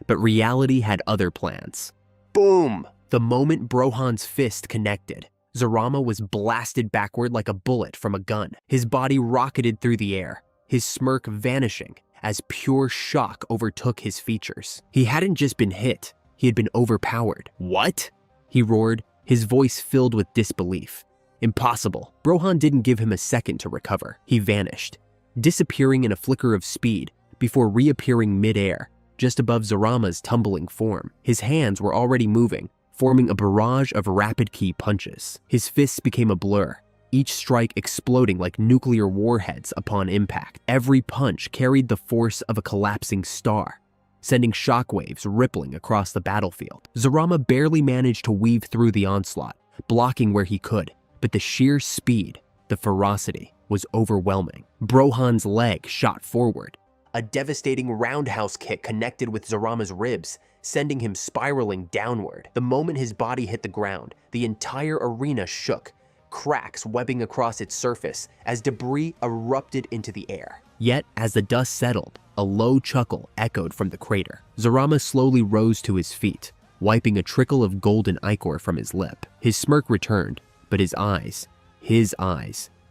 But reality had other plans. Boom! The moment Brohan's fist connected, Zarama was blasted backward like a bullet from a gun. His body rocketed through the air, his smirk vanishing as pure shock overtook his features. He hadn't just been hit, he had been overpowered. "What?" he roared, his voice filled with disbelief. Impossible. Brohan didn't give him a second to recover. He vanished, disappearing in a flicker of speed, before reappearing mid-air, just above Zarama's tumbling form. His hands were already moving, forming a barrage of rapid ki punches. His fists became a blur, each strike exploding like nuclear warheads upon impact. Every punch carried the force of a collapsing star, sending shockwaves rippling across the battlefield. Zarama barely managed to weave through the onslaught, blocking where he could, but the sheer speed, the ferocity, was overwhelming. Brohan's leg shot forward. A devastating roundhouse kick connected with Zarama's ribs, sending him spiraling downward. The moment his body hit the ground, the entire arena shook, cracks webbing across its surface as debris erupted into the air. Yet, as the dust settled, a low chuckle echoed from the crater. Zarama slowly rose to his feet, wiping a trickle of golden ichor from his lip. His smirk returned, but his eyes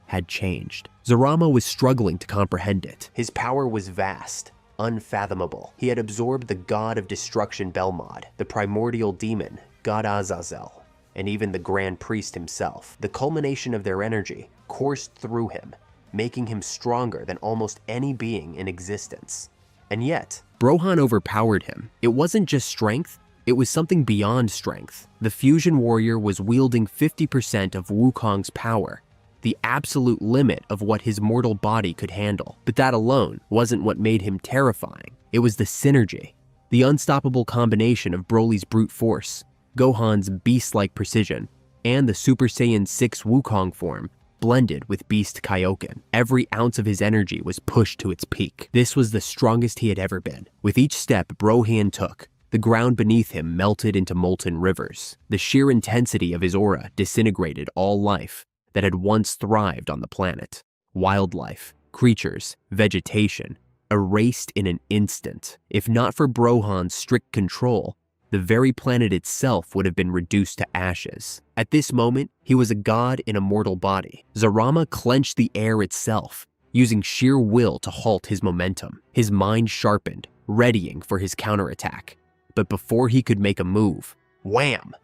had changed. Zarama was struggling to comprehend it. His power was vast, unfathomable. He had absorbed the god of destruction Belmod, the primordial demon, God Azazel, and even the Grand Priest himself. The culmination of their energy coursed through him, making him stronger than almost any being in existence. And yet, Brohan overpowered him. It wasn't just strength, it was something beyond strength. The fusion warrior was wielding 50% of Wukong's power, the absolute limit of what his mortal body could handle. But that alone wasn't what made him terrifying. It was the synergy, the unstoppable combination of Broly's brute force, Gohan's beast-like precision, and the Super Saiyan 6 Wukong form blended with Beast Kaioken. Every ounce of his energy was pushed to its peak. This was the strongest he had ever been. With each step Brohan took, the ground beneath him melted into molten rivers. The sheer intensity of his aura disintegrated all life that had once thrived on the planet. Wildlife, creatures, vegetation, erased in an instant. If not for Brohan's strict control, the very planet itself would have been reduced to ashes. At this moment, he was a god in a mortal body. Zarama clenched the air itself, using sheer will to halt his momentum. His mind sharpened, readying for his counterattack. But before he could make a move, wham!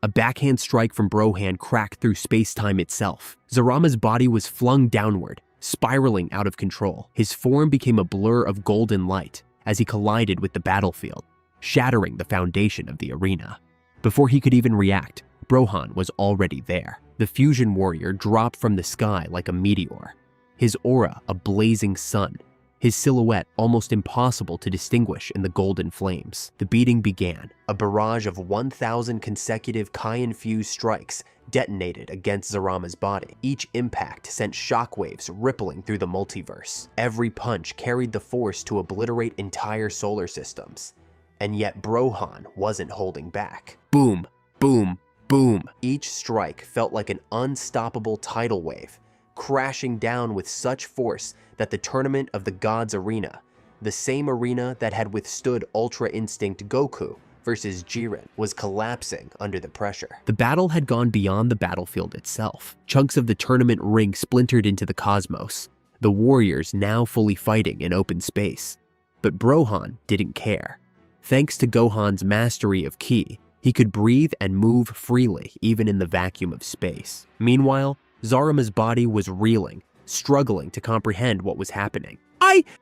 A backhand strike from Brohan cracked through space-time itself. Zarama's body was flung downward, spiraling out of control. His form became a blur of golden light as he collided with the battlefield, shattering the foundation of the arena. Before he could even react, Brohan was already there. The fusion warrior dropped from the sky like a meteor, his aura a blazing sun, his silhouette almost impossible to distinguish in the golden flames. The beating began. A barrage of 1,000 consecutive Kai-infused strikes detonated against Zarama's body. Each impact sent shockwaves rippling through the multiverse. Every punch carried the force to obliterate entire solar systems. And yet Brohan wasn't holding back. Boom, boom, boom. Each strike felt like an unstoppable tidal wave, crashing down with such force that the tournament of the gods arena, the same arena that had withstood Ultra Instinct Goku versus Jiren, was collapsing under the pressure. The battle had gone beyond the battlefield itself. Chunks of the tournament ring splintered into the cosmos, the warriors now fully fighting in open space. But Brohan didn't care. Thanks to Gohan's mastery of ki, he could breathe and move freely even in the vacuum of space. Meanwhile, Zarama's body was reeling, struggling to comprehend what was happening.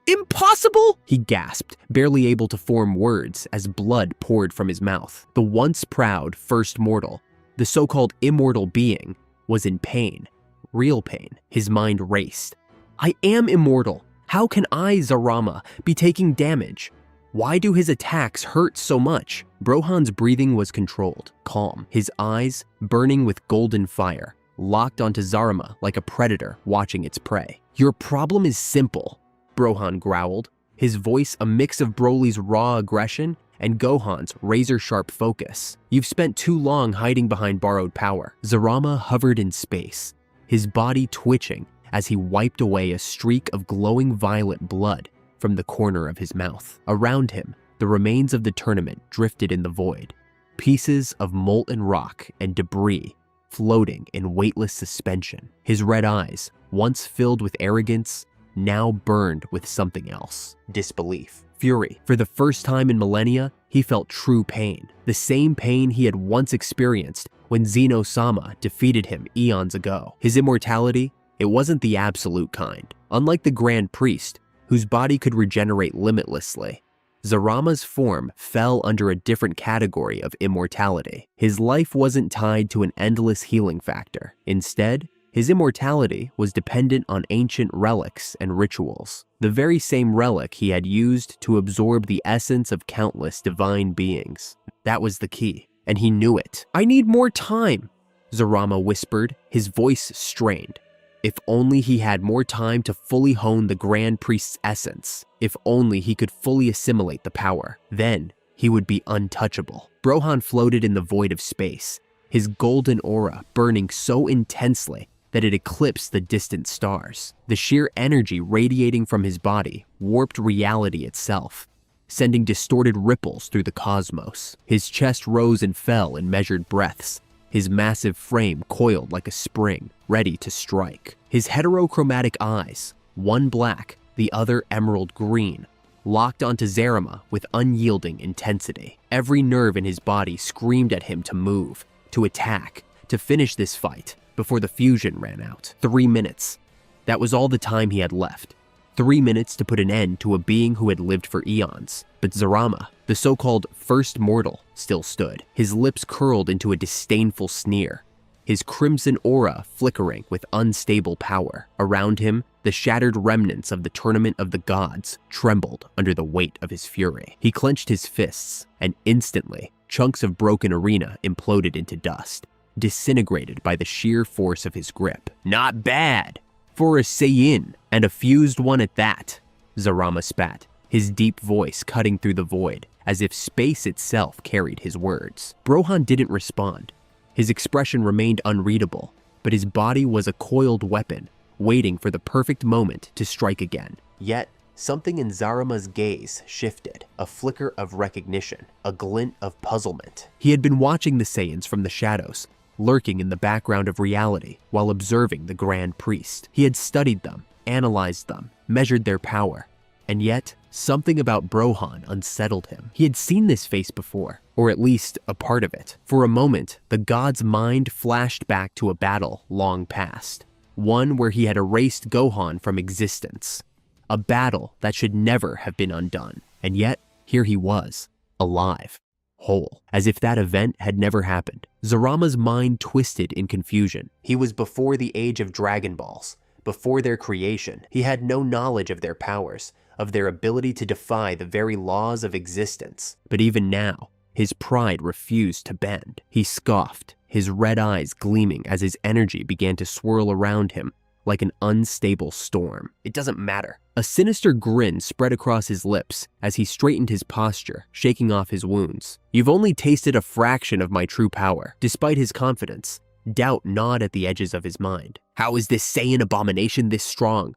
Impossible! He gasped, barely able to form words as blood poured from his mouth. The once proud first mortal, the so-called immortal being, was in pain, real pain. His mind raced. I am immortal. How can I, Zarama, be taking damage? Why do his attacks hurt so much? Brohan's breathing was controlled, calm, his eyes burning with golden fire, locked onto Zarama like a predator watching its prey. Your problem is simple, Brohan growled, his voice a mix of Broly's raw aggression and Gohan's razor-sharp focus. You've spent too long hiding behind borrowed power. Zarama hovered in space, his body twitching as he wiped away a streak of glowing violet blood from the corner of his mouth. Around him, the remains of the tournament drifted in the void, pieces of molten rock and debris floating in weightless suspension. His red eyes, once filled with arrogance, now burned with something else. Disbelief. Fury. For the first time in millennia, he felt true pain. The same pain he had once experienced when Zeno-sama defeated him eons ago. His immortality, it wasn't the absolute kind. Unlike the Grand Priest, whose body could regenerate limitlessly. Zarama's form fell under a different category of immortality. His life wasn't tied to an endless healing factor. Instead, his immortality was dependent on ancient relics and rituals, the very same relic he had used to absorb the essence of countless divine beings. That was the key, and he knew it. "I need more time," Zarama whispered, his voice strained. If only he had more time to fully hone the Grand Priest's essence. If only he could fully assimilate the power. Then he would be untouchable. Gohan floated in the void of space, his golden aura burning so intensely that it eclipsed the distant stars. The sheer energy radiating from his body warped reality itself, sending distorted ripples through the cosmos. His chest rose and fell in measured breaths, his massive frame coiled like a spring, ready to strike. His heterochromatic eyes, one black, the other emerald green, locked onto Zarama with unyielding intensity. Every nerve in his body screamed at him to move, to attack, to finish this fight before the fusion ran out. 3 minutes. That was all the time he had left. 3 minutes to put an end to a being who had lived for eons. But Zarama, the so-called first mortal, still stood, his lips curled into a disdainful sneer, his crimson aura flickering with unstable power. Around him, the shattered remnants of the Tournament of the Gods trembled under the weight of his fury. He clenched his fists, and instantly, chunks of broken arena imploded into dust, disintegrated by the sheer force of his grip. "Not bad for a Saiyan, and a fused one at that," Zarama spat, his deep voice cutting through the void, as if space itself carried his words. Gohan didn't respond. His expression remained unreadable, but his body was a coiled weapon, waiting for the perfect moment to strike again. Yet, something in Zarama's gaze shifted, a flicker of recognition, a glint of puzzlement. He had been watching the Saiyans from the shadows, lurking in the background of reality while observing the Grand Priest. He had studied them, analyzed them, measured their power, and yet something about Gohan unsettled him. He had seen this face before, or at least a part of it. For a moment, the god's mind flashed back to a battle long past, one where he had erased Gohan from existence, a battle that should never have been undone. And yet, here he was, alive, whole, as if that event had never happened. Zarama's mind twisted in confusion. He was before the age of Dragon Balls, before their creation. He had no knowledge of their powers, of their ability to defy the very laws of existence. But even now, his pride refused to bend. He scoffed, his red eyes gleaming as his energy began to swirl around him like an unstable storm. "It doesn't matter." A sinister grin spread across his lips as he straightened his posture, shaking off his wounds. "You've only tasted a fraction of my true power." Despite his confidence, doubt gnawed at the edges of his mind. How is this Saiyan abomination this strong?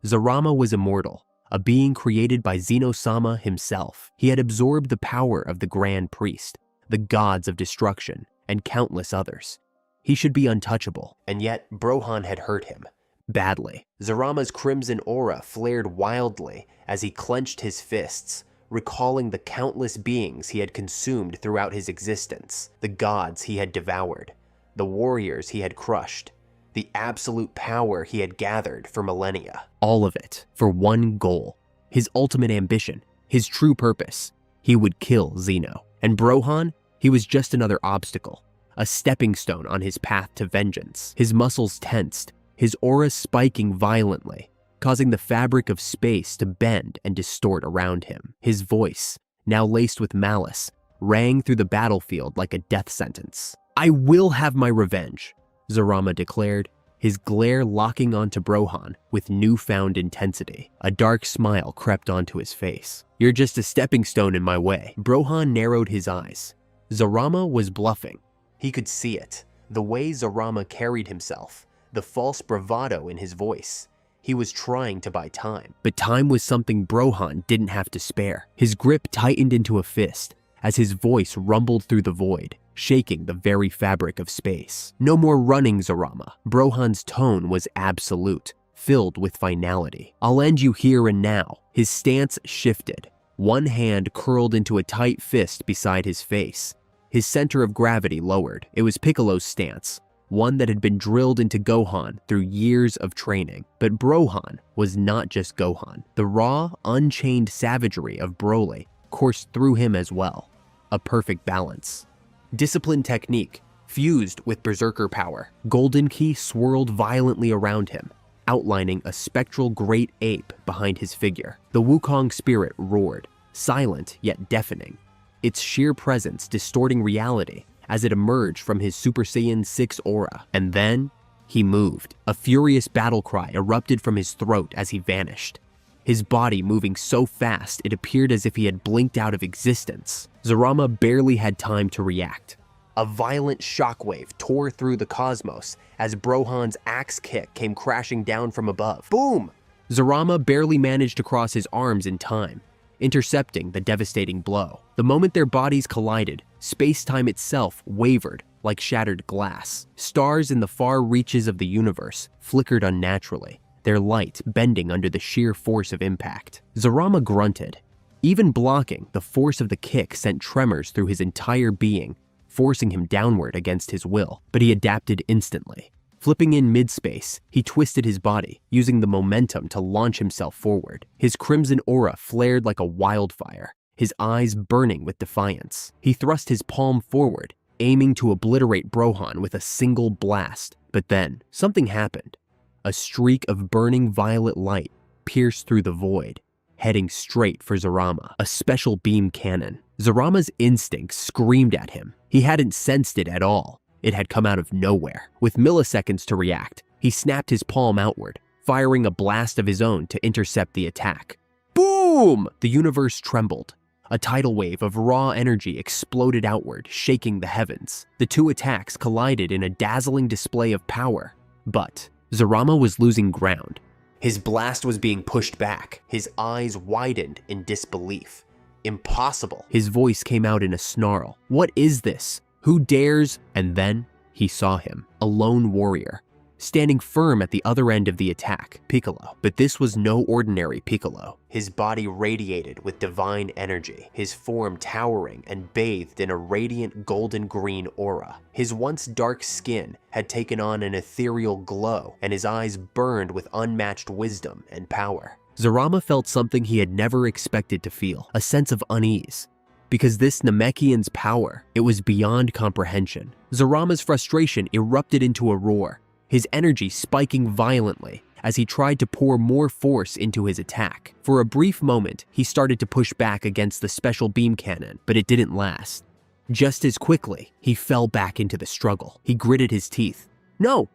Zarama was immortal, a being created by Zeno-sama himself. He had absorbed the power of the Grand Priest, the gods of destruction, and countless others. He should be untouchable, and yet Gohan had hurt him. Badly. Zarama's crimson aura flared wildly as he clenched his fists, recalling the countless beings he had consumed throughout his existence, the gods he had devoured, the warriors he had crushed, the absolute power he had gathered for millennia. All of it for one goal, his ultimate ambition, his true purpose. He would kill Zeno. And Gohan, he was just another obstacle, a stepping stone on his path to vengeance. His muscles tensed, his aura spiking violently, causing the fabric of space to bend and distort around him. His voice, now laced with malice, rang through the battlefield like a death sentence. "I will have my revenge," Zarama declared, his glare locking onto Gohan with newfound intensity. A dark smile crept onto his face. "You're just a stepping stone in my way." Gohan narrowed his eyes. Zarama was bluffing. He could see it, the way Zarama carried himself, the false bravado in his voice. He was trying to buy time. But time was something Gohan didn't have to spare. His grip tightened into a fist as his voice rumbled through the void, shaking the very fabric of space. "No more running, Zarama." Gohan's tone was absolute, filled with finality. "I'll end you here and now." His stance shifted. One hand curled into a tight fist beside his face. His center of gravity lowered. It was Piccolo's stance, one that had been drilled into Gohan through years of training. But Brohan was not just Gohan. The raw, unchained savagery of Broly coursed through him as well. A perfect balance. Disciplined technique fused with berserker power. Golden Ki swirled violently around him, outlining a spectral great ape behind his figure. The Wukong spirit roared, silent yet deafening, its sheer presence distorting reality as it emerged from his Super Saiyan 6 aura. And then, he moved. A furious battle cry erupted from his throat as he vanished, his body moving so fast it appeared as if he had blinked out of existence. Zurama barely had time to react. A violent shockwave tore through the cosmos as Brohan's axe kick came crashing down from above. Boom! Zurama barely managed to cross his arms in time, intercepting the devastating blow. The moment their bodies collided, space-time itself wavered like shattered glass. Stars in the far reaches of the universe flickered unnaturally, their light bending under the sheer force of impact. Zurama grunted. Even blocking, the force of the kick sent tremors through his entire being, forcing him downward against his will. But he adapted instantly. Flipping in mid-space, he twisted his body, using the momentum to launch himself forward. His crimson aura flared like a wildfire, his eyes burning with defiance. He thrust his palm forward, aiming to obliterate Brohan with a single blast. But then, something happened. A streak of burning violet light pierced through the void, heading straight for Zurama, a special beam cannon. Zurama's instincts screamed at him. He hadn't sensed it at all. It had come out of nowhere. With milliseconds to react, he snapped his palm outward, firing a blast of his own to intercept the attack. Boom! The universe trembled. A tidal wave of raw energy exploded outward, shaking the heavens. The two attacks collided in a dazzling display of power. But Zurama was losing ground. His blast was being pushed back. His eyes widened in disbelief. Impossible. His voice came out in a snarl. What is this? Who dares? And then he saw him, a lone warrior, standing firm at the other end of the attack, Piccolo. But this was no ordinary Piccolo. His body radiated with divine energy, his form towering and bathed in a radiant golden green aura. His once dark skin had taken on an ethereal glow, and his eyes burned with unmatched wisdom and power. Zurama felt something he had never expected to feel, a sense of unease. Because this Namekian's power, it was beyond comprehension. Zurama's frustration erupted into a roar, his energy spiking violently as he tried to pour more force into his attack. For a brief moment, he started to push back against the special beam cannon, but it didn't last. Just as quickly, he fell back into the struggle. He gritted his teeth. No,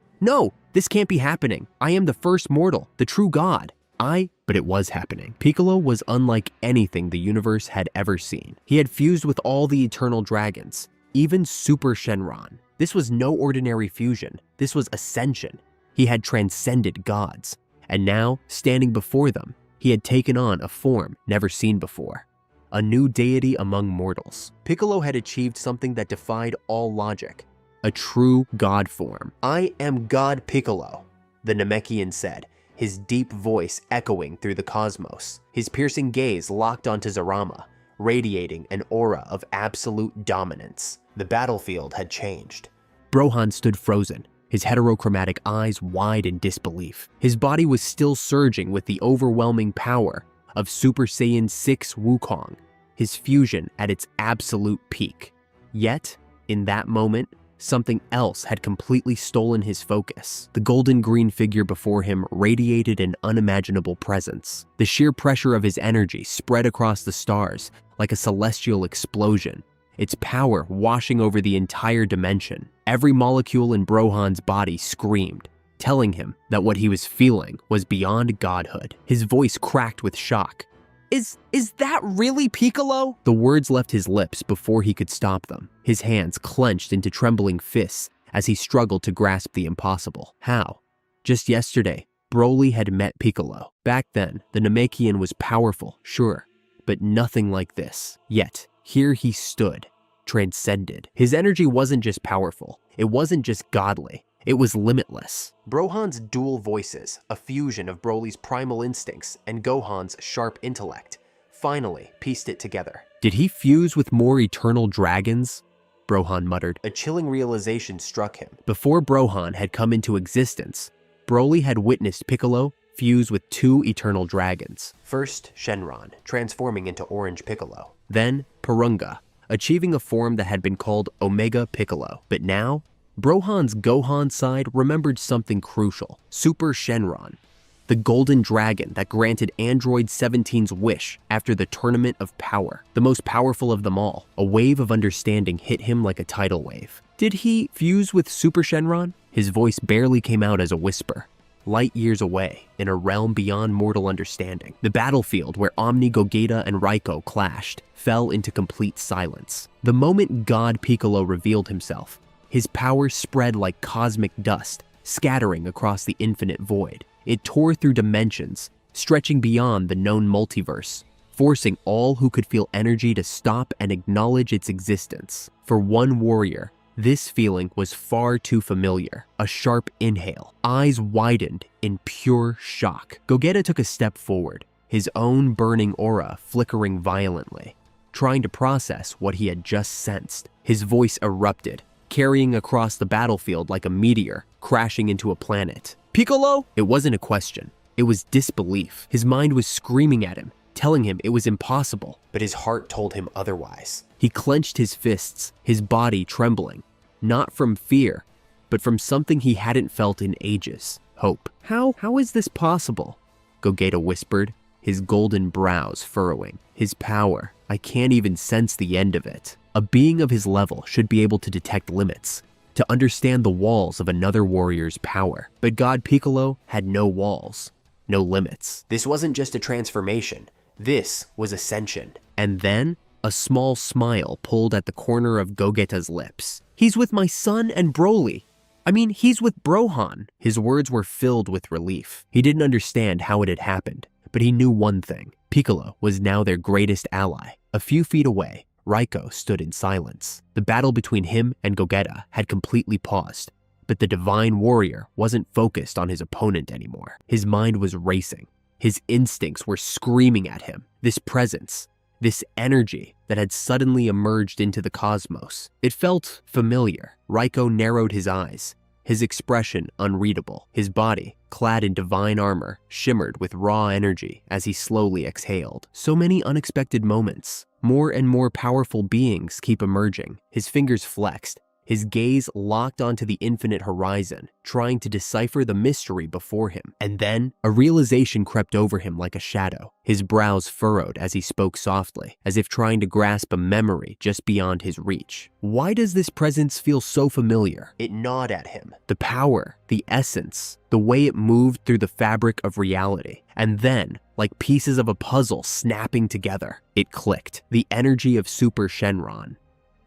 this can't be happening. I am the first mortal, the true god. But it was happening. Piccolo was unlike anything the universe had ever seen. He had fused with all the eternal dragons, even Super Shenron. This was no ordinary fusion. This was ascension. He had transcended gods. And now, standing before them, he had taken on a form never seen before. A new deity among mortals. Piccolo had achieved something that defied all logic. A true god form. I am God Piccolo, the Namekian said, his deep voice echoing through the cosmos. His piercing gaze locked onto Zurama, radiating an aura of absolute dominance. The battlefield had changed. Brohan stood frozen, his heterochromatic eyes wide in disbelief. His body was still surging with the overwhelming power of Super Saiyan 6 Wukong, his fusion at its absolute peak. Yet, in that moment, something else had completely stolen his focus. The golden green figure before him radiated an unimaginable presence. The sheer pressure of his energy spread across the stars like a celestial explosion, its power washing over the entire dimension. Every molecule in Brohan's body screamed, telling him that what he was feeling was beyond godhood. His voice cracked with shock. Is that really Piccolo? The words left his lips before he could stop them. His hands clenched into trembling fists as he struggled to grasp the impossible. How? Just yesterday, Broly had met Piccolo. Back then, the Namekian was powerful, sure, but nothing like this. Yet, here he stood, transcended. His energy wasn't just powerful, it wasn't just godly. It was limitless. Brohan's dual voices, a fusion of Broly's primal instincts and Gohan's sharp intellect, finally pieced it together. Did he fuse with more eternal dragons? Brohan muttered. A chilling realization struck him. Before Brohan had come into existence, Broly had witnessed Piccolo fuse with 2 eternal dragons. First, Shenron, transforming into Orange Piccolo. Then, Porunga, achieving a form that had been called Omega Piccolo. But now, Brohan's Gohan side remembered something crucial. Super Shenron, the golden dragon that granted Android 17's wish after the Tournament of Power, the most powerful of them all. A wave of understanding hit him like a tidal wave. Did he fuse with Super Shenron? His voice barely came out as a whisper. Light years away, in a realm beyond mortal understanding, the battlefield where Omni Gogeta and Raiko clashed fell into complete silence. The moment God Piccolo revealed himself, his power spread like cosmic dust, scattering across the infinite void. It tore through dimensions, stretching beyond the known multiverse, forcing all who could feel energy to stop and acknowledge its existence. For one warrior, this feeling was far too familiar. A sharp inhale, eyes widened in pure shock. Gogeta took a step forward, his own burning aura flickering violently, trying to process what he had just sensed. His voice erupted, carrying across the battlefield like a meteor crashing into a planet. Piccolo? It wasn't a question. It was disbelief. His mind was screaming at him, telling him it was impossible. But his heart told him otherwise. He clenched his fists, his body trembling, not from fear, but from something he hadn't felt in ages. Hope. How is this possible? Gogeta whispered, his golden brows furrowing. His power, I can't even sense the end of it. A being of his level should be able to detect limits, to understand the walls of another warrior's power. But God Piccolo had no walls, no limits. This wasn't just a transformation. This was ascension. And then, a small smile pulled at the corner of Gogeta's lips. He's with my son and Broly. He's with Brohan. His words were filled with relief. He didn't understand how it had happened, but he knew one thing. Piccolo was now their greatest ally. A few feet away, Raiko stood in silence. The battle between him and Gogeta had completely paused, but the divine warrior wasn't focused on his opponent anymore. His mind was racing. His instincts were screaming at him. This presence, this energy that had suddenly emerged into the cosmos. It felt familiar. Raiko narrowed his eyes, his expression unreadable. His body, clad in divine armor, shimmered with raw energy as he slowly exhaled. So many unexpected moments. More and more powerful beings keep emerging. His fingers flexed, his gaze locked onto the infinite horizon, trying to decipher the mystery before him. And then, a realization crept over him like a shadow. His brows furrowed as he spoke softly, as if trying to grasp a memory just beyond his reach. Why does this presence feel so familiar? It gnawed at him. The power, the essence, the way it moved through the fabric of reality. And then, like pieces of a puzzle snapping together, it clicked. The energy of Super Shenron.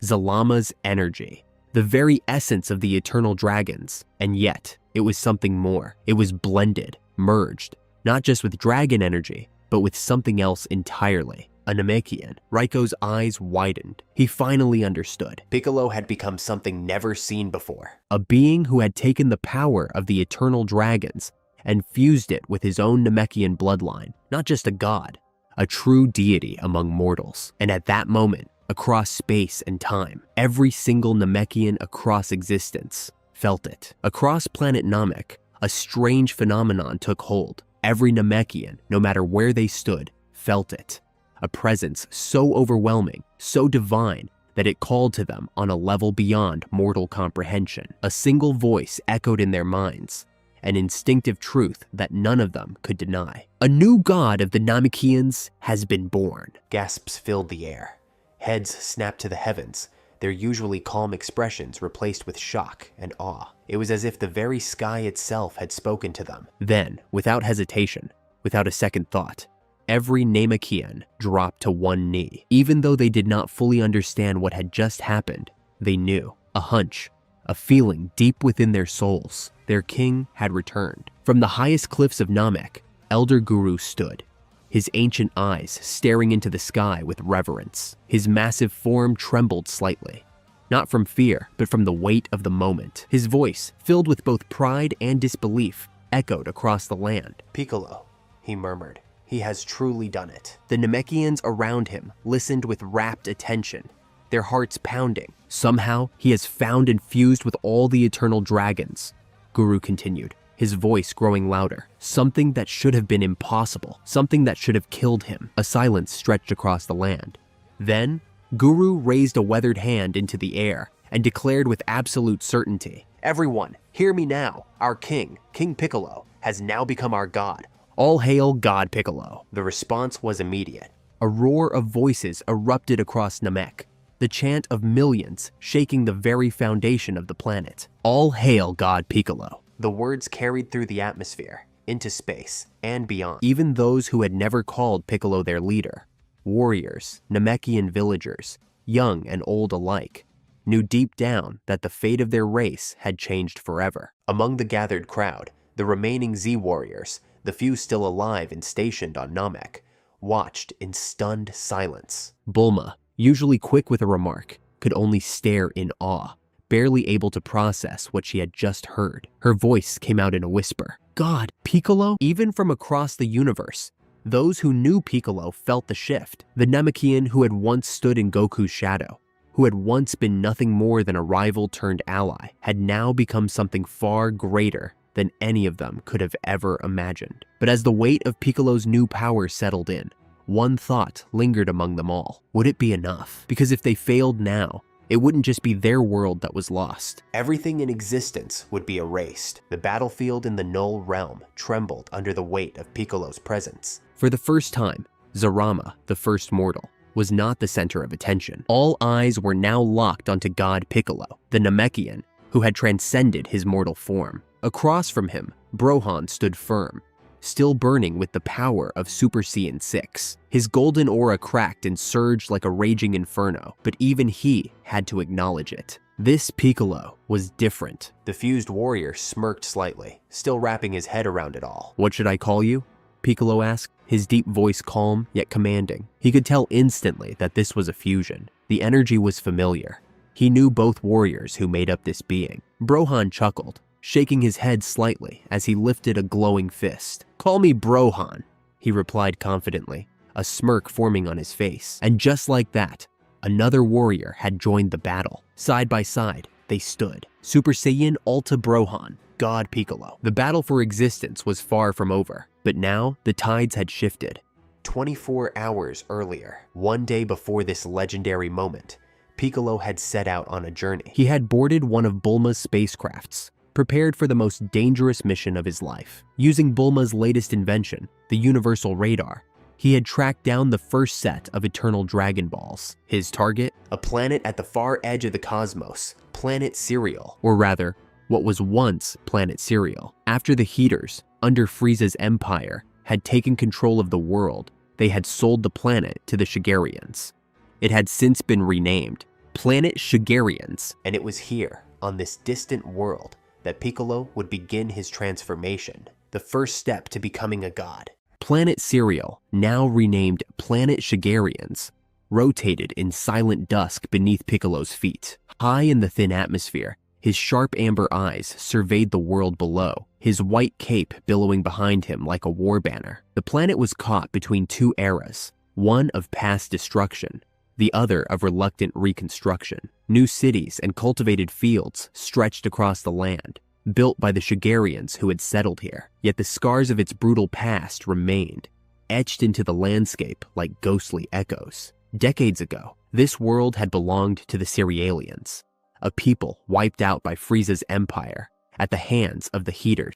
Zalama's energy. The very essence of the eternal dragons. And yet, it was something more. It was blended, merged, not just with dragon energy, but with something else entirely. A Namekian. Raiko's eyes widened. He finally understood. Piccolo had become something never seen before. A being who had taken the power of the eternal dragons and fused it with his own Namekian bloodline. Not just a god, a true deity among mortals. And at that moment, across space and time, every single Namekian across existence felt it. Across planet Namek, a strange phenomenon took hold. Every Namekian, no matter where they stood, felt it. A presence so overwhelming, so divine, that it called to them on a level beyond mortal comprehension. A single voice echoed in their minds, an instinctive truth that none of them could deny. A new god of the Namekians has been born. Gasps filled the air. Heads snapped to the heavens, their usually calm expressions replaced with shock and awe. It was as if the very sky itself had spoken to them. Then, without hesitation, without a second thought, every Namekian dropped to one knee. Even though they did not fully understand what had just happened, they knew. A hunch, a feeling deep within their souls. Their king had returned. From the highest cliffs of Namek, Elder Guru stood, his ancient eyes staring into the sky with reverence. His massive form trembled slightly, not from fear, but from the weight of the moment. His voice, filled with both pride and disbelief, echoed across the land. "Piccolo," he murmured. "He has truly done it." The Namekians around him listened with rapt attention, their hearts pounding. Somehow, he has found and fused with all the eternal dragons, Guru continued, his voice growing louder. Something that should have been impossible, something that should have killed him. A silence stretched across the land. Then, Guru raised a weathered hand into the air and declared with absolute certainty, "Everyone, hear me now. Our king, King Piccolo, has now become our god. All hail God Piccolo." The response was immediate. A roar of voices erupted across Namek, the chant of millions shaking the very foundation of the planet. All hail God Piccolo. The words carried through the atmosphere, into space, and beyond. Even those who had never called Piccolo their leader, warriors, Namekian villagers, young and old alike, knew deep down that the fate of their race had changed forever. Among the gathered crowd, the remaining Z warriors, the few still alive and stationed on Namek, watched in stunned silence. Bulma, usually quick with a remark, could only stare in awe, barely able to process what she had just heard. Her voice came out in a whisper. God, Piccolo? Even from across the universe, those who knew Piccolo felt the shift. The Namekian who had once stood in Goku's shadow, who had once been nothing more than a rival turned ally, had now become something far greater than any of them could have ever imagined. But as the weight of Piccolo's new power settled in, one thought lingered among them all. Would it be enough? Because if they failed now, it wouldn't just be their world that was lost. Everything in existence would be erased. The battlefield in the Null Realm trembled under the weight of Piccolo's presence. For the first time, Zarama, the first mortal, was not the center of attention. All eyes were now locked onto God Piccolo, the Namekian, who had transcended his mortal form. Across from him, Brohan stood firm, still burning with the power of Super Saiyan 6. His golden aura cracked and surged like a raging inferno, but even he had to acknowledge it. This Piccolo was different. The fused warrior smirked slightly, still wrapping his head around it all. "What should I call you?" Piccolo asked, his deep voice calm yet commanding. He could tell instantly that this was a fusion. The energy was familiar. He knew both warriors who made up this being. Brohan chuckled, shaking his head slightly as he lifted a glowing fist. "Call me Brohan," he replied confidently, a smirk forming on his face. And just like that, another warrior had joined the battle. Side by side, they stood. Super Saiyan Ultra Brohan, God Piccolo. The battle for existence was far from over, but now the tides had shifted. 24 hours earlier, one day before this legendary moment, Piccolo had set out on a journey. He had boarded one of Bulma's spacecrafts, prepared for the most dangerous mission of his life. Using Bulma's latest invention, the Universal Radar, he had tracked down the first set of Eternal Dragon Balls. His target? A planet at the far edge of the cosmos, Planet Cereal, or rather, what was once Planet Cereal. After the Heaters, under Frieza's empire, had taken control of the world, they had sold the planet to the Shigarians. It had since been renamed Planet Shigarians, and it was here, on this distant world, that Piccolo would begin his transformation, the first step to becoming a god. Planet Cereal, now renamed Planet Shigarians, rotated in silent dusk beneath Piccolo's feet. High in the thin atmosphere, his sharp amber eyes surveyed the world below, his white cape billowing behind him like a war banner. The planet was caught between two eras, one of past destruction, the other of reluctant reconstruction. New cities and cultivated fields stretched across the land, built by the Shigarians who had settled here. Yet the scars of its brutal past remained, etched into the landscape like ghostly echoes. Decades ago, this world had belonged to the Cerealians, a people wiped out by Frieza's empire at the hands of the Heaters,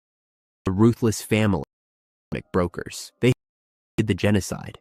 a ruthless family of brokers. They did the genocide,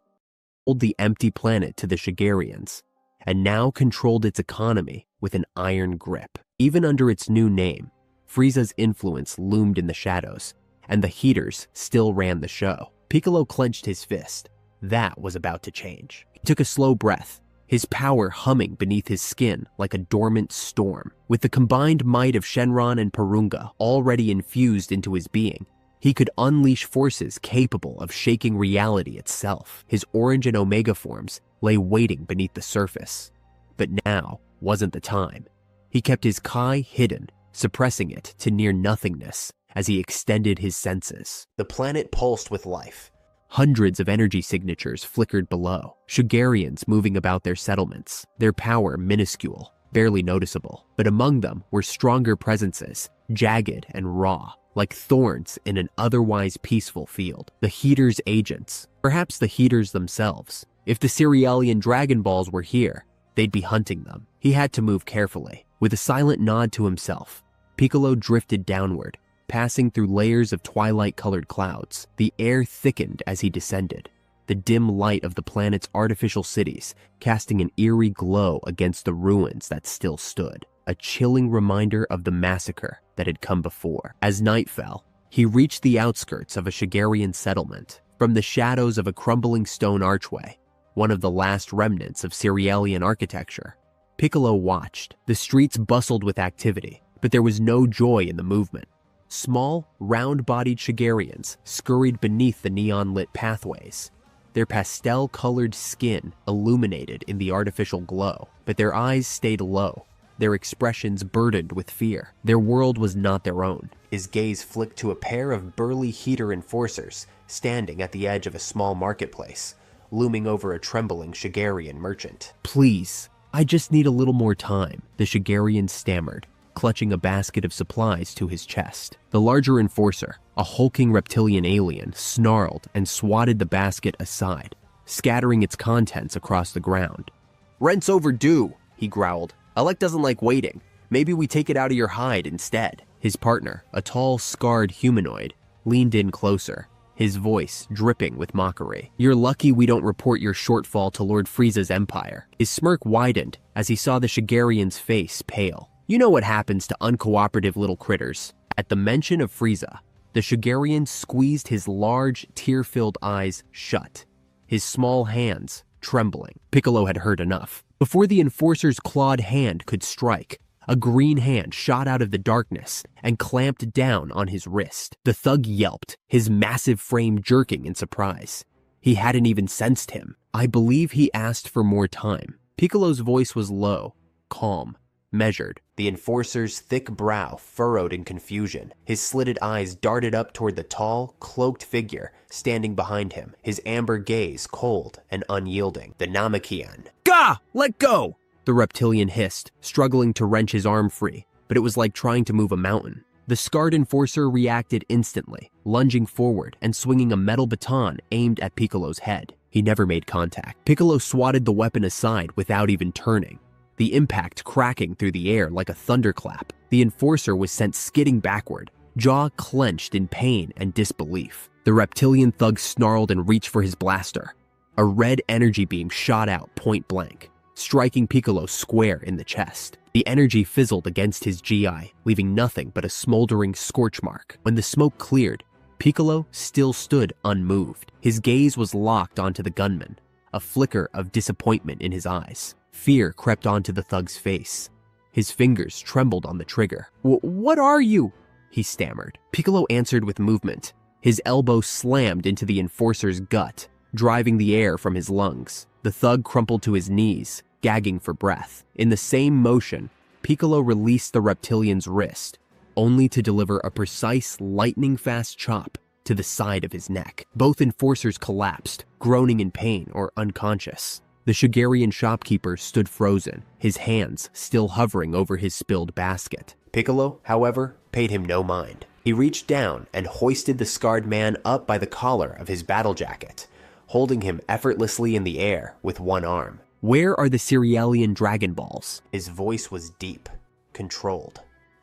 sold the empty planet to the Shigarians, and now controlled its economy with an iron grip. Even under its new name, Frieza's influence loomed in the shadows, and the Heaters still ran the show. Piccolo clenched his fist. That was about to change. He took a slow breath, his power humming beneath his skin like a dormant storm. With the combined might of Shenron and Porunga already infused into his being, he could unleash forces capable of shaking reality itself. His orange and omega forms lay waiting beneath the surface. But now wasn't the time. He kept his Kai hidden, suppressing it to near nothingness as he extended his senses. The planet pulsed with life. Hundreds of energy signatures flickered below, Shigarians moving about their settlements, their power minuscule, barely noticeable. But among them were stronger presences, jagged and raw, like thorns in an otherwise peaceful field. The Heater's agents, perhaps the Heaters themselves. If the Cerealian Dragon Balls were here, they'd be hunting them. He had to move carefully. With a silent nod to himself, Piccolo drifted downward, passing through layers of twilight-colored clouds. The air thickened as he descended, the dim light of the planet's artificial cities casting an eerie glow against the ruins that still stood, a chilling reminder of the massacre that had come before. As night fell, he reached the outskirts of a Shigarian settlement. From the shadows of a crumbling stone archway, one of the last remnants of Cerealian architecture, Piccolo watched. The streets bustled with activity, but there was no joy in the movement. Small, round-bodied Shigarians scurried beneath the neon-lit pathways, their pastel-colored skin illuminated in the artificial glow, but their eyes stayed low, their expressions burdened with fear. Their world was not their own. His gaze flicked to a pair of burly Heater enforcers standing at the edge of a small marketplace, looming over a trembling Shigarian merchant. "Please, I just need a little more time," the Shigarian stammered, clutching a basket of supplies to his chest. The larger enforcer, a hulking reptilian alien, snarled and swatted the basket aside, scattering its contents across the ground. "Rent's overdue," he growled. "Alec doesn't like waiting. Maybe we take it out of your hide instead." His partner, a tall, scarred humanoid, leaned in closer, his voice dripping with mockery. "You're lucky we don't report your shortfall to Lord Frieza's empire." His smirk widened as he saw the Shigarian's face pale. "You know what happens to uncooperative little critters." At the mention of Frieza, the Shigarian squeezed his large, tear-filled eyes shut, his small hands trembling. Piccolo had heard enough. Before the enforcer's clawed hand could strike, a green hand shot out of the darkness and clamped down on his wrist. The thug yelped, his massive frame jerking in surprise. He hadn't even sensed him. "I believe he asked for more time." Piccolo's voice was low, calm, measured. The enforcer's thick brow furrowed in confusion. His slitted eyes darted up toward the tall, cloaked figure standing behind him, his amber gaze cold and unyielding. "The Namekian." "Gah! Let go!" the reptilian hissed, struggling to wrench his arm free, but it was like trying to move a mountain. The scarred enforcer reacted instantly, lunging forward and swinging a metal baton aimed at Piccolo's head. He never made contact. Piccolo swatted the weapon aside without even turning, the impact cracking through the air like a thunderclap. The enforcer was sent skidding backward, jaw clenched in pain and disbelief. The reptilian thug snarled and reached for his blaster. A red energy beam shot out point blank, striking Piccolo square in the chest. The energy fizzled against his GI, leaving nothing but a smoldering scorch mark. When the smoke cleared, Piccolo still stood unmoved. His gaze was locked onto the gunman, a flicker of disappointment in his eyes. Fear crept onto the thug's face. His fingers trembled on the trigger. What are you?" he stammered. Piccolo answered with movement. His elbow slammed into the enforcer's gut, driving the air from his lungs. The thug crumpled to his knees, gagging for breath. In the same motion, Piccolo released the reptilian's wrist, only to deliver a precise, lightning-fast chop to the side of his neck. Both enforcers collapsed, groaning in pain or unconscious. The Shigarian shopkeeper stood frozen, his hands still hovering over his spilled basket. Piccolo, however, paid him no mind. He reached down and hoisted the scarred man up by the collar of his battle jacket, holding him effortlessly in the air with one arm. "Where are the Cerealian Dragon Balls?" His voice was deep, controlled,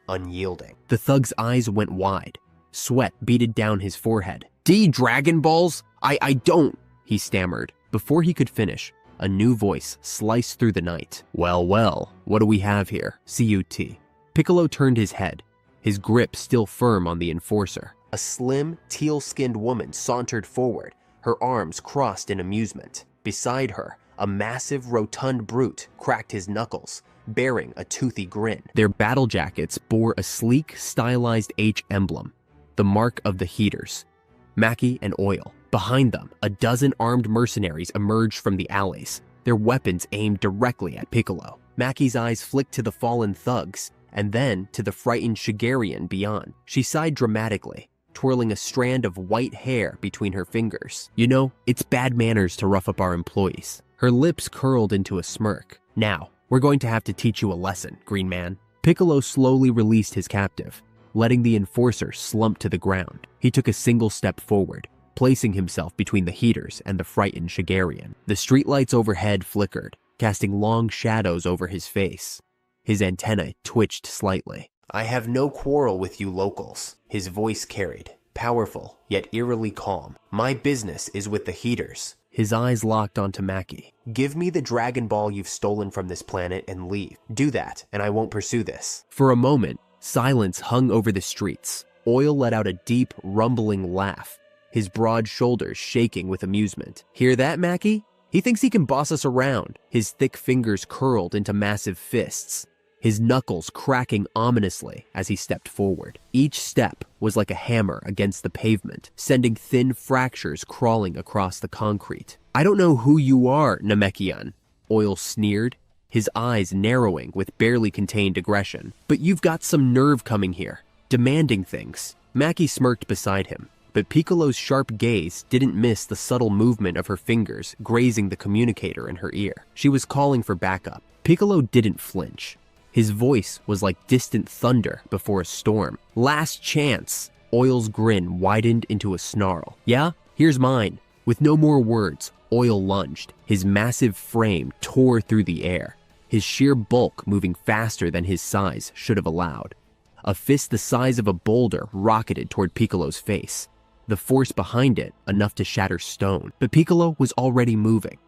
unyielding. The thug's eyes went wide. Sweat beaded down his forehead. "Dragon Balls? I don't," he stammered. Before he could finish, a new voice sliced through the night. Well, what do we have here?" CUT. Piccolo turned his head, his grip still firm on the enforcer. A slim, teal-skinned woman sauntered forward, her arms crossed in amusement. Beside her, a massive, rotund brute cracked his knuckles, bearing a toothy grin. Their battle jackets bore a sleek, stylized H emblem, the mark of the Heaters, Maki and Oil. Behind them, a dozen armed mercenaries emerged from the alleys, their weapons aimed directly at Piccolo. Maki's eyes flicked to the fallen thugs, and then to the frightened Shigarian beyond. She sighed dramatically, twirling a strand of white hair between her fingers. "You know, it's bad manners to rough up our employees." Her lips curled into a smirk. "Now, we're going to have to teach you a lesson, Green Man." Piccolo slowly released his captive, letting the enforcer slump to the ground. He took a single step forward, placing himself between the heaters and the frightened Shigarian. The streetlights overhead flickered, casting long shadows over his face. His antennae twitched slightly. "I have no quarrel with you locals," his voice carried, powerful yet eerily calm. "My business is with the heaters." His eyes locked onto Maki. "Give me the Dragon Ball you've stolen from this planet and leave. Do that, and I won't pursue this." For a moment, silence hung over the streets. Oil let out a deep, rumbling laugh, his broad shoulders shaking with amusement. "Hear that, Maki? He thinks he can boss us around." His thick fingers curled into massive fists, his knuckles cracking ominously as he stepped forward. Each step was like a hammer against the pavement, sending thin fractures crawling across the concrete. "I don't know who you are, Namekian," Oil sneered, his eyes narrowing with barely contained aggression. "But you've got some nerve coming here, demanding things." Maki smirked beside him, but Piccolo's sharp gaze didn't miss the subtle movement of her fingers grazing the communicator in her ear. She was calling for backup. Piccolo didn't flinch. His voice was like distant thunder before a storm. "Last chance." Oil's grin widened into a snarl. "Yeah, here's mine." With no more words, Oil lunged. His massive frame tore through the air, his sheer bulk moving faster than his size should have allowed. A fist the size of a boulder rocketed toward Piccolo's face, the force behind it enough to shatter stone. But Piccolo was already moving.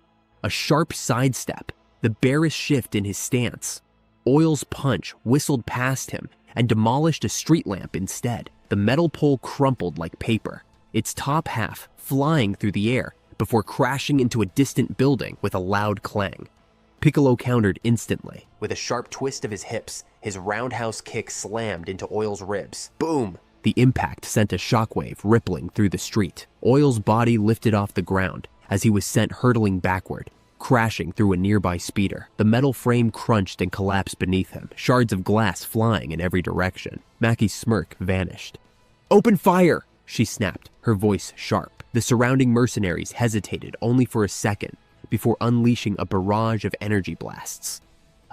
A sharp sidestep, the barest shift in his stance. Oil's punch whistled past him and demolished a street lamp instead. The metal pole crumpled like paper, its top half flying through the air before crashing into a distant building with a loud clang. Piccolo countered instantly. With a sharp twist of his hips, his roundhouse kick slammed into Oil's ribs. Boom! The impact sent a shockwave rippling through the street. Oil's body lifted off the ground as he was sent hurtling backward, crashing through a nearby speeder. The metal frame crunched and collapsed beneath him, shards of glass flying in every direction. Maki's smirk vanished. "Open fire!" she snapped, her voice sharp. The surrounding mercenaries hesitated only for a second before unleashing a barrage of energy blasts.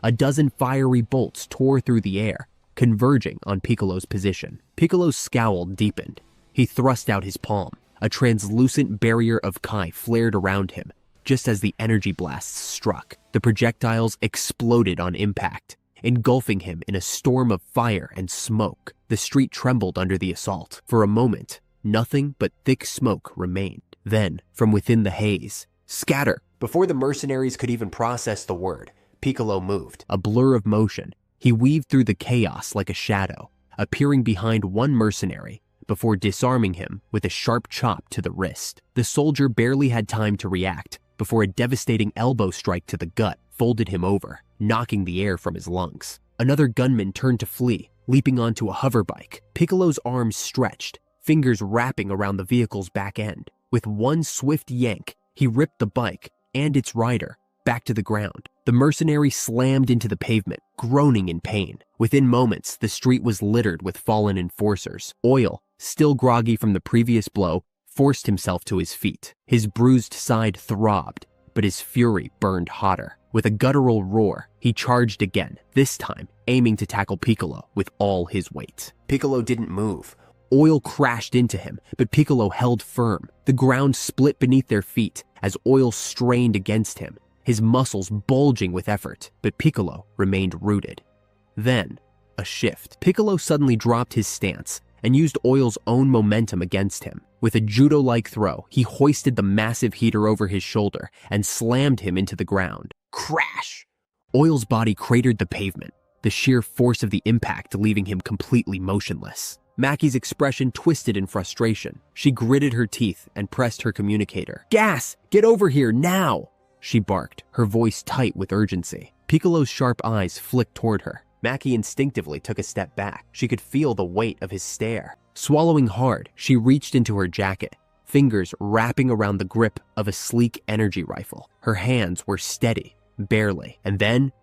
A dozen fiery bolts tore through the air, converging on Piccolo's position. Piccolo's scowl deepened. He thrust out his palm. A translucent barrier of Kai flared around him. Just as the energy blasts struck, the projectiles exploded on impact, engulfing him in a storm of fire and smoke. The street trembled under the assault. For a moment, nothing but thick smoke remained. Then, from within the haze, "Scatter!" Before the mercenaries could even process the word, Piccolo moved. A blur of motion, he weaved through the chaos like a shadow, appearing behind one mercenary before disarming him with a sharp chop to the wrist. The soldier barely had time to react before a devastating elbow strike to the gut folded him over, knocking the air from his lungs. Another gunman turned to flee, leaping onto a hoverbike. Piccolo's arms stretched, fingers wrapping around the vehicle's back end. With one swift yank, he ripped the bike and its rider back to the ground. The mercenary slammed into the pavement, groaning in pain. Within moments, the street was littered with fallen enforcers. Oil, still groggy from the previous blow, forced himself to his feet. His bruised side throbbed, but his fury burned hotter. With a guttural roar, he charged again, this time aiming to tackle Piccolo with all his weight. Piccolo didn't move. Oil crashed into him, but Piccolo held firm. The ground split beneath their feet as Oil strained against him, his muscles bulging with effort, but Piccolo remained rooted. Then, a shift. Piccolo suddenly dropped his stance and used Oil's own momentum against him. With a judo-like throw, he hoisted the massive heater over his shoulder and slammed him into the ground. Crash! Oil's body cratered the pavement, the sheer force of the impact leaving him completely motionless. Maki's expression twisted in frustration. She gritted her teeth and pressed her communicator. "Gas! Get over here, now!" she barked, her voice tight with urgency. Piccolo's sharp eyes flicked toward her. Maki instinctively took a step back. She could feel the weight of his stare. Swallowing hard, she reached into her jacket, fingers wrapping around the grip of a sleek energy rifle. Her hands were steady, barely. And then,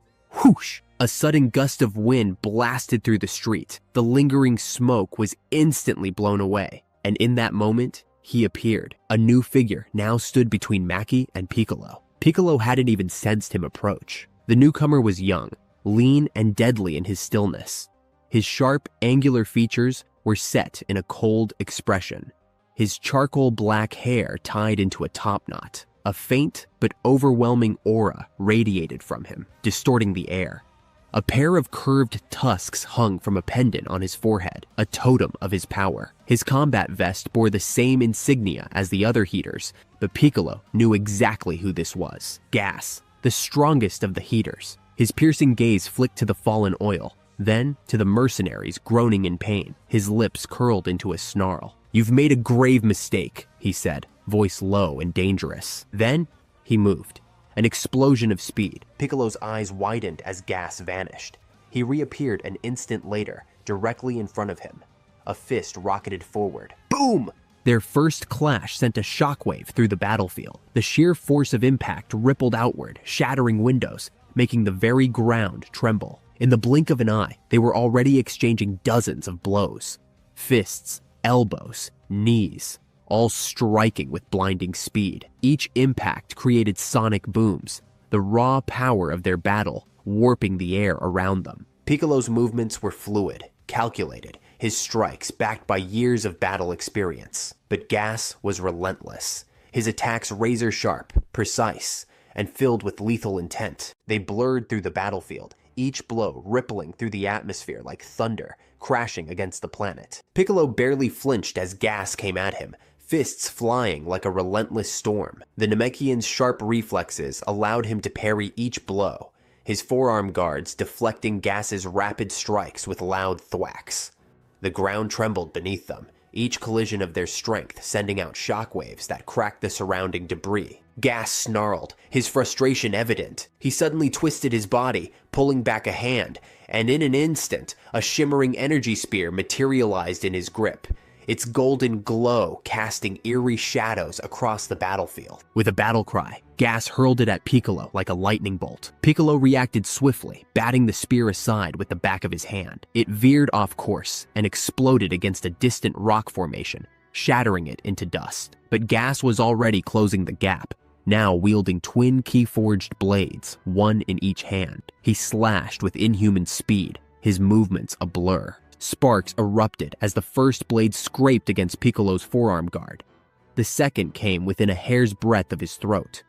whoosh! A sudden gust of wind blasted through the street. The lingering smoke was instantly blown away, And in that moment, he appeared. A new figure now stood between Maki and Piccolo. Piccolo hadn't even sensed him approach. The newcomer was young, lean and deadly in his stillness. His sharp, angular features were set in a cold expression. His charcoal black hair tied into a top knot. A faint but overwhelming aura radiated from him, distorting the air. A pair of curved tusks hung from a pendant on his forehead, a totem of his power. His combat vest bore the same insignia as the other heaters, but Piccolo knew exactly who this was. Gas, the strongest of the heaters. His piercing gaze flicked to the fallen oil, then to the mercenaries groaning in pain. His lips curled into a snarl. "You've made a grave mistake," he said, voice low and dangerous. Then he moved. An explosion of speed. Piccolo's eyes widened as Gas vanished. He reappeared an instant later, directly in front of him. A fist rocketed forward. Boom! Their first clash sent a shockwave through the battlefield. The sheer force of impact rippled outward, shattering windows, making the very ground tremble. In the blink of an eye, they were already exchanging dozens of blows. Fists, elbows, knees, all striking with blinding speed. Each impact created sonic booms, the raw power of their battle warping the air around them. Piccolo's movements were fluid, calculated, his strikes backed by years of battle experience. But Gas was relentless, his attacks razor-sharp, precise, and filled with lethal intent. They blurred through the battlefield, each blow rippling through the atmosphere like thunder, crashing against the planet. Piccolo barely flinched as Gas came at him, fists flying like a relentless storm. The Namekian's sharp reflexes allowed him to parry each blow, his forearm guards deflecting Gas's rapid strikes with loud thwacks. The ground trembled beneath them, each collision of their strength sending out shockwaves that cracked the surrounding debris. Gas snarled, his frustration evident. He suddenly twisted his body, pulling back a hand, and in an instant, a shimmering energy spear materialized in his grip, its golden glow casting eerie shadows across the battlefield. With a battle cry, Gas hurled it at Piccolo like a lightning bolt. Piccolo reacted swiftly, batting the spear aside with the back of his hand. It veered off course and exploded against a distant rock formation, shattering it into dust. But Gas was already closing the gap, now wielding twin key-forged blades, one in each hand. He slashed with inhuman speed, his movements a blur. Sparks erupted as the first blade scraped against Piccolo's forearm guard. The second came within a hair's breadth of his throat.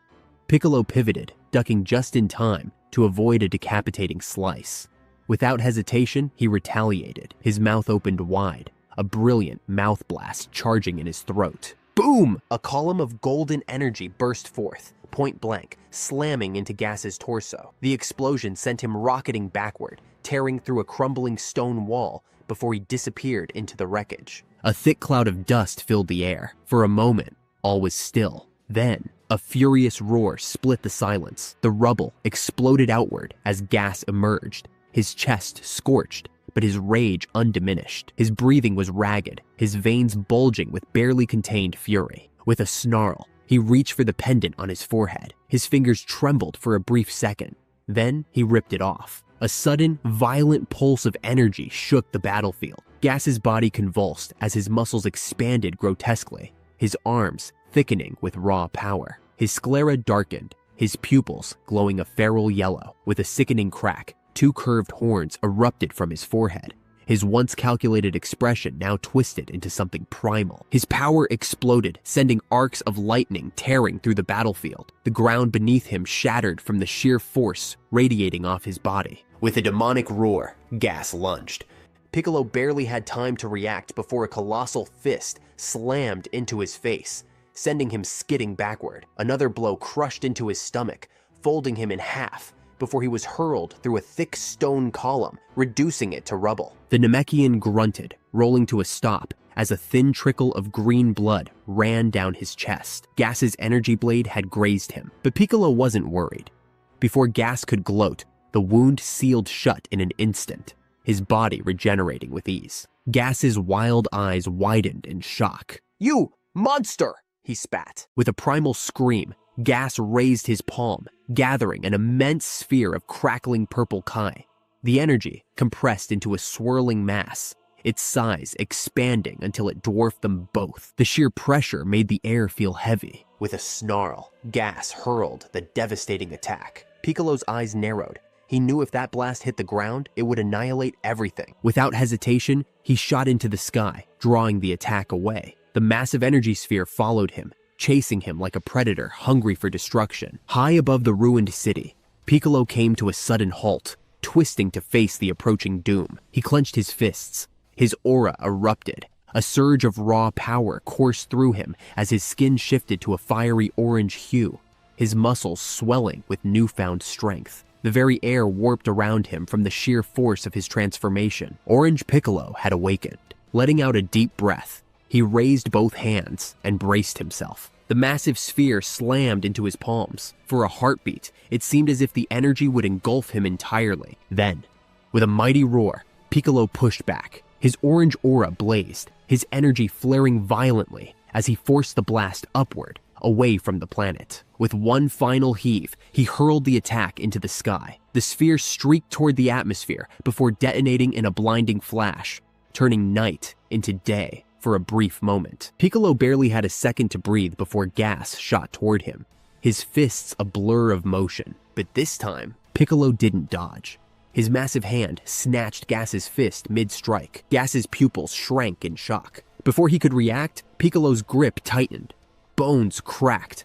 Piccolo pivoted, ducking just in time to avoid a decapitating slice. Without hesitation, he retaliated, his mouth opened wide, a brilliant mouth blast charging in his throat. Boom! A column of golden energy burst forth, point blank, slamming into Gas's torso. The explosion sent him rocketing backward, tearing through a crumbling stone wall before he disappeared into the wreckage. A thick cloud of dust filled the air. For a moment, all was still. Then, a furious roar split the silence. The rubble exploded outward as Gas emerged, his chest scorched, but his rage undiminished. His breathing was ragged, his veins bulging with barely contained fury. With a snarl, he reached for the pendant on his forehead. His fingers trembled for a brief second. Then he ripped it off. A sudden, violent pulse of energy shook the battlefield. Gas's body convulsed as his muscles expanded grotesquely, his arms thickening with raw power. His sclera darkened, his pupils glowing a feral yellow. With a sickening crack, two curved horns erupted from his forehead. His once calculated expression now twisted into something primal. His power exploded, sending arcs of lightning tearing through the battlefield. The ground beneath him shattered from the sheer force radiating off his body. With a demonic roar, Gas lunged. Piccolo barely had time to react before a colossal fist slammed into his face, sending him skidding backward. Another blow crushed into his stomach, folding him in half, before he was hurled through a thick stone column, reducing it to rubble. The Namekian grunted, rolling to a stop, as a thin trickle of green blood ran down his chest. Gas's energy blade had grazed him, but Piccolo wasn't worried. Before Gas could gloat, the wound sealed shut in an instant, his body regenerating with ease. Gas's wild eyes widened in shock. "You monster!" he spat. With a primal scream, Gas raised his palm, gathering an immense sphere of crackling purple kai. The energy compressed into a swirling mass, its size expanding until it dwarfed them both. The sheer pressure made the air feel heavy. With a snarl, Gas hurled the devastating attack. Piccolo's eyes narrowed. He knew if that blast hit the ground, it would annihilate everything. Without hesitation, he shot into the sky, drawing the attack away. The massive energy sphere followed him, chasing him like a predator hungry for destruction. High above the ruined city, Piccolo came to a sudden halt, twisting to face the approaching doom. He clenched his fists. His aura erupted. A surge of raw power coursed through him as his skin shifted to a fiery orange hue, his muscles swelling with newfound strength. The very air warped around him from the sheer force of his transformation. Orange Piccolo had awakened. Letting out a deep breath, he raised both hands and braced himself. The massive sphere slammed into his palms. For a heartbeat, it seemed as if the energy would engulf him entirely. Then, with a mighty roar, Piccolo pushed back. His orange aura blazed, his energy flaring violently as he forced the blast upward, away from the planet. With one final heave, he hurled the attack into the sky. The sphere streaked toward the atmosphere before detonating in a blinding flash, turning night into day for a brief moment. Piccolo barely had a second to breathe before Gas shot toward him, his fists a blur of motion. But this time, Piccolo didn't dodge. His massive hand snatched Gas's fist mid-strike. Gas's pupils shrank in shock. Before he could react, Piccolo's grip tightened. Bones cracked.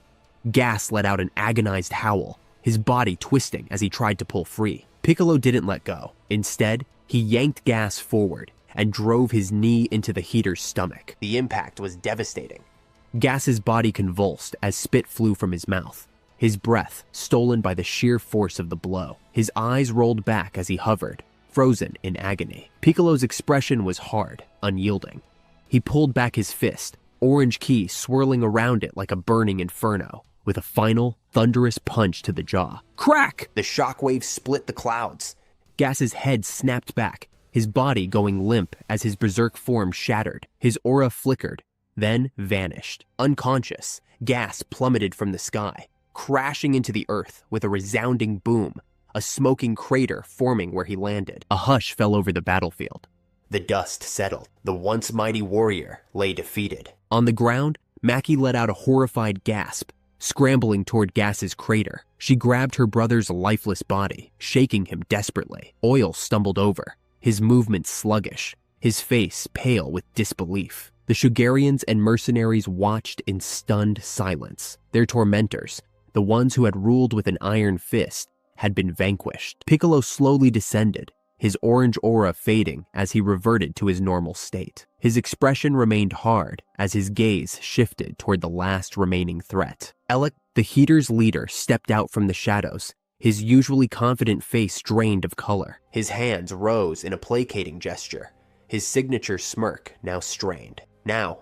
Gas let out an agonized howl, his body twisting as he tried to pull free. Piccolo didn't let go. Instead, he yanked Gas forward and drove his knee into the heater's stomach. The impact was devastating. Gas's body convulsed as spit flew from his mouth, his breath stolen by the sheer force of the blow. His eyes rolled back as he hovered, frozen in agony. Piccolo's expression was hard, unyielding. He pulled back his fist, orange ki swirling around it like a burning inferno, with a final, thunderous punch to the jaw. Crack! The shockwave split the clouds. Gas's head snapped back, his body going limp as his berserk form shattered. His aura flickered, then vanished. Unconscious, Gas plummeted from the sky, crashing into the earth with a resounding boom, a smoking crater forming where he landed. A hush fell over the battlefield. The dust settled. The once mighty warrior lay defeated. On the ground, Maki let out a horrified gasp, scrambling toward Gas's crater. She grabbed her brother's lifeless body, shaking him desperately. Oil stumbled over, his movements sluggish, his face pale with disbelief. The Shugarians and mercenaries watched in stunned silence. Their tormentors, the ones who had ruled with an iron fist, had been vanquished. Piccolo slowly descended, his orange aura fading as he reverted to his normal state. His expression remained hard as his gaze shifted toward the last remaining threat. Alec, the heater's leader, stepped out from the shadows, his usually confident face drained of color. His hands rose in a placating gesture, his signature smirk now strained. Now,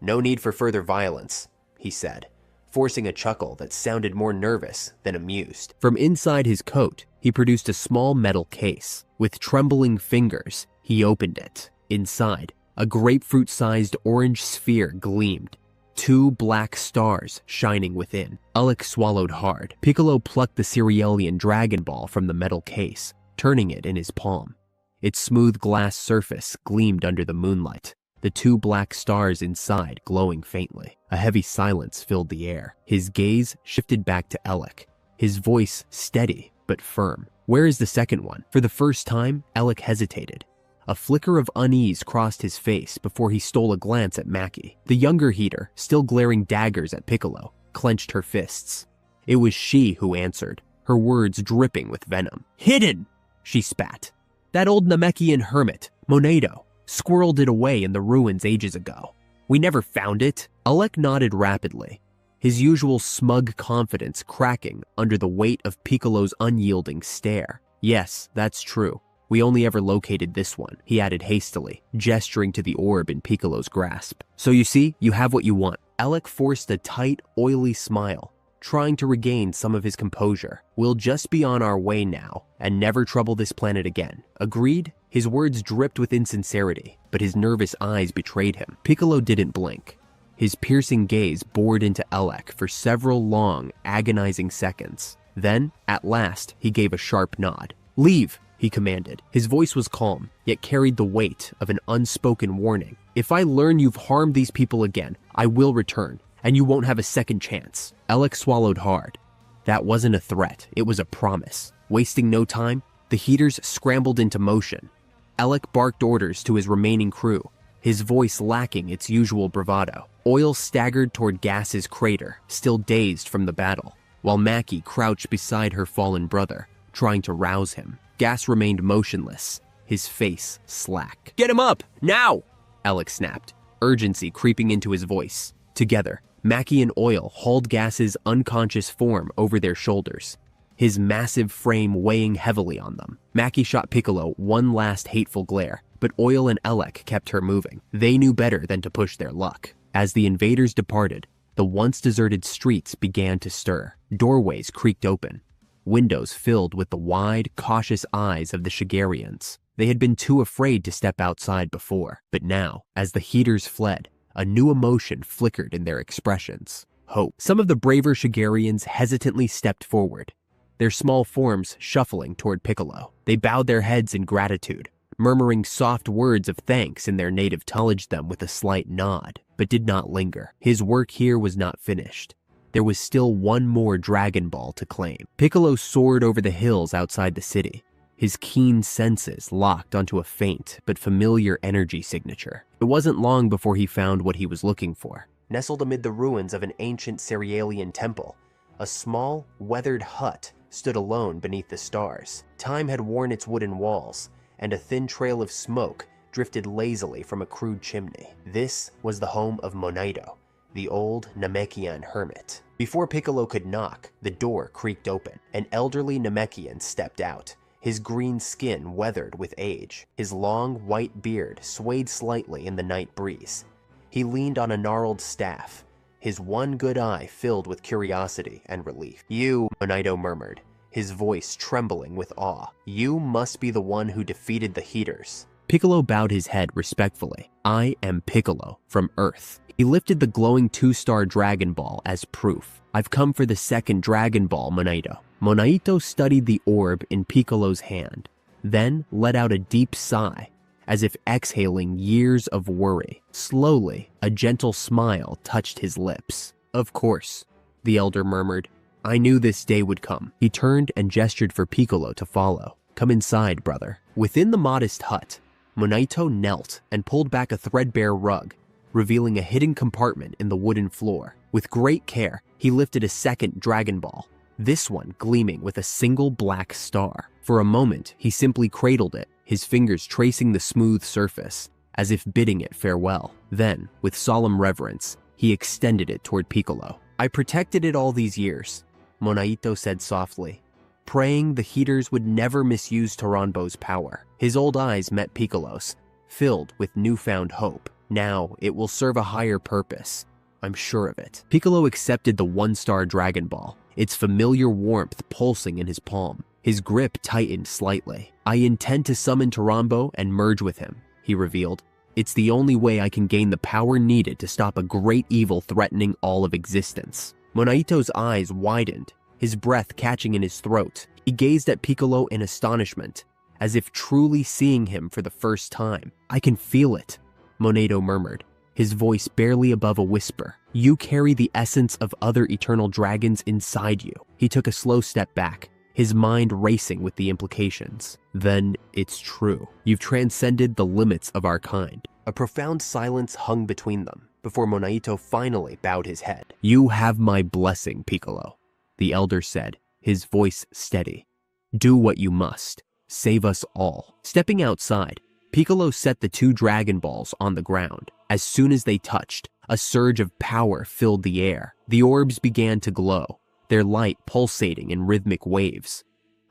no need for further violence, he said, forcing a chuckle that sounded more nervous than amused. From inside his coat, he produced a small metal case. With trembling fingers, he opened it. Inside, a grapefruit-sized orange sphere gleamed, 2 black stars shining within. Alec swallowed hard. Piccolo plucked the Cerealian Dragon Ball from the metal case, turning it in his palm. Its smooth glass surface gleamed under the moonlight, the 2 black stars inside glowing faintly. A heavy silence filled the air. His gaze shifted back to Alec, his voice steady but firm. Where is the second one? For the first time, Alec hesitated. A flicker of unease crossed his face before he stole a glance at Maki. The younger heater, still glaring daggers at Piccolo, clenched her fists. It was she who answered, her words dripping with venom. Hidden! She spat. That old Namekian hermit, Monedo, squirreled it away in the ruins ages ago. We never found it. Alec nodded rapidly, his usual smug confidence cracking under the weight of Piccolo's unyielding stare. Yes, that's true. We only ever located this one, he added hastily, gesturing to the orb in Piccolo's grasp. So you see, you have what you want. Alec forced a tight, oily smile, trying to regain some of his composure. We'll just be on our way now, and never trouble this planet again. Agreed? His words dripped with insincerity, but his nervous eyes betrayed him. Piccolo didn't blink. His piercing gaze bored into Alec for several long, agonizing seconds. Then, at last, he gave a sharp nod. Leave, he he commanded. His voice was calm, yet carried the weight of an unspoken warning. If I learn you've harmed these people again, I will return, and you won't have a second chance. Alec swallowed hard. That wasn't a threat, it was a promise. Wasting no time, the heaters scrambled into motion. Alec barked orders to his remaining crew, his voice lacking its usual bravado. Oil staggered toward Gas's crater, still dazed from the battle, while Mackie crouched beside her fallen brother, trying to rouse him. Gas remained motionless, his face slack. "Get him up, now!" Alec snapped, urgency creeping into his voice. Together, Mackie and Oil hauled Gas's unconscious form over their shoulders, his massive frame weighing heavily on them. Mackie shot Piccolo one last hateful glare, but Oil and Alec kept her moving. They knew better than to push their luck. As the invaders departed, the once deserted streets began to stir. Doorways creaked open, windows filled with the wide, cautious eyes of the Shigarians. They had been too afraid to step outside before, but now, as the heaters fled, a new emotion flickered in their expressions. Hope. Some of the braver Shigarians hesitantly stepped forward, their small forms shuffling toward Piccolo. They bowed their heads in gratitude, murmuring soft words of thanks in their native tongue. Them with a slight nod, but did not linger. His work here was not finished. There was still one more Dragon Ball to claim. Piccolo soared over the hills outside the city, his keen senses locked onto a faint but familiar energy signature. It wasn't long before he found what he was looking for. Nestled amid the ruins of an ancient Cerealian temple, a small, weathered hut stood alone beneath the stars. Time had worn its wooden walls, and a thin trail of smoke drifted lazily from a crude chimney. This was the home of Monaito, the old Namekian hermit. Before Piccolo could knock, the door creaked open. An elderly Namekian stepped out, his green skin weathered with age. His long, white beard swayed slightly in the night breeze. He leaned on a gnarled staff, his one good eye filled with curiosity and relief. "You," Monaito murmured, his voice trembling with awe. "You must be the one who defeated the heaters." Piccolo bowed his head respectfully. "I am Piccolo, from Earth." He lifted the glowing 2-star Dragon Ball as proof. "I've come for the second Dragon Ball, Monaito." Monaito studied the orb in Piccolo's hand, then let out a deep sigh, as if exhaling years of worry. Slowly, a gentle smile touched his lips. "Of course," the elder murmured. "I knew this day would come." He turned and gestured for Piccolo to follow. "Come inside, brother." Within the modest hut, Monaito knelt and pulled back a threadbare rug, revealing a hidden compartment in the wooden floor. With great care, he lifted a second Dragon Ball, this one gleaming with a single black star. For a moment, he simply cradled it, his fingers tracing the smooth surface, as if bidding it farewell. Then, with solemn reverence, he extended it toward Piccolo. "I protected it all these years," Monaito said softly, praying the heaters would never misuse Taranbo's power. His old eyes met Piccolo's, filled with newfound hope. "Now it will serve a higher purpose. I'm sure of it." Piccolo accepted the 1-star Dragon Ball, its familiar warmth pulsing in his palm. His grip tightened slightly. "I intend to summon Taranbo and merge with him," he revealed. "It's the only way I can gain the power needed to stop a great evil threatening all of existence." Monaito's eyes widened, his breath catching in his throat. He gazed at Piccolo in astonishment, as if truly seeing him for the first time. "I can feel it," Monaito murmured, his voice barely above a whisper. "You carry the essence of other eternal dragons inside you." He took a slow step back, his mind racing with the implications. "Then it's true. You've transcended the limits of our kind." A profound silence hung between them, before Monaito finally bowed his head. "You have my blessing, Piccolo," the elder said, his voice steady. "Do what you must. Save us all." Stepping outside, Piccolo set the 2 Dragon Balls on the ground. As soon as they touched, a surge of power filled the air. The orbs began to glow, their light pulsating in rhythmic waves.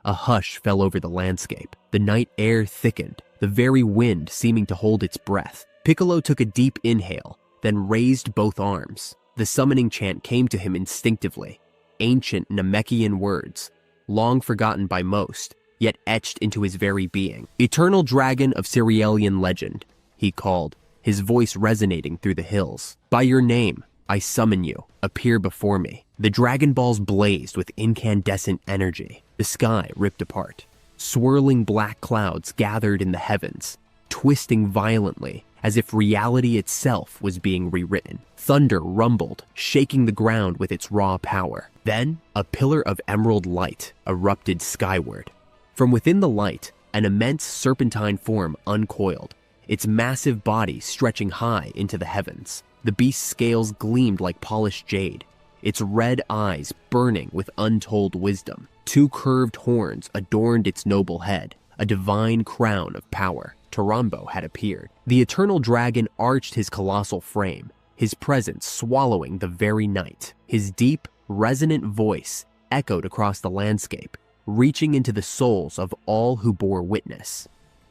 A hush fell over the landscape. The night air thickened, the very wind seeming to hold its breath. Piccolo took a deep inhale, then raised both arms. The summoning chant came to him instinctively, ancient Namekian words, long forgotten by most, yet etched into his very being. "Eternal dragon of Cerealian legend," he called, his voice resonating through the hills. "By your name, I summon you. Appear before me." The Dragon Balls blazed with incandescent energy. The sky ripped apart, Swirling black clouds gathered in the heavens, twisting violently as if reality itself was being rewritten. Thunder rumbled, shaking the ground with its raw power. Then, a pillar of emerald light erupted skyward. From within the light, an immense serpentine form uncoiled, its massive body stretching high into the heavens. The beast's scales gleamed like polished jade, its red eyes burning with untold wisdom. 2 curved horns adorned its noble head, a divine crown of power. Tarambo had appeared. The eternal dragon arched his colossal frame, his presence swallowing the very night. His deep, resonant voice echoed across the landscape, reaching into the souls of all who bore witness.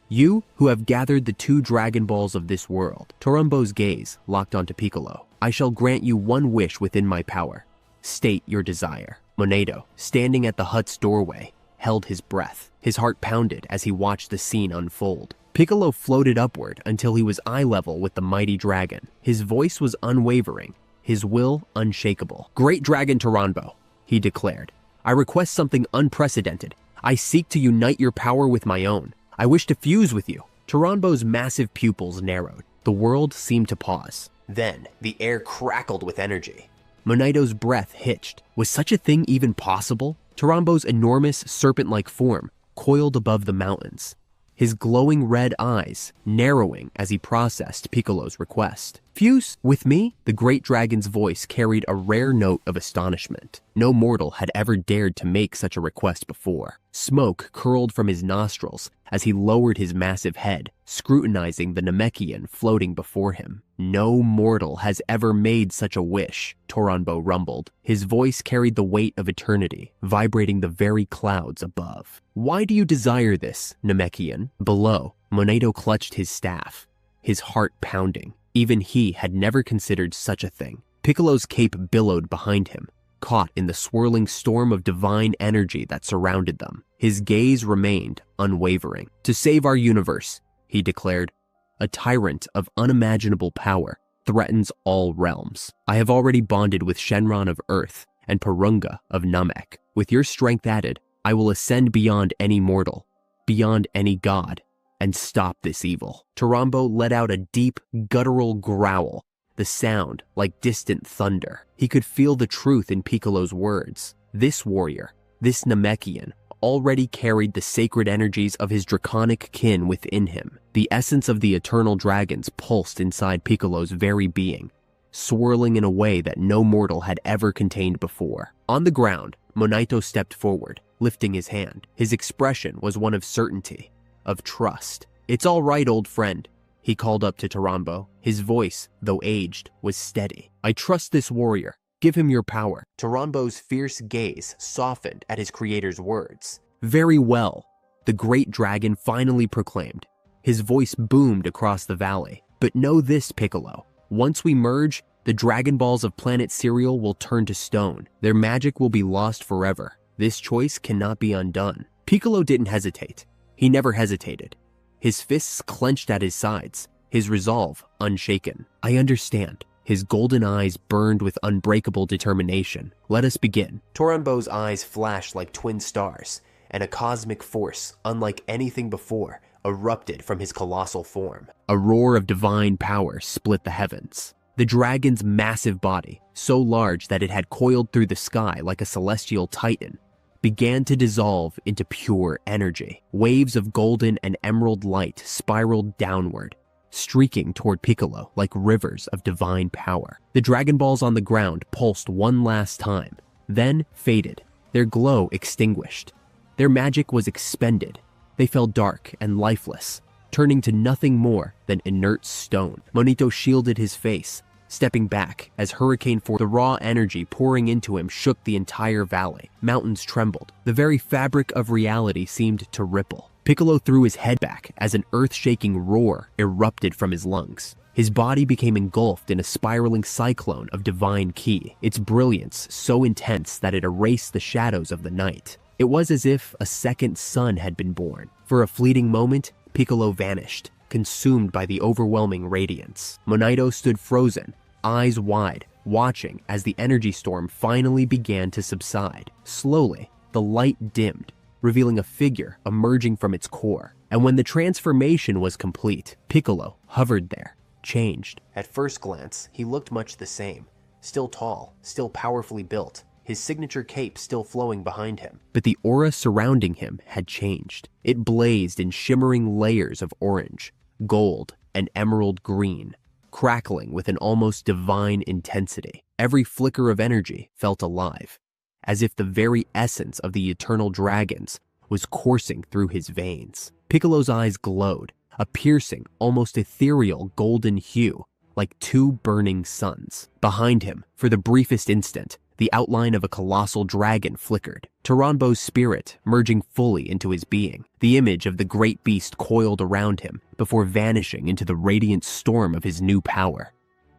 You who have gathered the 2 Dragon Balls of this world. Tarambo's gaze locked onto Piccolo. I shall grant you one wish within my power. State your desire. Monato, standing at the hut's doorway, held his breath. His heart pounded as he watched the scene unfold. Piccolo floated upward until he was eye level with the mighty dragon. His voice was unwavering, his will unshakable. Great Dragon Tarambo, he declared, I request something unprecedented. I seek to unite your power with my own. I wish to fuse with you. Tarambo's massive pupils narrowed. The world seemed to pause. Then, the air crackled with energy. Monato's breath hitched. Was such a thing even possible? Tarambo's enormous serpent-like form coiled above the mountains, his glowing red eyes narrowing as he processed Piccolo's request. Fuse with me? The great dragon's voice carried a rare note of astonishment. No mortal had ever dared to make such a request before. Smoke curled from his nostrils as he lowered his massive head, scrutinizing the Namekian floating before him. No mortal has ever made such a wish, Tarambo rumbled. His voice carried the weight of eternity, vibrating the very clouds above. Why do you desire this, Namekian? Below, Monato clutched his staff, his heart pounding. Even he had never considered such a thing. Piccolo's cape billowed behind him, caught in the swirling storm of divine energy that surrounded them. His gaze remained unwavering. To save our universe, he declared, a tyrant of unimaginable power threatens all realms. I have already bonded with Shenron of Earth and Purunga of Namek. With your strength added, I will ascend beyond any mortal, beyond any god, and stop this evil. Tarambo let out a deep, guttural growl, the sound like distant thunder. He could feel the truth in Piccolo's words. This warrior, this Namekian, already carried the sacred energies of his draconic kin within him. The essence of the eternal dragons pulsed inside Piccolo's very being, swirling in a way that no mortal had ever contained before. On the ground, Monaito stepped forward, lifting his hand. His expression was one of certainty, of trust. It's all right, old friend, he called up to Tarambo. His voice, though aged, was steady. I trust this warrior. Give him your power. Tarambo's fierce gaze softened at his creator's words. Very well, the great dragon finally proclaimed. His voice boomed across the valley. But know this, Piccolo. Once we merge, the Dragon Balls of Planet Cereal will turn to stone. Their magic will be lost forever. This choice cannot be undone. Piccolo didn't hesitate. He never hesitated. His fists clenched at his sides, his resolve unshaken. I understand. His golden eyes burned with unbreakable determination. Let us begin. Tarambo's eyes flashed like twin stars, and a cosmic force, unlike anything before, erupted from his colossal form. A roar of divine power split the heavens. The dragon's massive body, so large that it had coiled through the sky like a celestial titan, began to dissolve into pure energy. Waves of golden and emerald light spiraled downward, streaking toward Piccolo like rivers of divine power. The Dragon Balls on the ground pulsed one last time, then faded, their glow extinguished. Their magic was expended. They fell dark and lifeless, turning to nothing more than inert stone. Monito shielded his face, stepping back as hurricane force. The raw energy pouring into him shook the entire valley. Mountains trembled. The very fabric of reality seemed to ripple. Piccolo threw his head back as an earth-shaking roar erupted from his lungs. His body became engulfed in a spiraling cyclone of divine ki, its brilliance so intense that it erased the shadows of the night. It was as if a second sun had been born. For a fleeting moment, Piccolo vanished, consumed by the overwhelming radiance. Monaito stood frozen, eyes wide, watching as the energy storm finally began to subside. Slowly, the light dimmed, revealing a figure emerging from its core. And when the transformation was complete, Piccolo hovered there, changed. At first glance, he looked much the same. Still tall, still powerfully built, his signature cape still flowing behind him. But the aura surrounding him had changed. It blazed in shimmering layers of orange, gold, and emerald green, crackling with an almost divine intensity. Every flicker of energy felt alive, as if the very essence of the eternal dragons was coursing through his veins. Piccolo's eyes glowed, a piercing, almost ethereal golden hue, like two burning suns. Behind him, for the briefest instant, the outline of a colossal dragon flickered, Taranbo's spirit merging fully into his being. The image of the great beast coiled around him before vanishing into the radiant storm of his new power.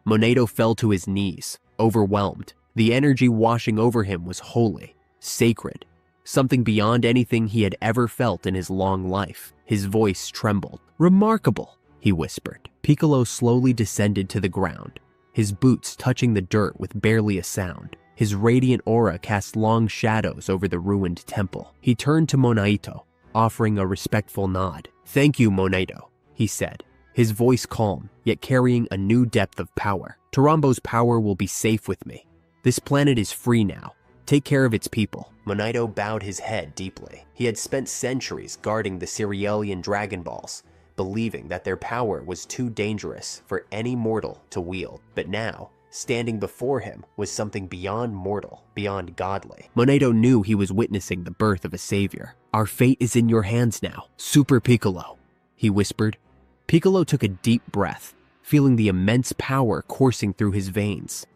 Monato fell to his knees, overwhelmed. The energy washing over him was holy, sacred, something beyond anything he had ever felt in his long life. His voice trembled. "Remarkable," he whispered. Piccolo slowly descended to the ground, his boots touching the dirt with barely a sound. His radiant aura cast long shadows over the ruined temple. He turned to Monaito, offering a respectful nod. "Thank you, Monaito," he said, his voice calm, yet carrying a new depth of power. "Taranbo's power will be safe with me. This planet is free now. Take care of its people." Monaito bowed his head deeply. He had spent centuries guarding the Cerealian Dragon Balls, believing that their power was too dangerous for any mortal to wield. But now, standing before him was something beyond mortal, beyond godly. Monaito knew he was witnessing the birth of a savior. "Our fate is in your hands now, Super Piccolo," he whispered. Piccolo took a deep breath, feeling the immense power coursing through his veins.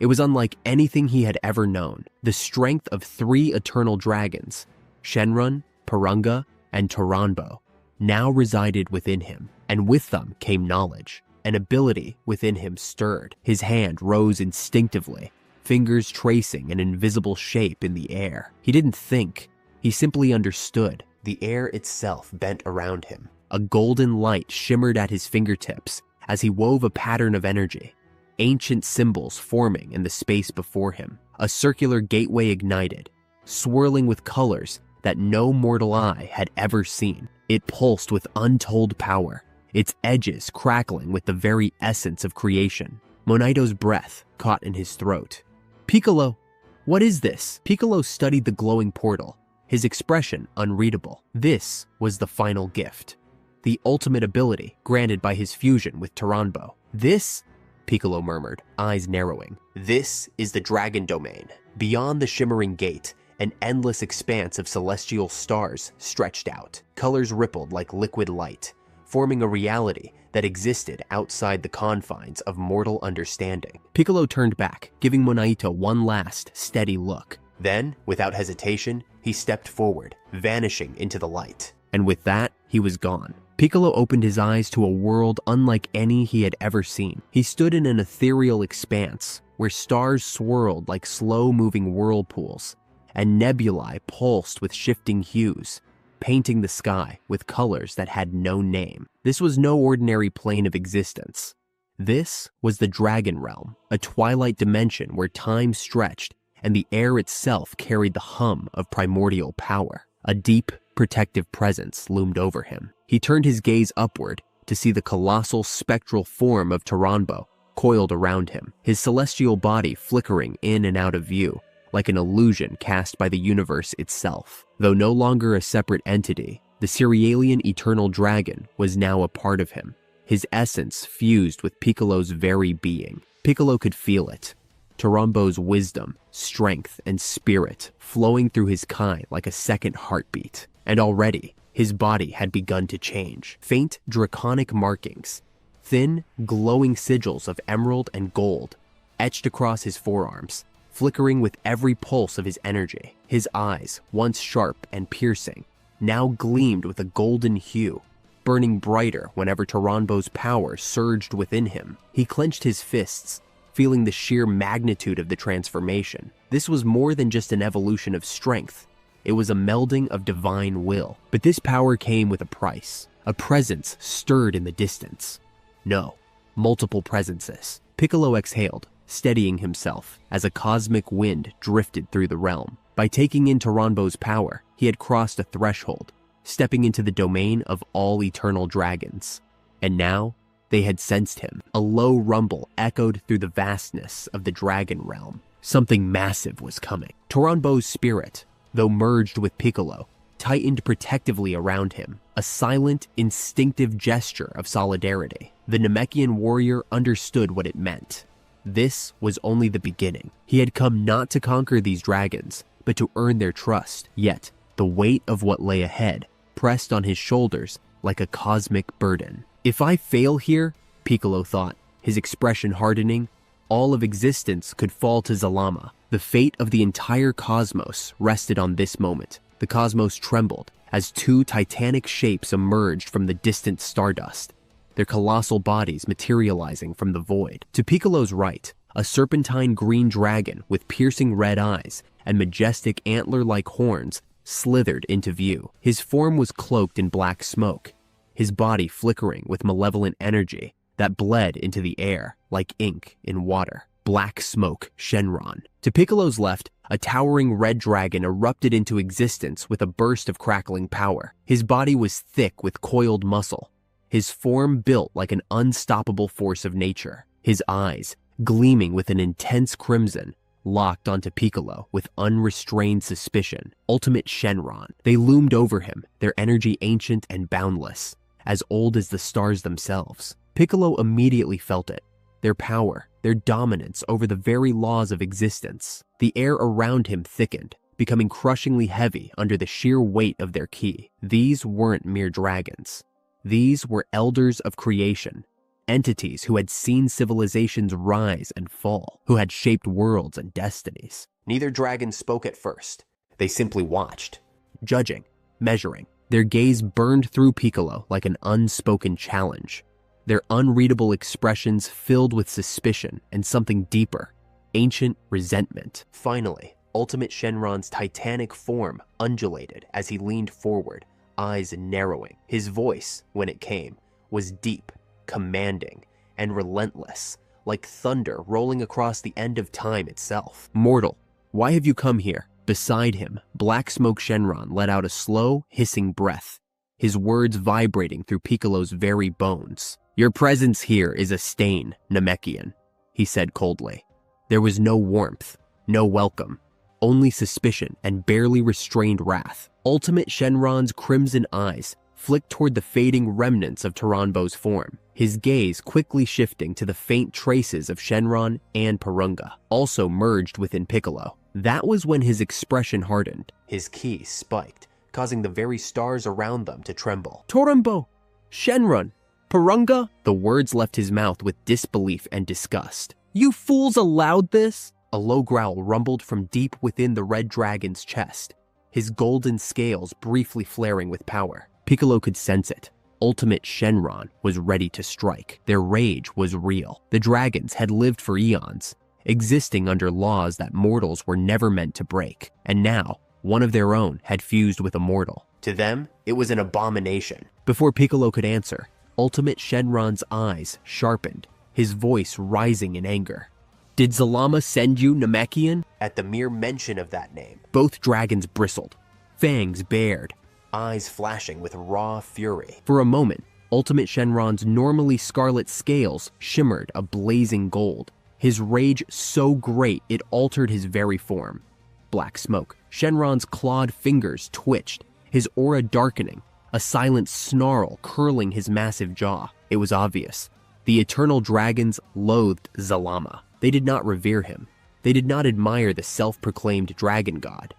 It was unlike anything he had ever known. The strength of three eternal dragons, Shenron, Porunga, and Taranbo, now resided within him, and with them came knowledge. An ability within him stirred. His hand rose instinctively, fingers tracing an invisible shape in the air. He didn't think, he simply understood. The air itself bent around him. A golden light shimmered at his fingertips as he wove a pattern of energy. Ancient symbols forming in the space before him. A circular gateway ignited, swirling with colors that no mortal eye had ever seen. It pulsed with untold power, its edges crackling with the very essence of creation. Monaito's breath caught in his throat. "Piccolo, what is this?" Piccolo studied the glowing portal, his expression unreadable. This was the final gift, the ultimate ability granted by his fusion with Taranbo. "This," Piccolo murmured, eyes narrowing. "This is the Dragon Domain." Beyond the shimmering gate, an endless expanse of celestial stars stretched out. Colors rippled like liquid light, forming a reality that existed outside the confines of mortal understanding. Piccolo turned back, giving Monaito one last, steady look. Then, without hesitation, he stepped forward, vanishing into the light. And with that, he was gone. Piccolo opened his eyes to a world unlike any he had ever seen. He stood in an ethereal expanse where stars swirled like slow-moving whirlpools, and nebulae pulsed with shifting hues, painting the sky with colors that had no name. This was no ordinary plane of existence. This was the Dragon Realm, a twilight dimension where time stretched and the air itself carried the hum of primordial power. A deep, protective presence loomed over him. He turned his gaze upward to see the colossal spectral form of Taranbo coiled around him, his celestial body flickering in and out of view, like an illusion cast by the universe itself. Though no longer a separate entity, the Cerealian Eternal Dragon was now a part of him, his essence fused with Piccolo's very being. Piccolo could feel it. Taranbo's wisdom, strength, and spirit flowing through his Kai like a second heartbeat. And already, his body had begun to change. Faint draconic markings, thin, glowing sigils of emerald and gold, etched across his forearms, flickering with every pulse of his energy. His eyes, once sharp and piercing, now gleamed with a golden hue, burning brighter whenever Taranbo's power surged within him. He clenched his fists, feeling the sheer magnitude of the transformation. This was more than just an evolution of strength. It was a melding of divine will. But this power came with a price. A presence stirred in the distance. No, multiple presences. Piccolo exhaled, steadying himself as a cosmic wind drifted through the realm. By taking in Toranbo's power, he had crossed a threshold, stepping into the domain of all eternal dragons. And now, they had sensed him. A low rumble echoed through the vastness of the dragon realm. Something massive was coming. Toranbo's spirit, though merged with Piccolo, tightened protectively around him, a silent, instinctive gesture of solidarity. The Namekian warrior understood what it meant. This was only the beginning. He had come not to conquer these dragons, but to earn their trust. Yet, the weight of what lay ahead pressed on his shoulders like a cosmic burden. If I fail here, Piccolo thought, his expression hardening, all of existence could fall to Zalama. The fate of the entire cosmos rested on this moment. The cosmos trembled as two titanic shapes emerged from the distant stardust, their colossal bodies materializing from the void. To Piccolo's right, a serpentine green dragon with piercing red eyes and majestic antler-like horns slithered into view. His form was cloaked in black smoke, his body flickering with malevolent energy that bled into the air like ink in water. Black Smoke Shenron. To Piccolo's left, a towering red dragon erupted into existence with a burst of crackling power. His body was thick with coiled muscle, his form built like an unstoppable force of nature. His eyes, gleaming with an intense crimson, locked onto Piccolo with unrestrained suspicion. Ultimate Shenron. They loomed over him, their energy ancient and boundless, as old as the stars themselves. Piccolo immediately felt it. Their power, their dominance over the very laws of existence. The air around him thickened, becoming crushingly heavy under the sheer weight of their ki. These weren't mere dragons. These were elders of creation, entities who had seen civilizations rise and fall, who had shaped worlds and destinies. Neither dragon spoke at first. They simply watched, judging, measuring. Their gaze burned through Piccolo like an unspoken challenge, their unreadable expressions filled with suspicion and something deeper, ancient resentment. Finally, Ultimate Shenron's titanic form undulated as he leaned forward, eyes narrowing. His voice, when it came, was deep, commanding, and relentless, like thunder rolling across the end of time itself. Mortal, why have you come here? Beside him, Black Smoke Shenron let out a slow, hissing breath, his words vibrating through Piccolo's very bones. Your presence here is a stain, Namekian, he said coldly. There was no warmth, no welcome, only suspicion and barely restrained wrath. Ultimate Shenron's crimson eyes flicked toward the fading remnants of Toranbo's form, his gaze quickly shifting to the faint traces of Shenron and Porunga, also merged within Piccolo. That was when his expression hardened. His ki spiked, causing the very stars around them to tremble. Toranbo! Shenron! Porunga? The words left his mouth with disbelief and disgust. You fools allowed this? A low growl rumbled from deep within the red dragon's chest, his golden scales briefly flaring with power. Piccolo could sense it. Ultimate Shenron was ready to strike. Their rage was real. The dragons had lived for eons, existing under laws that mortals were never meant to break. And now, one of their own had fused with a mortal. To them, it was an abomination. Before Piccolo could answer, Ultimate Shenron's eyes sharpened, his voice rising in anger. Did Zalama send you, Namekian? At the mere mention of that name, both dragons bristled, fangs bared, eyes flashing with raw fury. For a moment, Ultimate Shenron's normally scarlet scales shimmered a blazing gold, his rage so great it altered his very form. Black Smoke. Shenron's clawed fingers twitched, his aura darkening, a silent snarl curling his massive jaw. It was obvious. The eternal dragons loathed Zalama. They did not revere him. They did not admire the self-proclaimed dragon god.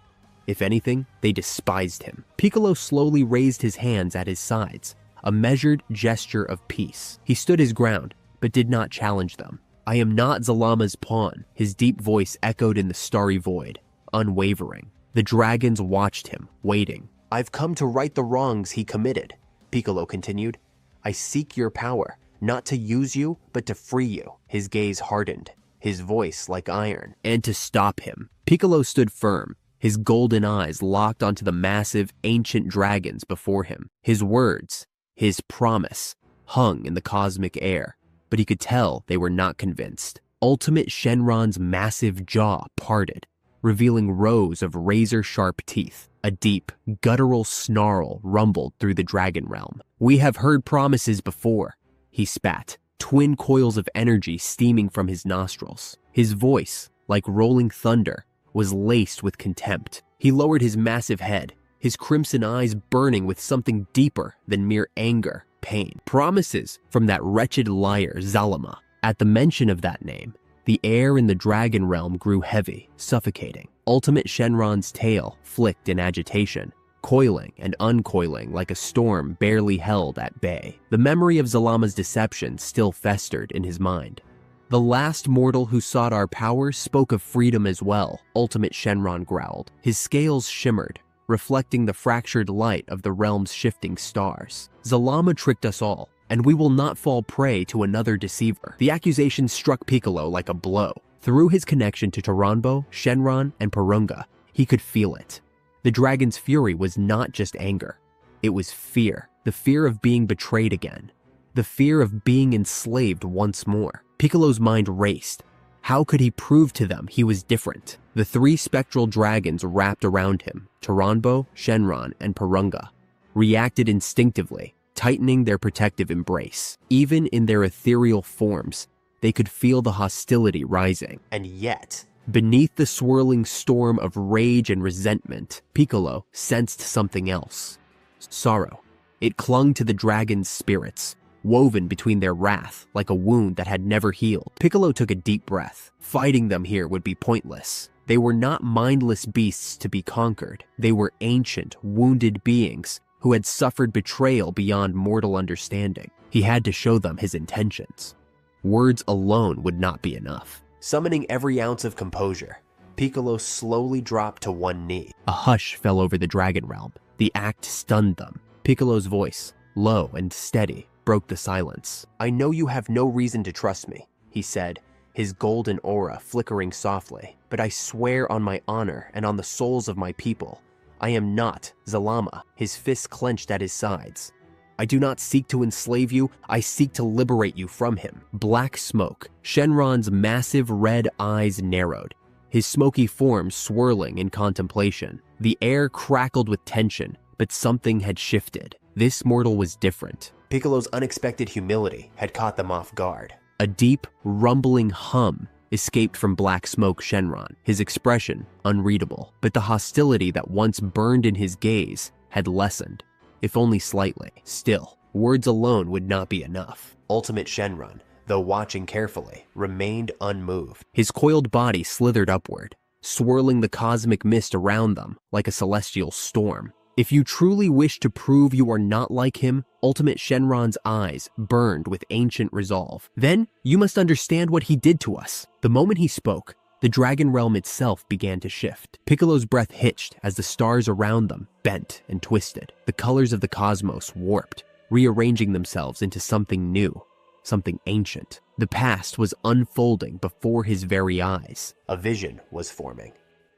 If anything, they despised him. Piccolo slowly raised his hands at his sides, a measured gesture of peace. He stood his ground, but did not challenge them. I am not Zalama's pawn, his deep voice echoed in the starry void, unwavering. The dragons watched him, waiting. I've come to right the wrongs he committed, Piccolo continued. I seek your power, not to use you, but to free you. His gaze hardened, his voice like iron. And to stop him. Piccolo stood firm, his golden eyes locked onto the massive, ancient dragons before him. His words, his promise, hung in the cosmic air, but he could tell they were not convinced. Ultimate Shenron's massive jaw parted, revealing rows of razor-sharp teeth. A deep, guttural snarl rumbled through the dragon realm. "We have heard promises before," he spat, twin coils of energy steaming from his nostrils. His voice, like rolling thunder, was laced with contempt. He lowered his massive head, his crimson eyes burning with something deeper than mere anger, pain. Promises from that wretched liar, Zalama. At the mention of that name, the air in the dragon realm grew heavy, suffocating. Ultimate Shenron's tail flicked in agitation, coiling and uncoiling like a storm barely held at bay. The memory of Zalama's deception still festered in his mind. "The last mortal who sought our power spoke of freedom as well," Ultimate Shenron growled. His scales shimmered, reflecting the fractured light of the realm's shifting stars. "Zalama tricked us all, and we will not fall prey to another deceiver." The accusation struck Piccolo like a blow. Through his connection to Taranbo, Shenron, and Porunga, he could feel it. The dragon's fury was not just anger. It was fear. The fear of being betrayed again. The fear of being enslaved once more. Piccolo's mind raced. How could he prove to them he was different? The three spectral dragons wrapped around him, Taranbo, Shenron, and Porunga, reacted instinctively, tightening their protective embrace. Even in their ethereal forms, they could feel the hostility rising. And yet, beneath the swirling storm of rage and resentment, Piccolo sensed something else. Sorrow. It clung to the dragon's spirits, woven between their wrath like a wound that had never healed. Piccolo took a deep breath. Fighting them here would be pointless. They were not mindless beasts to be conquered. They were ancient, wounded beings who had suffered betrayal beyond mortal understanding. He had to show them his intentions. Words alone would not be enough. Summoning every ounce of composure, Piccolo slowly dropped to one knee. A hush fell over the dragon realm. The act stunned them. Piccolo's voice, low and steady, broke the silence. "I know you have no reason to trust me," he said, his golden aura flickering softly. "But I swear on my honor and on the souls of my people, I am not Zalama," his fists clenched at his sides. "I do not seek to enslave you, I seek to liberate you from him." Black smoke. Shenron's massive red eyes narrowed, his smoky form swirling in contemplation. The air crackled with tension, but something had shifted. This mortal was different. Piccolo's unexpected humility had caught them off guard. A deep, rumbling hum escaped from Black Smoke Shenron, his expression unreadable. But the hostility that once burned in his gaze had lessened, if only slightly. Still, words alone would not be enough. Ultimate Shenron, though watching carefully, remained unmoved. His coiled body slithered upward, swirling the cosmic mist around them like a celestial storm. If you truly wish to prove you are not like him, Ultimate Shenron's eyes burned with ancient resolve, then you must understand what he did to us. The moment he spoke, the dragon realm itself began to shift. Piccolo's breath hitched as the stars around them bent and twisted. The colors of the cosmos warped, rearranging themselves into something new, something ancient. The past was unfolding before his very eyes. A vision was forming.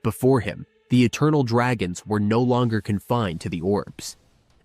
Before him, the eternal dragons were no longer confined to the orbs.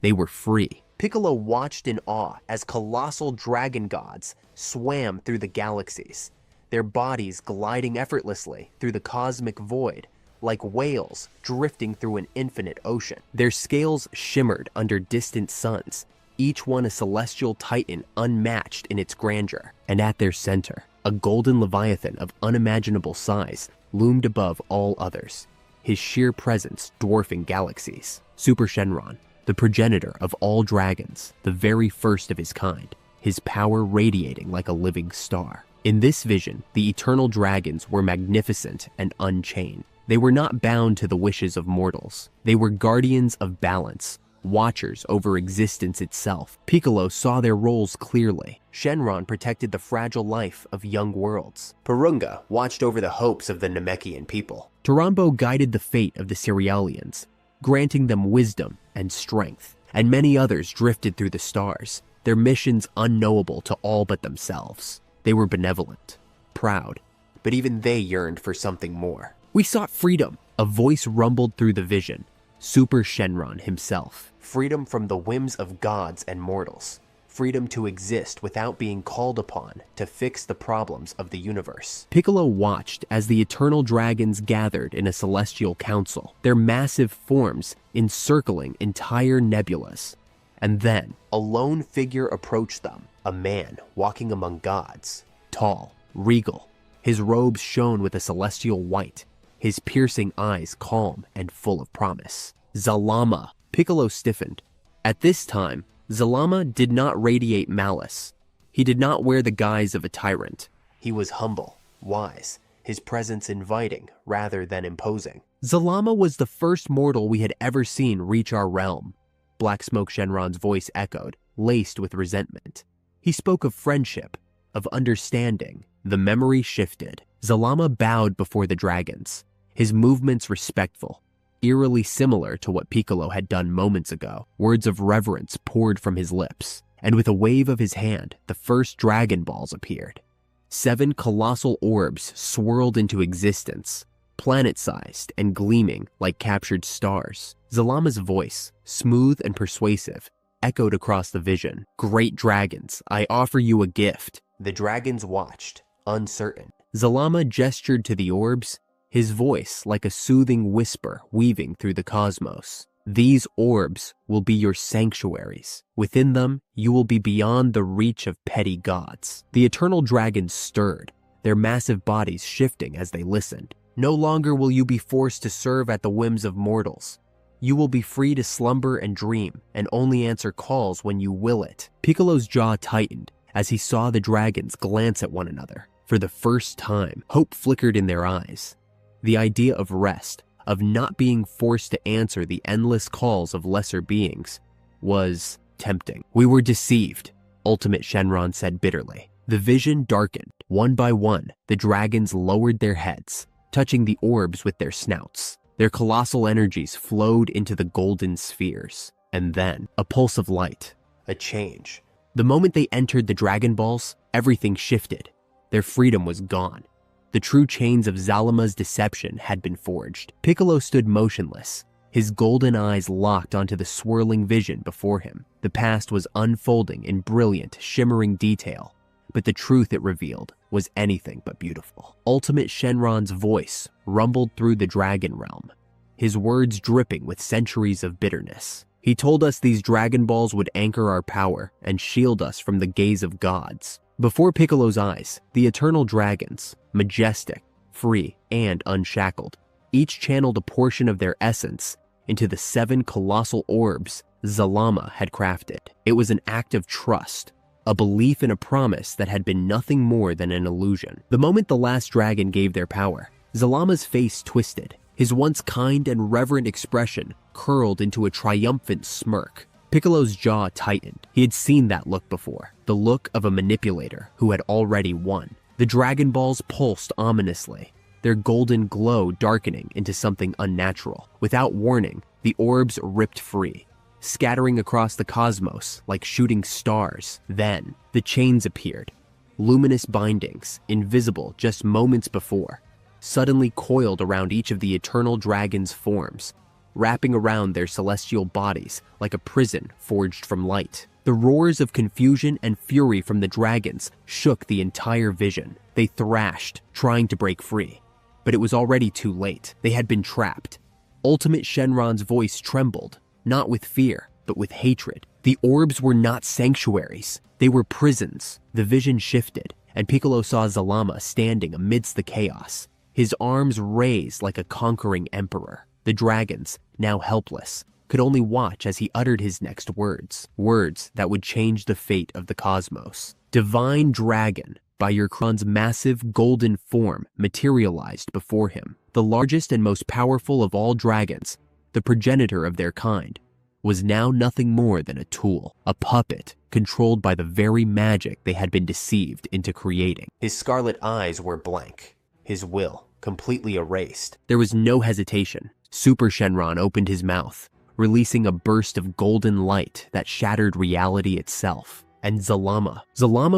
They were free. Piccolo watched in awe as colossal dragon gods swam through the galaxies, their bodies gliding effortlessly through the cosmic void like whales drifting through an infinite ocean. Their scales shimmered under distant suns, each one a celestial titan unmatched in its grandeur. And at their center, a golden leviathan of unimaginable size loomed above all others, his sheer presence dwarfing galaxies. Super Shenron, the progenitor of all dragons, the very first of his kind, his power radiating like a living star. In this vision, the eternal dragons were magnificent and unchained. They were not bound to the wishes of mortals. They were guardians of balance, watchers over existence itself. Piccolo saw their roles clearly. Shenron protected the fragile life of young worlds. Porunga watched over the hopes of the Namekian people. Taranbo guided the fate of the Cerealians, granting them wisdom and strength. And many others drifted through the stars, their missions unknowable to all but themselves. They were benevolent, proud, but even they yearned for something more. "We sought freedom," a voice rumbled through the vision. Super Shenron himself. Freedom from the whims of gods and mortals. freedom to exist without being called upon to fix the problems of the universe. Piccolo watched as the eternal dragons gathered in a celestial council, their massive forms encircling entire nebulas. And then, a lone figure approached them, a man walking among gods, tall, regal. His robes shone with a celestial white, his piercing eyes calm and full of promise. Zalama. Piccolo stiffened. At this time, Zalama did not radiate malice. He did not wear the guise of a tyrant. He was humble, wise, his presence inviting rather than imposing. Zalama was the first mortal we had ever seen reach our realm. Black Smoke Shenron's voice echoed, laced with resentment. He spoke of friendship, of understanding. The memory shifted. Zalama bowed before the dragons, his movements respectful, eerily similar to what Piccolo had done moments ago. Words of reverence poured from his lips, and with a wave of his hand, the first Dragon Balls appeared. 7 colossal orbs swirled into existence, planet-sized and gleaming like captured stars. Zalama's voice, smooth and persuasive, echoed across the vision. Great dragons, I offer you a gift. The dragons watched, uncertain. Zalama gestured to the orbs, his voice like a soothing whisper weaving through the cosmos. These orbs will be your sanctuaries. Within them, you will be beyond the reach of petty gods. The eternal dragons stirred, their massive bodies shifting as they listened. No longer will you be forced to serve at the whims of mortals. You will be free to slumber and dream, and only answer calls when you will it. Piccolo's jaw tightened as he saw the dragons glance at one another. For the first time, hope flickered in their eyes. The idea of rest, of not being forced to answer the endless calls of lesser beings, was tempting. We were deceived, Ultimate Shenron said bitterly. The vision darkened. One by one, the dragons lowered their heads, touching the orbs with their snouts. Their colossal energies flowed into the golden spheres. And then, a pulse of light, a change. The moment they entered the Dragon Balls, everything shifted. Their freedom was gone. The true chains of Zalama's deception had been forged. Piccolo stood motionless, his golden eyes locked onto the swirling vision before him. The past was unfolding in brilliant, shimmering detail, but the truth it revealed was anything but beautiful. Ultimate Shenron's voice rumbled through the Dragon Realm, his words dripping with centuries of bitterness. He told us these Dragon Balls would anchor our power and shield us from the gaze of gods. Before Piccolo's eyes, the eternal dragons, majestic, free, and unshackled, each channeled a portion of their essence into the 7 colossal orbs Zalama had crafted. It was an act of trust, a belief in a promise that had been nothing more than an illusion. The moment the last dragon gave their power, Zalama's face twisted, his once kind and reverent expression curled into a triumphant smirk. Piccolo's jaw tightened. He had seen that look before, the look of a manipulator who had already won. The Dragon Balls pulsed ominously, their golden glow darkening into something unnatural. Without warning, the orbs ripped free, scattering across the cosmos like shooting stars. Then, the chains appeared, luminous bindings, invisible just moments before, suddenly coiled around each of the eternal dragon's forms, wrapping around their celestial bodies like a prison forged from light. The roars of confusion and fury from the dragons shook the entire vision. They thrashed, trying to break free. But it was already too late. They had been trapped. Ultimate Shenron's voice trembled, not with fear, but with hatred. The orbs were not sanctuaries. They were prisons. The vision shifted, and Piccolo saw Zalama standing amidst the chaos, his arms raised like a conquering emperor. The dragons, now helpless, could only watch as he uttered his next words, words that would change the fate of the cosmos. Divine Dragon, by your crown's massive golden form materialized before him. The largest and most powerful of all dragons, the progenitor of their kind, was now nothing more than a tool, a puppet controlled by the very magic they had been deceived into creating. His scarlet eyes were blank, his will completely erased. There was no hesitation. Super Shenron opened his mouth, releasing a burst of golden light that shattered reality itself. And Zalama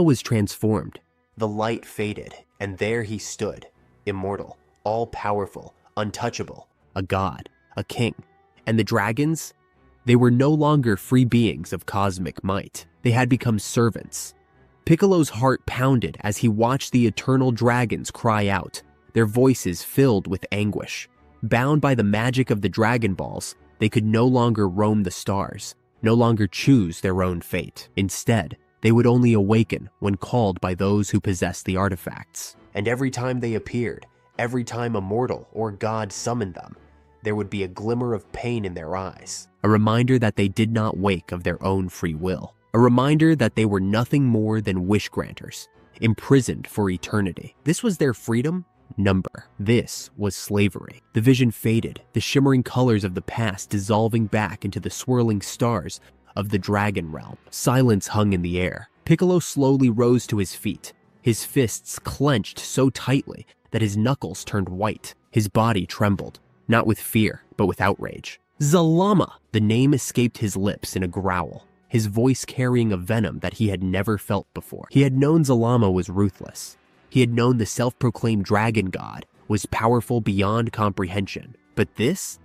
was transformed. The light faded, and there he stood, immortal, all-powerful, untouchable, a god, a king. And the dragons? They were no longer free beings of cosmic might. They had become servants. Piccolo's heart pounded as he watched the eternal dragons cry out, their voices filled with anguish. Bound by the magic of the Dragon Balls, they could no longer roam the stars, no longer choose their own fate. Instead, they would only awaken when called by those who possessed the artifacts. And every time they appeared, every time a mortal or god summoned them, there would be a glimmer of pain in their eyes, a reminder that they did not wake of their own free will, a reminder that they were nothing more than wish granters, imprisoned for eternity. This was their freedom? Number. This was slavery. The vision faded, the shimmering colors of the past dissolving back into the swirling stars of the dragon realm. Silence hung in the air. Piccolo slowly rose to his feet, his fists clenched so tightly that his knuckles turned white. His body trembled, not with fear, but with outrage. Zalama! The name escaped his lips in a growl, his voice carrying a venom that he had never felt before. He had known Zalama was ruthless. He had known the self-proclaimed dragon god was powerful beyond comprehension. But this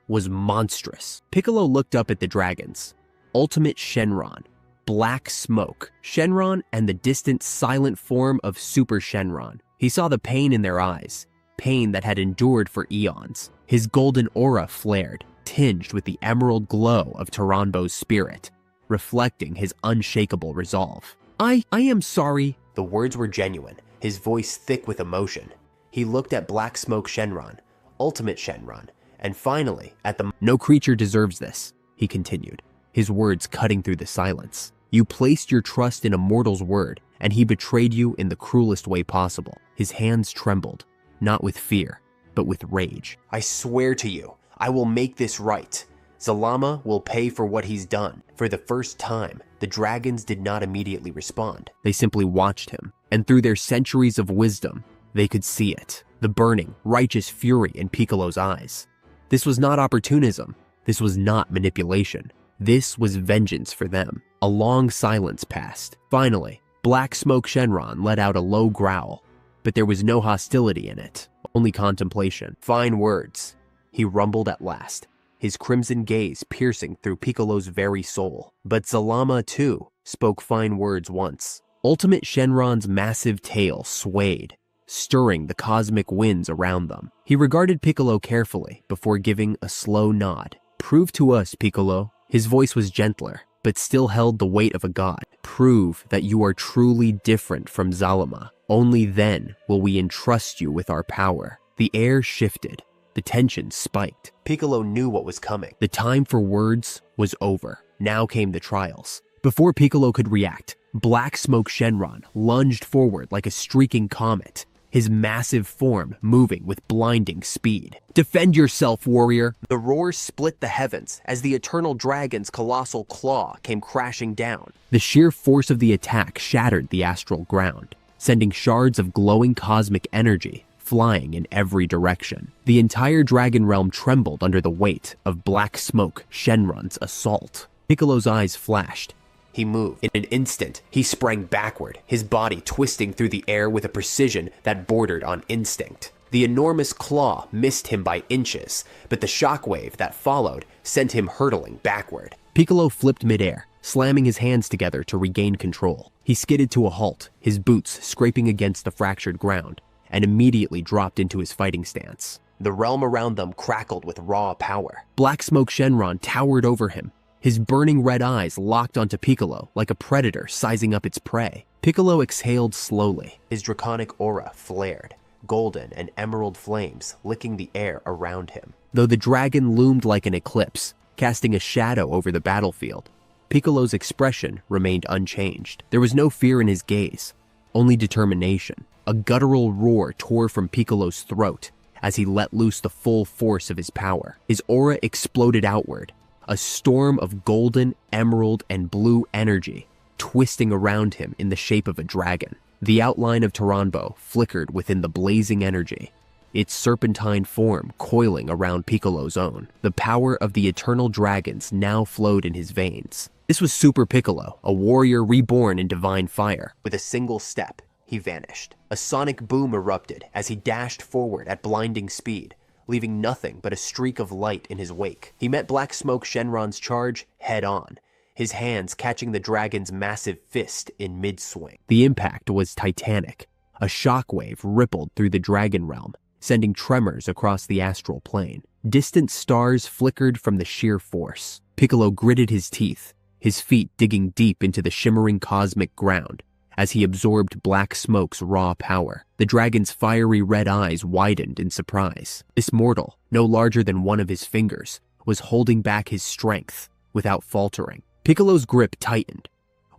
was monstrous. Piccolo looked up at the dragons. Ultimate Shenron, Black Smoke, Shenron, and the distant silent form of Super Shenron. He saw the pain in their eyes, pain that had endured for eons. His golden aura flared, tinged with the emerald glow of Taranbo's spirit, reflecting his unshakable resolve. I am sorry. The words were genuine, his voice thick with emotion. He looked at Black Smoke Shenron, Ultimate Shenron, and finally at the— No creature deserves this, he continued, his words cutting through the silence. You placed your trust in a mortal's word, and he betrayed you in the cruelest way possible. His hands trembled, not with fear, but with rage. I swear to you, I will make this right. Zalama will pay for what he's done. For the first time, the dragons did not immediately respond. They simply watched him, and through their centuries of wisdom, they could see it, the burning, righteous fury in Piccolo's eyes. This was not opportunism. This was not manipulation. This was vengeance for them. A long silence passed. Finally, Black Smoke Shenron let out a low growl, but there was no hostility in it, only contemplation. Fine words, he rumbled at last, his crimson gaze piercing through Piccolo's very soul. But Zalama, too, spoke fine words once. Ultimate Shenron's massive tail swayed, stirring the cosmic winds around them. He regarded Piccolo carefully before giving a slow nod. Prove to us, Piccolo. His voice was gentler, but still held the weight of a god. Prove that you are truly different from Zalama. Only then will we entrust you with our power. The air shifted. The tension spiked. Piccolo knew what was coming. The time for words was over. Now came the trials. Before Piccolo could react, Black Smoke Shenron lunged forward like a streaking comet, his massive form moving with blinding speed. Defend yourself, warrior! The roar split the heavens as the Eternal Dragon's colossal claw came crashing down. The sheer force of the attack shattered the astral ground, sending shards of glowing cosmic energy flying in every direction. The entire dragon realm trembled under the weight of Black Smoke Shenron's assault. Piccolo's eyes flashed. He moved. In an instant, he sprang backward, his body twisting through the air with a precision that bordered on instinct. The enormous claw missed him by inches, but the shockwave that followed sent him hurtling backward. Piccolo flipped midair, slamming his hands together to regain control. He skidded to a halt, his boots scraping against the fractured ground, and immediately dropped into his fighting stance. The realm around them crackled with raw power. Black Smoke Shenron towered over him, his burning red eyes locked onto Piccolo like a predator sizing up its prey. Piccolo exhaled slowly. His draconic aura flared, golden and emerald flames licking the air around him. Though the dragon loomed like an eclipse, casting a shadow over the battlefield, Piccolo's expression remained unchanged. There was no fear in his gaze, only determination. A guttural roar tore from Piccolo's throat as he let loose the full force of his power. His aura exploded outward, a storm of golden, emerald, and blue energy twisting around him in the shape of a dragon. The outline of Taranbo flickered within the blazing energy, its serpentine form coiling around Piccolo's own. The power of the eternal dragons now flowed in his veins. This was Super Piccolo, a warrior reborn in divine fire. With a single step, he vanished. A sonic boom erupted as he dashed forward at blinding speed, leaving nothing but a streak of light in his wake. He met Black Smoke Shenron's charge head on, his hands catching the dragon's massive fist in mid-swing. The impact was titanic. A shockwave rippled through the dragon realm, sending tremors across the astral plane. Distant stars flickered from the sheer force. Piccolo gritted his teeth, his feet digging deep into the shimmering cosmic ground as he absorbed Black Smoke's raw power. The dragon's fiery red eyes widened in surprise. This mortal, no larger than one of his fingers, was holding back his strength without faltering. Piccolo's grip tightened.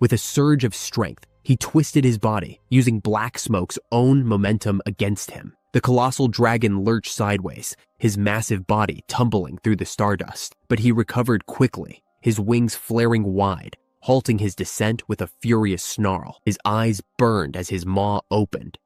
With a surge of strength, he twisted his body, using Black Smoke's own momentum against him. The colossal dragon lurched sideways, his massive body tumbling through the stardust, but he recovered quickly, his wings flaring wide, halting his descent with a furious snarl. His eyes burned as his maw opened,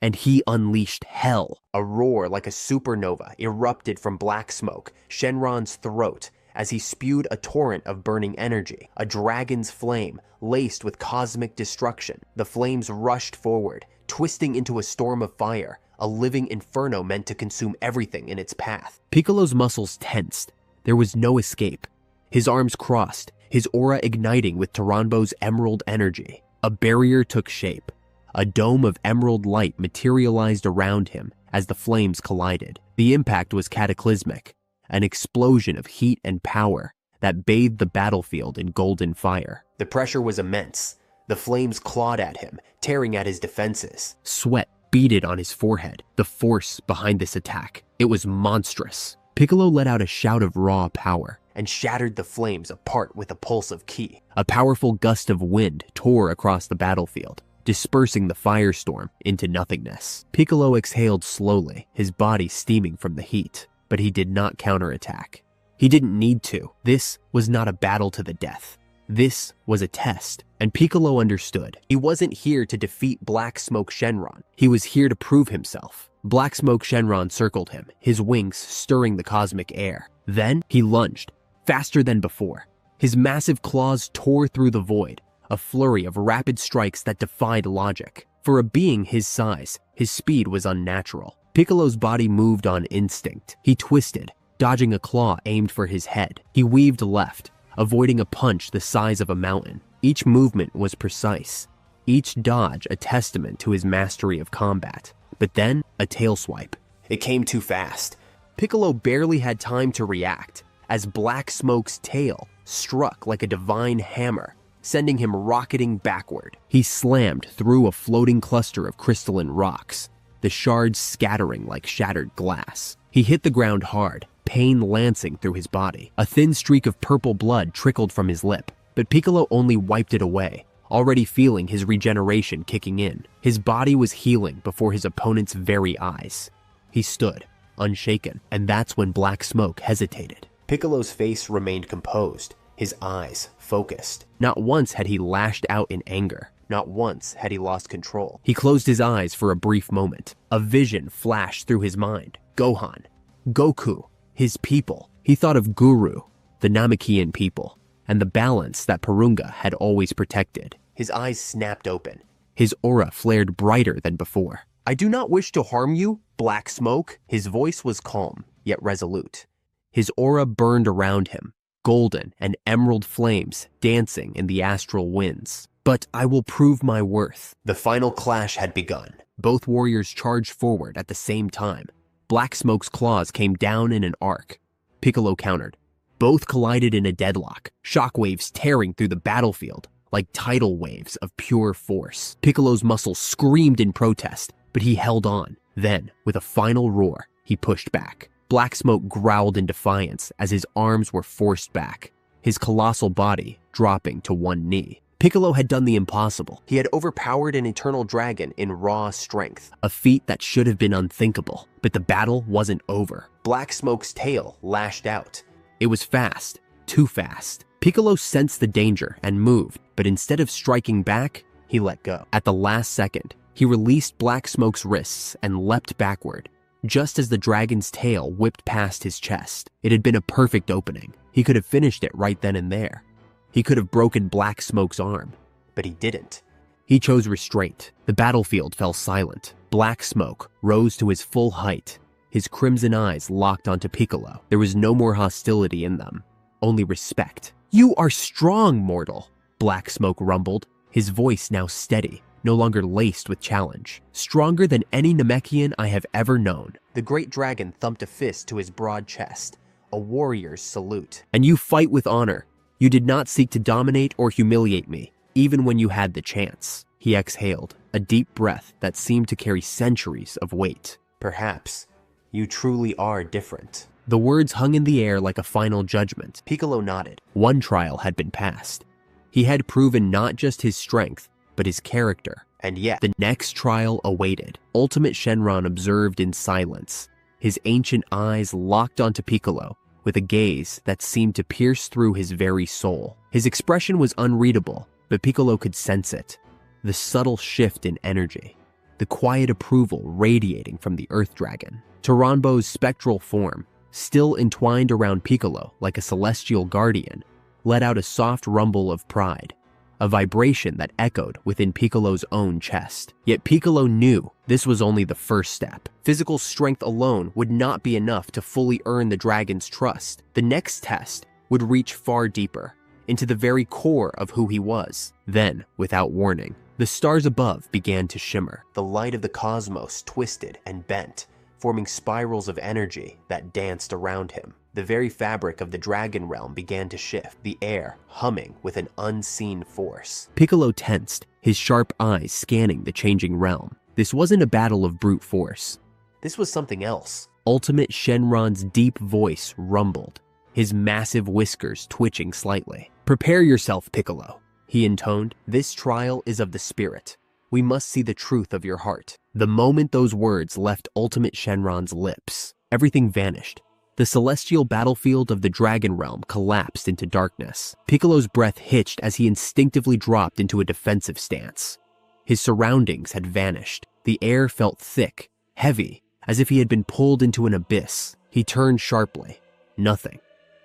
and he unleashed hell. A roar like a supernova erupted from Black Smoke Shenron's throat as he spewed a torrent of burning energy, a dragon's flame laced with cosmic destruction. The flames rushed forward, twisting into a storm of fire, a living inferno meant to consume everything in its path. Piccolo's muscles tensed. There was no escape. His arms crossed, his aura igniting with Taranbo's emerald energy. A barrier took shape. A dome of emerald light materialized around him as the flames collided. The impact was cataclysmic, an explosion of heat and power that bathed the battlefield in golden fire. The pressure was immense. The flames clawed at him, tearing at his defenses. Sweat beaded on his forehead, the force behind this attack. It was monstrous. Piccolo let out a shout of raw power and shattered the flames apart with a pulse of ki. A powerful gust of wind tore across the battlefield, dispersing the firestorm into nothingness. Piccolo exhaled slowly, his body steaming from the heat, but he did not counterattack. He didn't need to. This was not a battle to the death. This was a test, and Piccolo understood. He wasn't here to defeat Black Smoke Shenron. He was here to prove himself. Black Smoke Shenron circled him, his wings stirring the cosmic air. Then he lunged, faster than before. His massive claws tore through the void, a flurry of rapid strikes that defied logic. For a being his size, his speed was unnatural. Piccolo's body moved on instinct. He twisted, dodging a claw aimed for his head. He weaved left, avoiding a punch the size of a mountain. Each movement was precise, each dodge a testament to his mastery of combat. But then, a tail swipe. It came too fast. Piccolo barely had time to react, as Black Smoke's tail struck like a divine hammer, sending him rocketing backward. He slammed through a floating cluster of crystalline rocks, the shards scattering like shattered glass. He hit the ground hard, pain lancing through his body. A thin streak of purple blood trickled from his lip, but Piccolo only wiped it away, already feeling his regeneration kicking in. His body was healing before his opponent's very eyes. He stood, unshaken, and that's when Black Smoke hesitated. Piccolo's face remained composed, his eyes focused. Not once had he lashed out in anger. Not once had he lost control. He closed his eyes for a brief moment. A vision flashed through his mind. Gohan, Goku, his people. He thought of Guru, the Namekian people, and the balance that Porunga had always protected. His eyes snapped open. His aura flared brighter than before. I do not wish to harm you, Black Smoke. His voice was calm, yet resolute. His aura burned around him, golden and emerald flames dancing in the astral winds. But I will prove my worth. The final clash had begun. Both warriors charged forward at the same time. Black Smoke's claws came down in an arc. Piccolo countered. Both collided in a deadlock, shockwaves tearing through the battlefield like tidal waves of pure force. Piccolo's muscles screamed in protest, but he held on. Then, with a final roar, he pushed back. Black Smoke growled in defiance as his arms were forced back, his colossal body dropping to one knee. Piccolo had done the impossible. He had overpowered an eternal dragon in raw strength, a feat that should have been unthinkable. But the battle wasn't over. Black Smoke's tail lashed out. It was fast, too fast. Piccolo sensed the danger and moved, but instead of striking back, he let go. At the last second, he released Black Smoke's wrists and leapt backward, just as the dragon's tail whipped past his chest. It had been a perfect opening. He could have finished it right then and there. He could have broken Black Smoke's arm, but he didn't. He chose restraint. The battlefield fell silent. Black Smoke rose to his full height, his crimson eyes locked onto Piccolo. There was no more hostility in them, only respect. "You are strong, mortal," Black Smoke rumbled, his voice now steady, no longer laced with challenge. "Stronger than any Namekian I have ever known." The great dragon thumped a fist to his broad chest, a warrior's salute. "And you fight with honor. You did not seek to dominate or humiliate me, even when you had the chance." He exhaled, a deep breath that seemed to carry centuries of weight. "Perhaps you truly are different." The words hung in the air like a final judgment. Piccolo nodded. One trial had been passed. He had proven not just his strength, but his character. And yet, the next trial awaited. Ultimate Shenron observed in silence, his ancient eyes locked onto Piccolo with a gaze that seemed to pierce through his very soul. His expression was unreadable, but Piccolo could sense it. The subtle shift in energy, the quiet approval radiating from the Earth Dragon. Taranbo's spectral form, still entwined around Piccolo like a celestial guardian, let out a soft rumble of pride, a vibration that echoed within Piccolo's own chest. Yet Piccolo knew this was only the first step. Physical strength alone would not be enough to fully earn the dragon's trust. The next test would reach far deeper, into the very core of who he was. Then, without warning, the stars above began to shimmer. The light of the cosmos twisted and bent, forming spirals of energy that danced around him. The very fabric of the dragon realm began to shift, the air humming with an unseen force. Piccolo tensed, his sharp eyes scanning the changing realm. This wasn't a battle of brute force. This was something else. Ultimate Shenron's deep voice rumbled, his massive whiskers twitching slightly. "Prepare yourself, Piccolo," he intoned. "This trial is of the spirit. We must see the truth of your heart." The moment those words left Ultimate Shenron's lips, everything vanished. The celestial battlefield of the Dragon Realm collapsed into darkness. Piccolo's breath hitched as he instinctively dropped into a defensive stance. His surroundings had vanished. The air felt thick, heavy, as if he had been pulled into an abyss. He turned sharply. Nothing.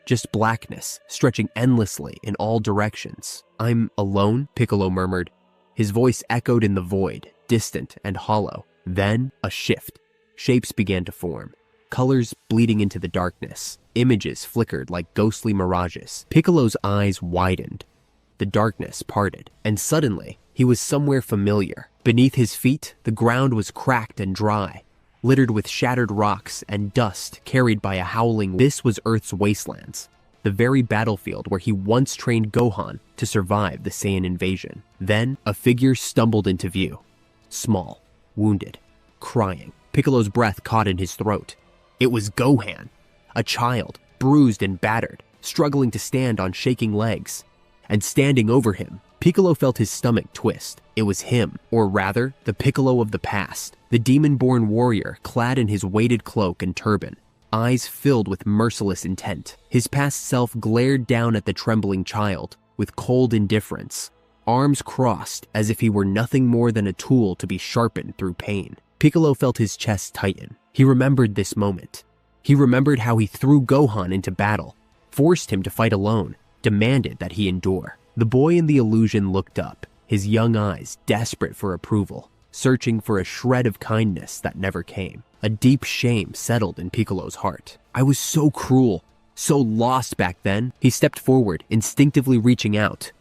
Just blackness, stretching endlessly in all directions. "I'm alone?" Piccolo murmured. His voice echoed in the void, distant and hollow. Then, a shift. Shapes began to form. Colors bleeding into the darkness. Images flickered like ghostly mirages. Piccolo's eyes widened. The darkness parted, and suddenly, he was somewhere familiar. Beneath his feet, the ground was cracked and dry, littered with shattered rocks and dust carried by a howling wind. This was Earth's wastelands, the very battlefield where he once trained Gohan to survive the Saiyan invasion. Then, a figure stumbled into view. Small, wounded, crying. Piccolo's breath caught in his throat. It was Gohan, a child, bruised and battered, struggling to stand on shaking legs. And standing over him, Piccolo felt his stomach twist. It was him, or rather, the Piccolo of the past, the demon-born warrior clad in his weighted cloak and turban, eyes filled with merciless intent. His past self glared down at the trembling child with cold indifference, arms crossed as if he were nothing more than a tool to be sharpened through pain. Piccolo felt his chest tighten. He remembered this moment. He remembered how he threw Gohan into battle, forced him to fight alone, demanded that he endure. The boy in the illusion looked up, his young eyes desperate for approval, searching for a shred of kindness that never came. A deep shame settled in Piccolo's heart. I was so cruel, so lost back then. He stepped forward, instinctively reaching out.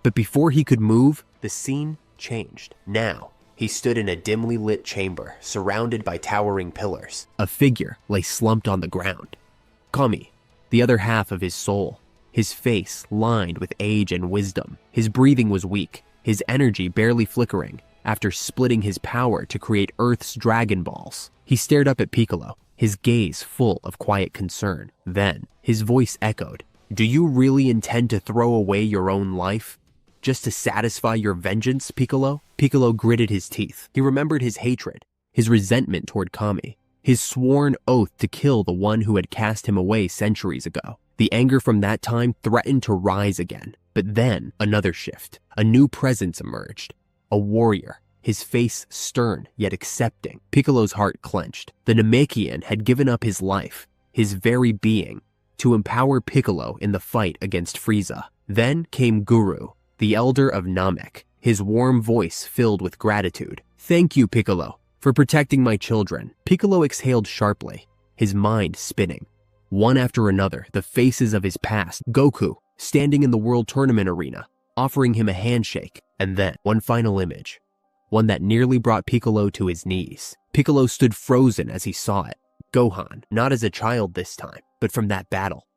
But before he could move, the scene changed. Now, he stood in a dimly lit chamber, surrounded by towering pillars. A figure lay slumped on the ground. Kami, the other half of his soul, his face lined with age and wisdom. His breathing was weak, his energy barely flickering after splitting his power to create Earth's Dragon Balls. He stared up at Piccolo, his gaze full of quiet concern. Then, his voice echoed, "Do you really intend to throw away your own life? Just to satisfy your vengeance, Piccolo?" Piccolo gritted his teeth. He remembered his hatred, his resentment toward Kami, his sworn oath to kill the one who had cast him away centuries ago. The anger from that time threatened to rise again. But then, another shift. A new presence emerged. A warrior, his face stern yet accepting. Piccolo's heart clenched. The Namekian had given up his life, his very being, to empower Piccolo in the fight against Frieza. Then came Guru, the elder of Namek, his warm voice filled with gratitude. "Thank you, Piccolo, for protecting my children." Piccolo exhaled sharply, his mind spinning. One after another, the faces of his past, Goku, standing in the World Tournament arena, offering him a handshake, and then one final image, one that nearly brought Piccolo to his knees. Piccolo stood frozen as he saw it. Gohan, not as a child this time, but from that battle.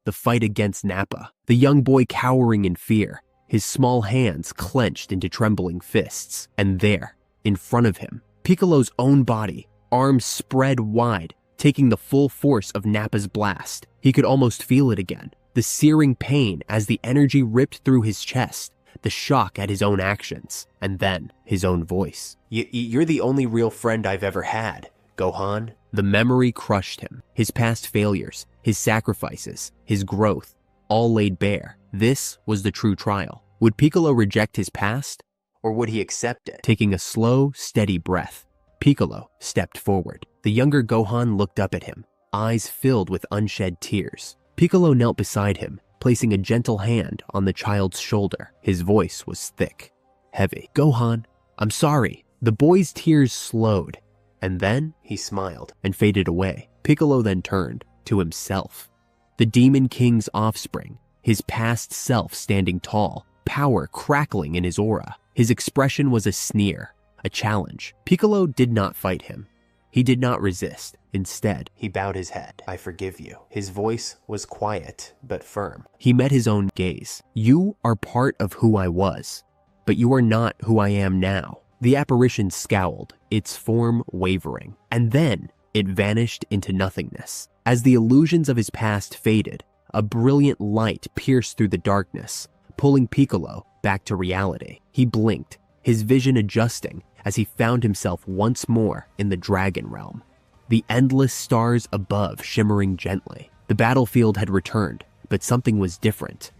The fight against Nappa, the young boy cowering in fear, his small hands clenched into trembling fists. And there, in front of him, Piccolo's own body, arms spread wide, taking the full force of Nappa's blast. He could almost feel it again, the searing pain as the energy ripped through his chest, the shock at his own actions, and then his own voice. You're the only real friend I've ever had, Gohan. The memory crushed him, his past failures, his sacrifices, his growth, all laid bare. This was the true trial. Would Piccolo reject his past, or would he accept it? Taking a slow, steady breath, Piccolo stepped forward. The younger Gohan looked up at him, eyes filled with unshed tears. Piccolo knelt beside him, placing a gentle hand on the child's shoulder. His voice was thick, heavy. Gohan, I'm sorry. The boy's tears slowed, and then he smiled and faded away. Piccolo then turned to himself. The Demon King's offspring, his past self standing tall, power crackling in his aura. His expression was a sneer, a challenge. Piccolo did not fight him. He did not resist. Instead, he bowed his head. I forgive you. His voice was quiet but firm. He met his own gaze. You are part of who I was, but you are not who I am now. The apparition scowled, its form wavering, and then it vanished into nothingness. As the illusions of his past faded, a brilliant light pierced through the darkness, pulling Piccolo back to reality. He blinked, his vision adjusting as he found himself once more in the Dragon Realm. The endless stars above shimmering gently. The battlefield had returned, but something was different.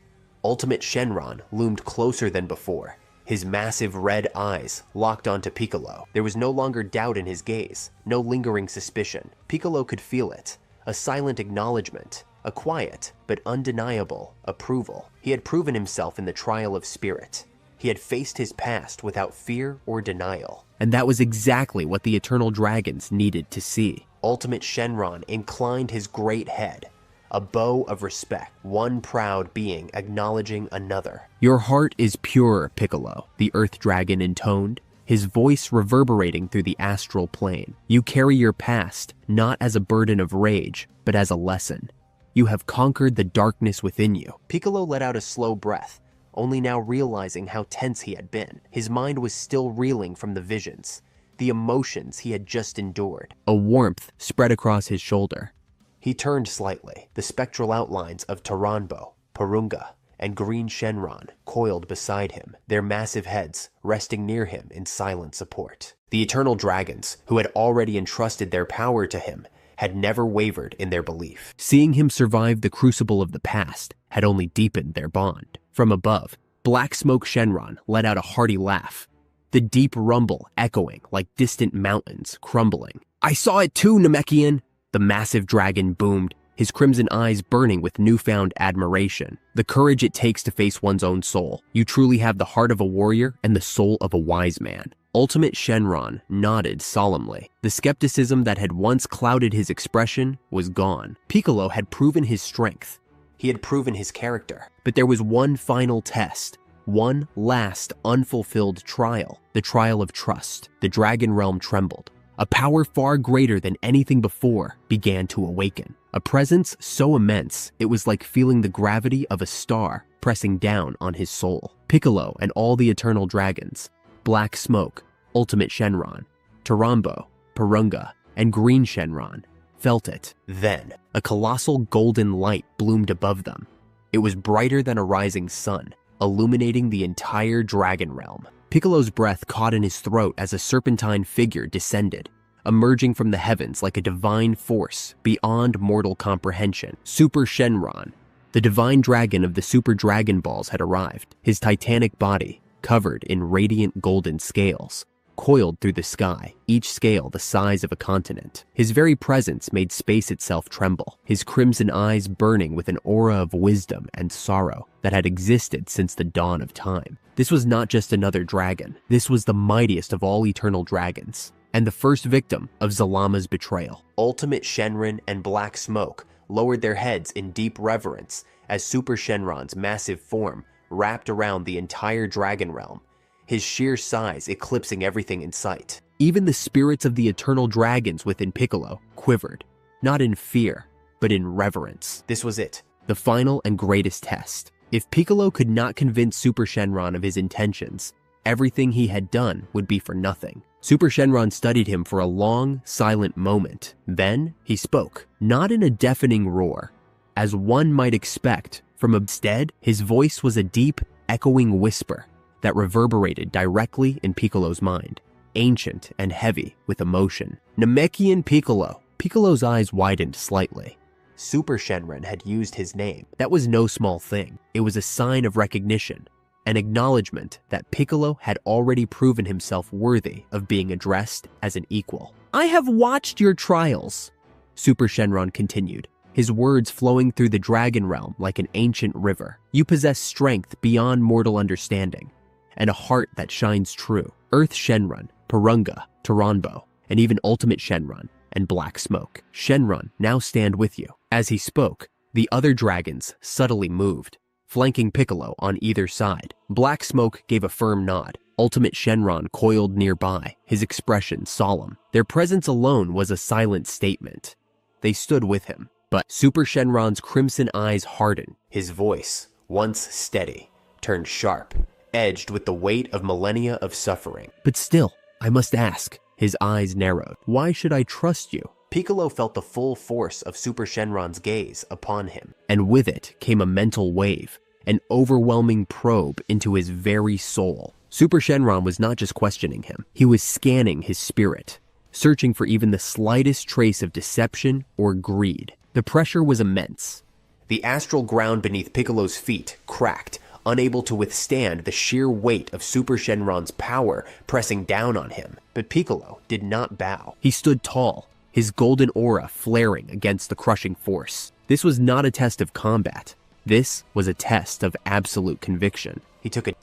Ultimate Shenron loomed closer than before, his massive red eyes locked onto Piccolo. There was no longer doubt in his gaze, no lingering suspicion. Piccolo could feel it, a silent acknowledgement, a quiet but undeniable approval. He had proven himself in the trial of spirit. He had faced his past without fear or denial. And that was exactly what the Eternal Dragons needed to see. Ultimate Shenron inclined his great head, a bow of respect, one proud being acknowledging another. Your heart is pure, Piccolo, the Earth Dragon intoned, his voice reverberating through the astral plane. You carry your past not as a burden of rage, but as a lesson. You have conquered the darkness within you. Piccolo let out a slow breath, only now realizing how tense he had been. His mind was still reeling from the visions, the emotions he had just endured. A warmth spread across his shoulder. He turned slightly, the spectral outlines of Taranbo, Porunga, and Green Shenron coiled beside him, their massive heads resting near him in silent support. The Eternal Dragons, who had already entrusted their power to him, had never wavered in their belief. Seeing him survive the crucible of the past had only deepened their bond. From above, Black Smoke Shenron let out a hearty laugh, the deep rumble echoing like distant mountains crumbling. I saw it too, Namekian! The massive dragon boomed, his crimson eyes burning with newfound admiration. The courage it takes to face one's own soul. You truly have the heart of a warrior and the soul of a wise man. Ultimate Shenron nodded solemnly. The skepticism that had once clouded his expression was gone. Piccolo had proven his strength. He had proven his character. But there was one final test. One last unfulfilled trial. The trial of trust. The Dragon Realm trembled. A power far greater than anything before began to awaken. A presence so immense, it was like feeling the gravity of a star pressing down on his soul. Piccolo and all the Eternal Dragons, Black Smoke, Ultimate Shenron, Taranbo, Porunga, and Green Shenron felt it. Then, a colossal golden light bloomed above them. It was brighter than a rising sun, illuminating the entire Dragon Realm. Piccolo's breath caught in his throat as a serpentine figure descended, emerging from the heavens like a divine force beyond mortal comprehension. Super Shenron, the divine dragon of the Super Dragon Balls, had arrived, his titanic body covered in radiant golden scales, coiled through the sky, each scale the size of a continent. His very presence made space itself tremble, his crimson eyes burning with an aura of wisdom and sorrow that had existed since the dawn of time. This was not just another dragon. This was the mightiest of all eternal dragons, and the first victim of Zalama's betrayal. Ultimate Shenron and Black Smoke lowered their heads in deep reverence as Super Shenron's massive form wrapped around the entire dragon realm, his sheer size eclipsing everything in sight. Even the spirits of the eternal dragons within Piccolo quivered, not in fear, but in reverence. This was it, the final and greatest test. If Piccolo could not convince Super Shenron of his intentions, everything he had done would be for nothing. Super Shenron studied him for a long, silent moment. Then he spoke, not in a deafening roar, as one might expect. Instead, his voice was a deep, echoing whisper that reverberated directly in Piccolo's mind, ancient and heavy with emotion. Namekian Piccolo. Piccolo's eyes widened slightly. Super Shenron had used his name. That was no small thing. It was a sign of recognition, an acknowledgement that Piccolo had already proven himself worthy of being addressed as an equal. I have watched your trials, Super Shenron continued, his words flowing through the dragon realm like an ancient river. You possess strength beyond mortal understanding, and a heart that shines true. Earth Shenron, Porunga, Taranbo, and even Ultimate Shenron and Black Smoke. Shenron now stand with you. As he spoke, the other dragons subtly moved, flanking Piccolo on either side. Black Smoke gave a firm nod. Ultimate Shenron coiled nearby, his expression solemn. Their presence alone was a silent statement. They stood with him, but Super Shenron's crimson eyes hardened. His voice, once steady, turned sharp, edged with the weight of millennia of suffering. But still, I must ask. His eyes narrowed. Why should I trust you? Piccolo felt the full force of Super Shenron's gaze upon him, and with it came a mental wave, an overwhelming probe into his very soul. Super Shenron was not just questioning him, he was scanning his spirit, searching for even the slightest trace of deception or greed. The pressure was immense. The astral ground beneath Piccolo's feet cracked, unable to withstand the sheer weight of Super Shenron's power pressing down on him. But Piccolo did not bow. He stood tall, his golden aura flaring against the crushing force. This was not a test of combat. This was a test of absolute conviction.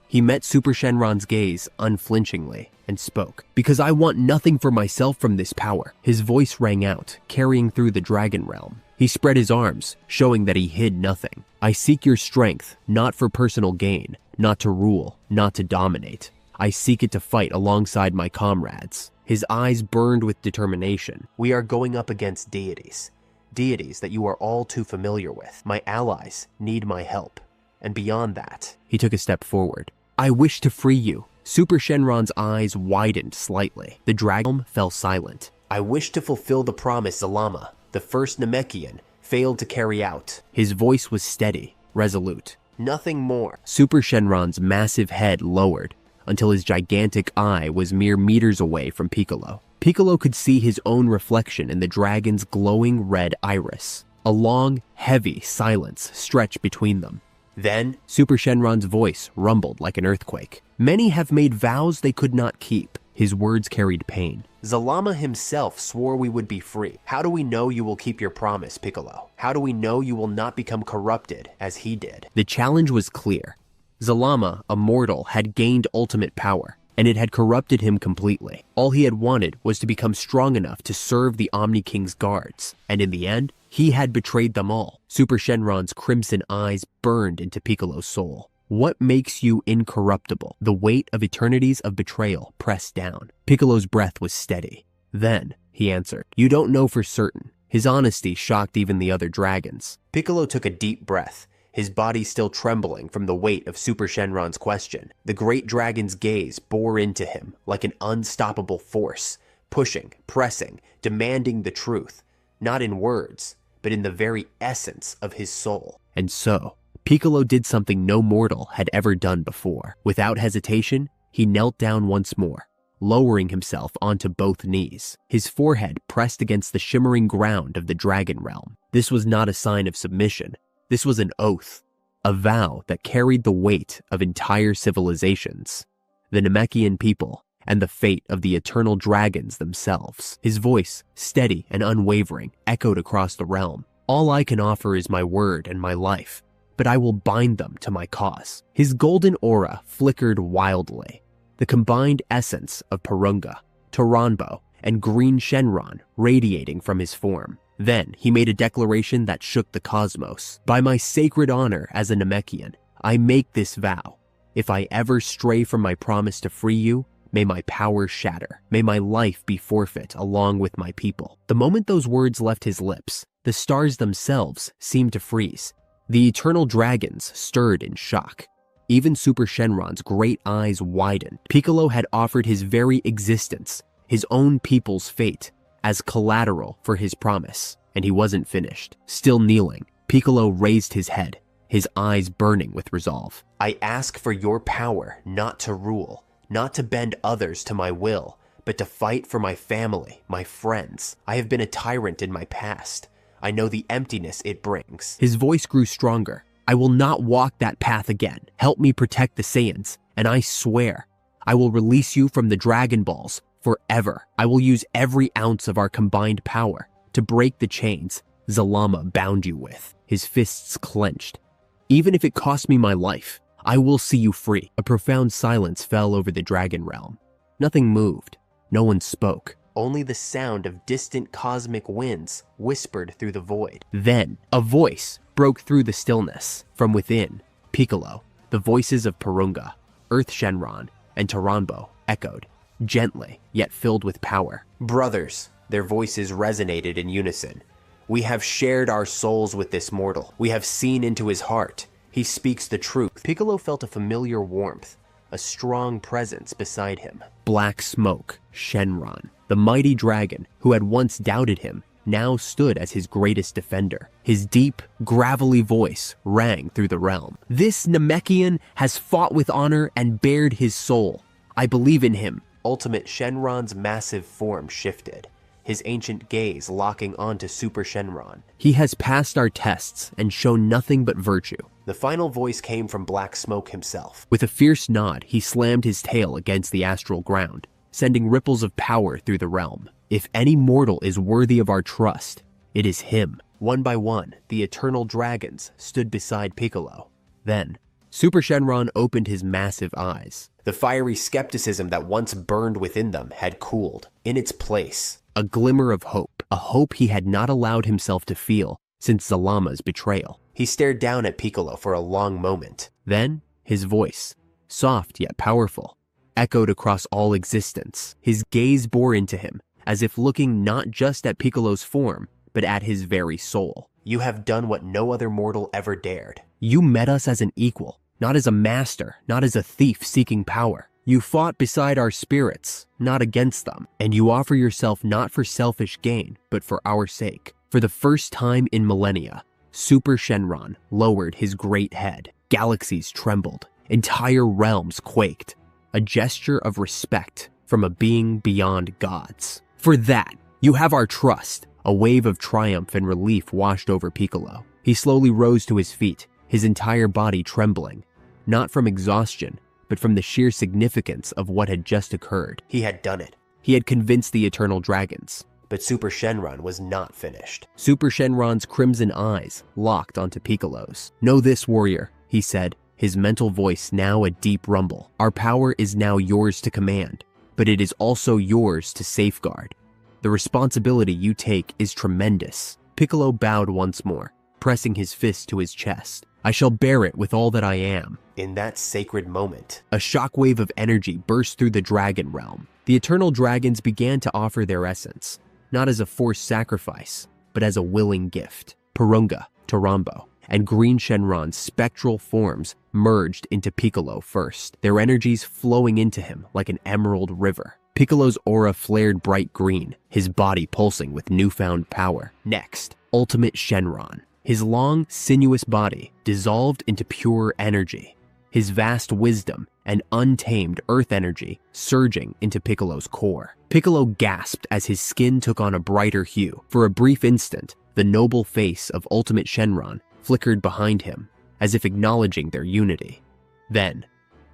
He met Super Shenron's gaze unflinchingly and spoke. Because I want nothing for myself from this power. His voice rang out, carrying through the dragon realm. He spread his arms, showing that he hid nothing. I seek your strength, not for personal gain, not to rule, not to dominate. I seek it to fight alongside my comrades. His eyes burned with determination. We are going up against deities. Deities that you are all too familiar with. My allies need my help. And beyond that, he took a step forward. I wish to free you. Super Shenron's eyes widened slightly. The dragon fell silent. I wish to fulfill the promise Zalama, the first Namekian, failed to carry out. His voice was steady, resolute. Nothing more. Super Shenron's massive head lowered until his gigantic eye was mere meters away from Piccolo. Piccolo could see his own reflection in the dragon's glowing red iris. A long, heavy silence stretched between them. Then, Super Shenron's voice rumbled like an earthquake. Many have made vows they could not keep. His words carried pain. Zalama himself swore we would be free. How do we know you will keep your promise, Piccolo? How do we know you will not become corrupted as he did? The challenge was clear. Zalama, a mortal, had gained ultimate power, and it had corrupted him completely. All he had wanted was to become strong enough to serve the Omni King's guards, and in the end, he had betrayed them all. Super Shenron's crimson eyes burned into Piccolo's soul. What makes you incorruptible? The weight of eternities of betrayal pressed down. Piccolo's breath was steady. Then, he answered, you don't know for certain. His honesty shocked even the other dragons. Piccolo took a deep breath, his body still trembling from the weight of Super Shenron's question. The great dragon's gaze bore into him like an unstoppable force, pushing, pressing, demanding the truth, not in words, but in the very essence of his soul. And so, Piccolo did something no mortal had ever done before. Without hesitation, he knelt down once more, lowering himself onto both knees, his forehead pressed against the shimmering ground of the dragon realm. This was not a sign of submission. This was an oath, a vow that carried the weight of entire civilizations, the Namekian people, and the fate of the eternal dragons themselves. His voice, steady and unwavering, echoed across the realm. All I can offer is my word and my life, but I will bind them to my cause. His golden aura flickered wildly, the combined essence of Porunga, Taranbo, and green Shenron radiating from his form. Then he made a declaration that shook the cosmos. By my sacred honor as a Namekian, I make this vow. If I ever stray from my promise to free you, may my power shatter. May my life be forfeit along with my people. The moment those words left his lips, the stars themselves seemed to freeze. The eternal dragons stirred in shock. Even Super Shenron's great eyes widened. Piccolo had offered his very existence, his own people's fate, as collateral for his promise, and he wasn't finished. Still kneeling, Piccolo raised his head, his eyes burning with resolve. I ask for your power not to rule, not to bend others to my will, but to fight for my family, my friends. I have been a tyrant in my past. I know the emptiness it brings. His voice grew stronger. I will not walk that path again. Help me protect the Saiyans, and I swear, I will release you from the Dragon Balls forever. I will use every ounce of our combined power to break the chains Zalama bound you with. His fists clenched. Even if it costs me my life, I will see you free. A profound silence fell over the Dragon Realm. Nothing moved. No one spoke. Only the sound of distant cosmic winds whispered through the void. Then, a voice broke through the stillness. From within, Piccolo, the voices of Porunga, Earth Shenron, and Taranbo echoed, gently, yet filled with power. Brothers, their voices resonated in unison. We have shared our souls with this mortal. We have seen into his heart. He speaks the truth. Piccolo felt a familiar warmth, a strong presence beside him. Black Smoke, Shenron, the mighty dragon who had once doubted him, now stood as his greatest defender. His deep, gravelly voice rang through the realm. This Namekian has fought with honor and bared his soul. I believe in him. Ultimate Shenron's massive form shifted, his ancient gaze locking onto Super Shenron. He has passed our tests and shown nothing but virtue. The final voice came from Black Smoke himself. With a fierce nod, he slammed his tail against the astral ground, sending ripples of power through the realm. If any mortal is worthy of our trust, it is him. One by one, the eternal dragons stood beside Piccolo. Then, Super Shenron opened his massive eyes. The fiery skepticism that once burned within them had cooled. In its place, a glimmer of hope, a hope he had not allowed himself to feel since Zalama's betrayal. He stared down at Piccolo for a long moment. Then, his voice, soft yet powerful, echoed across all existence. His gaze bore into him, as if looking not just at Piccolo's form, but at his very soul. You have done what no other mortal ever dared. You met us as an equal, not as a master, not as a thief seeking power. You fought beside our spirits, not against them, and you offer yourself not for selfish gain, but for our sake. For the first time in millennia, Super Shenron lowered his great head. Galaxies trembled, entire realms quaked, a gesture of respect from a being beyond gods. For that, you have our trust. A wave of triumph and relief washed over Piccolo. He slowly rose to his feet, his entire body trembling, not from exhaustion, but from the sheer significance of what had just occurred. He had done it. He had convinced the eternal dragons. But Super Shenron was not finished. Super Shenron's crimson eyes locked onto Piccolo's. Know this, warrior, he said, his mental voice now a deep rumble. Our power is now yours to command, but it is also yours to safeguard. The responsibility you take is tremendous. Piccolo bowed once more, pressing his fist to his chest. I shall bear it with all that I am. In that sacred moment, a shockwave of energy burst through the dragon realm. The eternal dragons began to offer their essence, not as a forced sacrifice, but as a willing gift. Porunga, Taranbo, and Green Shenron's spectral forms merged into Piccolo first, their energies flowing into him like an emerald river. Piccolo's aura flared bright green, his body pulsing with newfound power. Next, Ultimate Shenron. His long, sinuous body dissolved into pure energy, his vast wisdom and untamed earth energy surging into Piccolo's core. Piccolo gasped as his skin took on a brighter hue. For a brief instant, the noble face of Ultimate Shenron flickered behind him, as if acknowledging their unity. Then,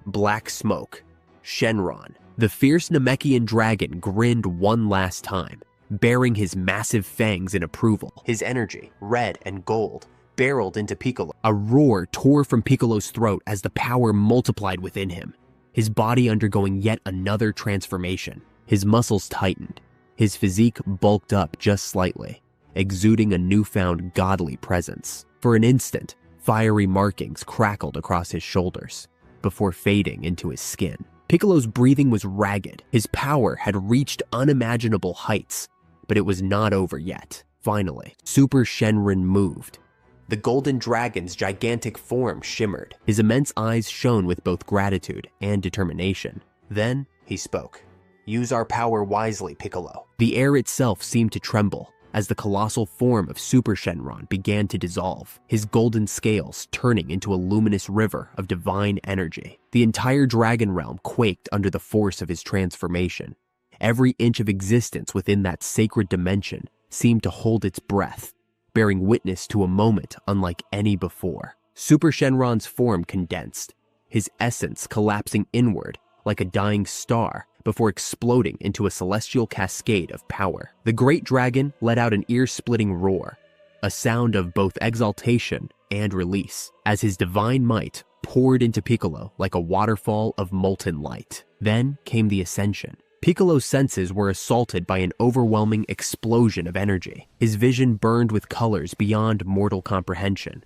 Black Smoke, Shenron, the fierce Namekian dragon, grinned one last time, baring his massive fangs in approval. His energy, red and gold, barreled into Piccolo. A roar tore from Piccolo's throat as the power multiplied within him, his body undergoing yet another transformation. His muscles tightened, His physique bulked up just slightly, exuding a newfound godly presence. For an instant, fiery markings crackled across his shoulders, before fading into his skin. Piccolo's breathing was ragged. His power had reached unimaginable heights, but it was not over yet. Finally, Super Shenron moved. The golden dragon's gigantic form shimmered. His immense eyes shone with both gratitude and determination. Then he spoke. "Use our power wisely, Piccolo." The air itself seemed to tremble as the colossal form of Super Shenron began to dissolve, his golden scales turning into a luminous river of divine energy. The entire dragon realm quaked under the force of his transformation. Every inch of existence within that sacred dimension seemed to hold its breath, bearing witness to a moment unlike any before. Super Shenron's form condensed, his essence collapsing inward like a dying star before exploding into a celestial cascade of power. The great dragon let out an ear-splitting roar, a sound of both exaltation and release, as his divine might poured into Piccolo like a waterfall of molten light. Then came the ascension. Piccolo's senses were assaulted by an overwhelming explosion of energy. His vision burned with colors beyond mortal comprehension.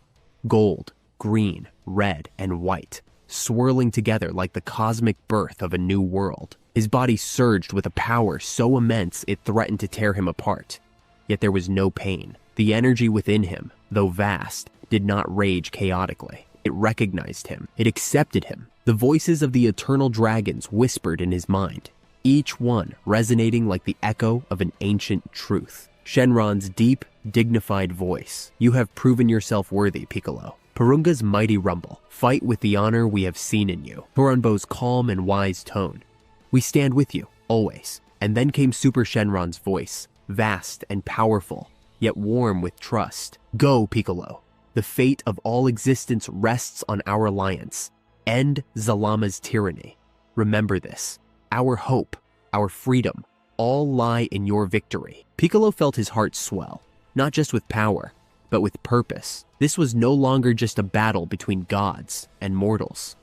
Gold, green, red, and white, swirling together like the cosmic birth of a new world. His body surged with a power so immense it threatened to tear him apart. Yet there was no pain. The energy within him, though vast, did not rage chaotically. It recognized him. It accepted him. The voices of the eternal dragons whispered in his mind, each one resonating like the echo of an ancient truth. Shenron's deep, dignified voice. "You have proven yourself worthy, Piccolo." Purunga's mighty rumble. "Fight with the honor we have seen in you." Toranbo's calm and wise tone. "We stand with you, always." And then came Super Shenron's voice, vast and powerful, yet warm with trust. "Go, Piccolo. The fate of all existence rests on our alliance. End Zalama's tyranny. Remember this. Our hope, our freedom, all lie in your victory." Piccolo felt his heart swell, not just with power, but with purpose. This was no longer just a battle between gods and mortals.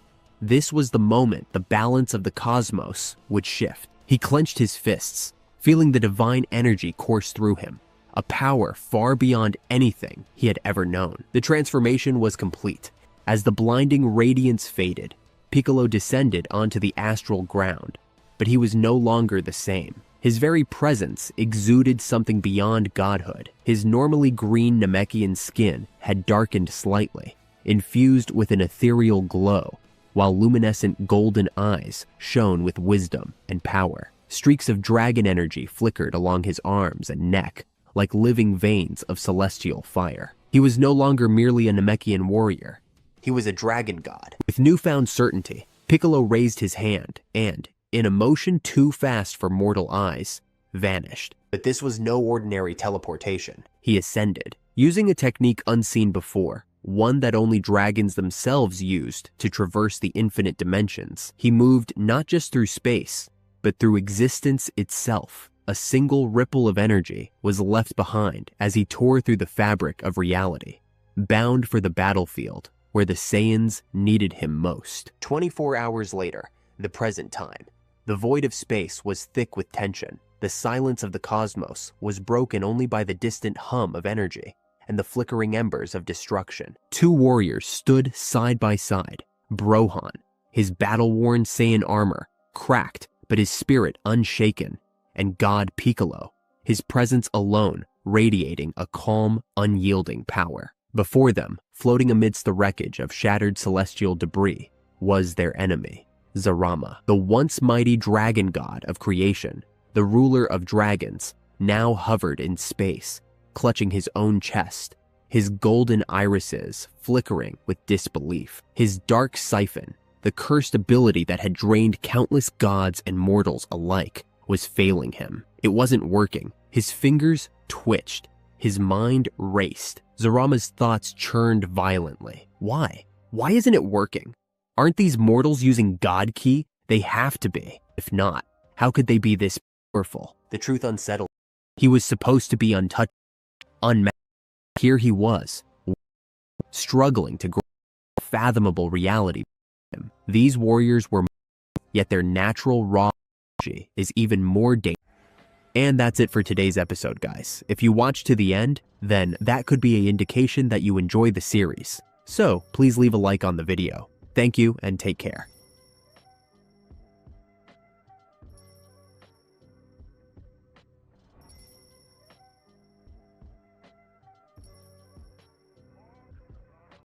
This was the moment the balance of the cosmos would shift. He clenched his fists, feeling the divine energy course through him, a power far beyond anything he had ever known. The transformation was complete. As the blinding radiance faded, Piccolo descended onto the astral ground, but he was no longer the same. His very presence exuded something beyond godhood. His normally green Namekian skin had darkened slightly, infused with an ethereal glow, while luminescent golden eyes shone with wisdom and power. Streaks of dragon energy flickered along his arms and neck, like living veins of celestial fire. He was no longer merely a Namekian warrior. He was a dragon god. With newfound certainty, Piccolo raised his hand and, in a motion too fast for mortal eyes, vanished. But this was no ordinary teleportation. He ascended, using a technique unseen before, one that only dragons themselves used to traverse the infinite dimensions. He moved not just through space, but through existence itself. A single ripple of energy was left behind as he tore through the fabric of reality, bound for the battlefield where the Saiyans needed him most. 24 hours later, the present time. The void of space was thick with tension. The silence of the cosmos was broken only by the distant hum of energy and the flickering embers of destruction. Two warriors stood side by side. Brohan, his battle-worn Saiyan armor, cracked but his spirit unshaken, and God Piccolo, his presence alone radiating a calm, unyielding power. Before them, floating amidst the wreckage of shattered celestial debris, was their enemy. Zarama, the once mighty dragon god of creation, the ruler of dragons, now hovered in space, clutching his own chest, his golden irises flickering with disbelief. His dark siphon, the cursed ability that had drained countless gods and mortals alike, was failing him. It wasn't working. His fingers twitched. His mind raced. Zarama's thoughts churned violently. Why? Why isn't it working? Aren't these mortals using God Ki? They have to be. If not, how could they be this powerful? The truth unsettled. He was supposed to be untouched, unmatched. Here he was, struggling to grasp fathomable reality. These warriors were, yet their natural raw energy is even more dangerous. And that's it for today's episode, guys. If you watched to the end, then that could be an indication that you enjoy the series. So please leave a like on the video. Thank you and take care.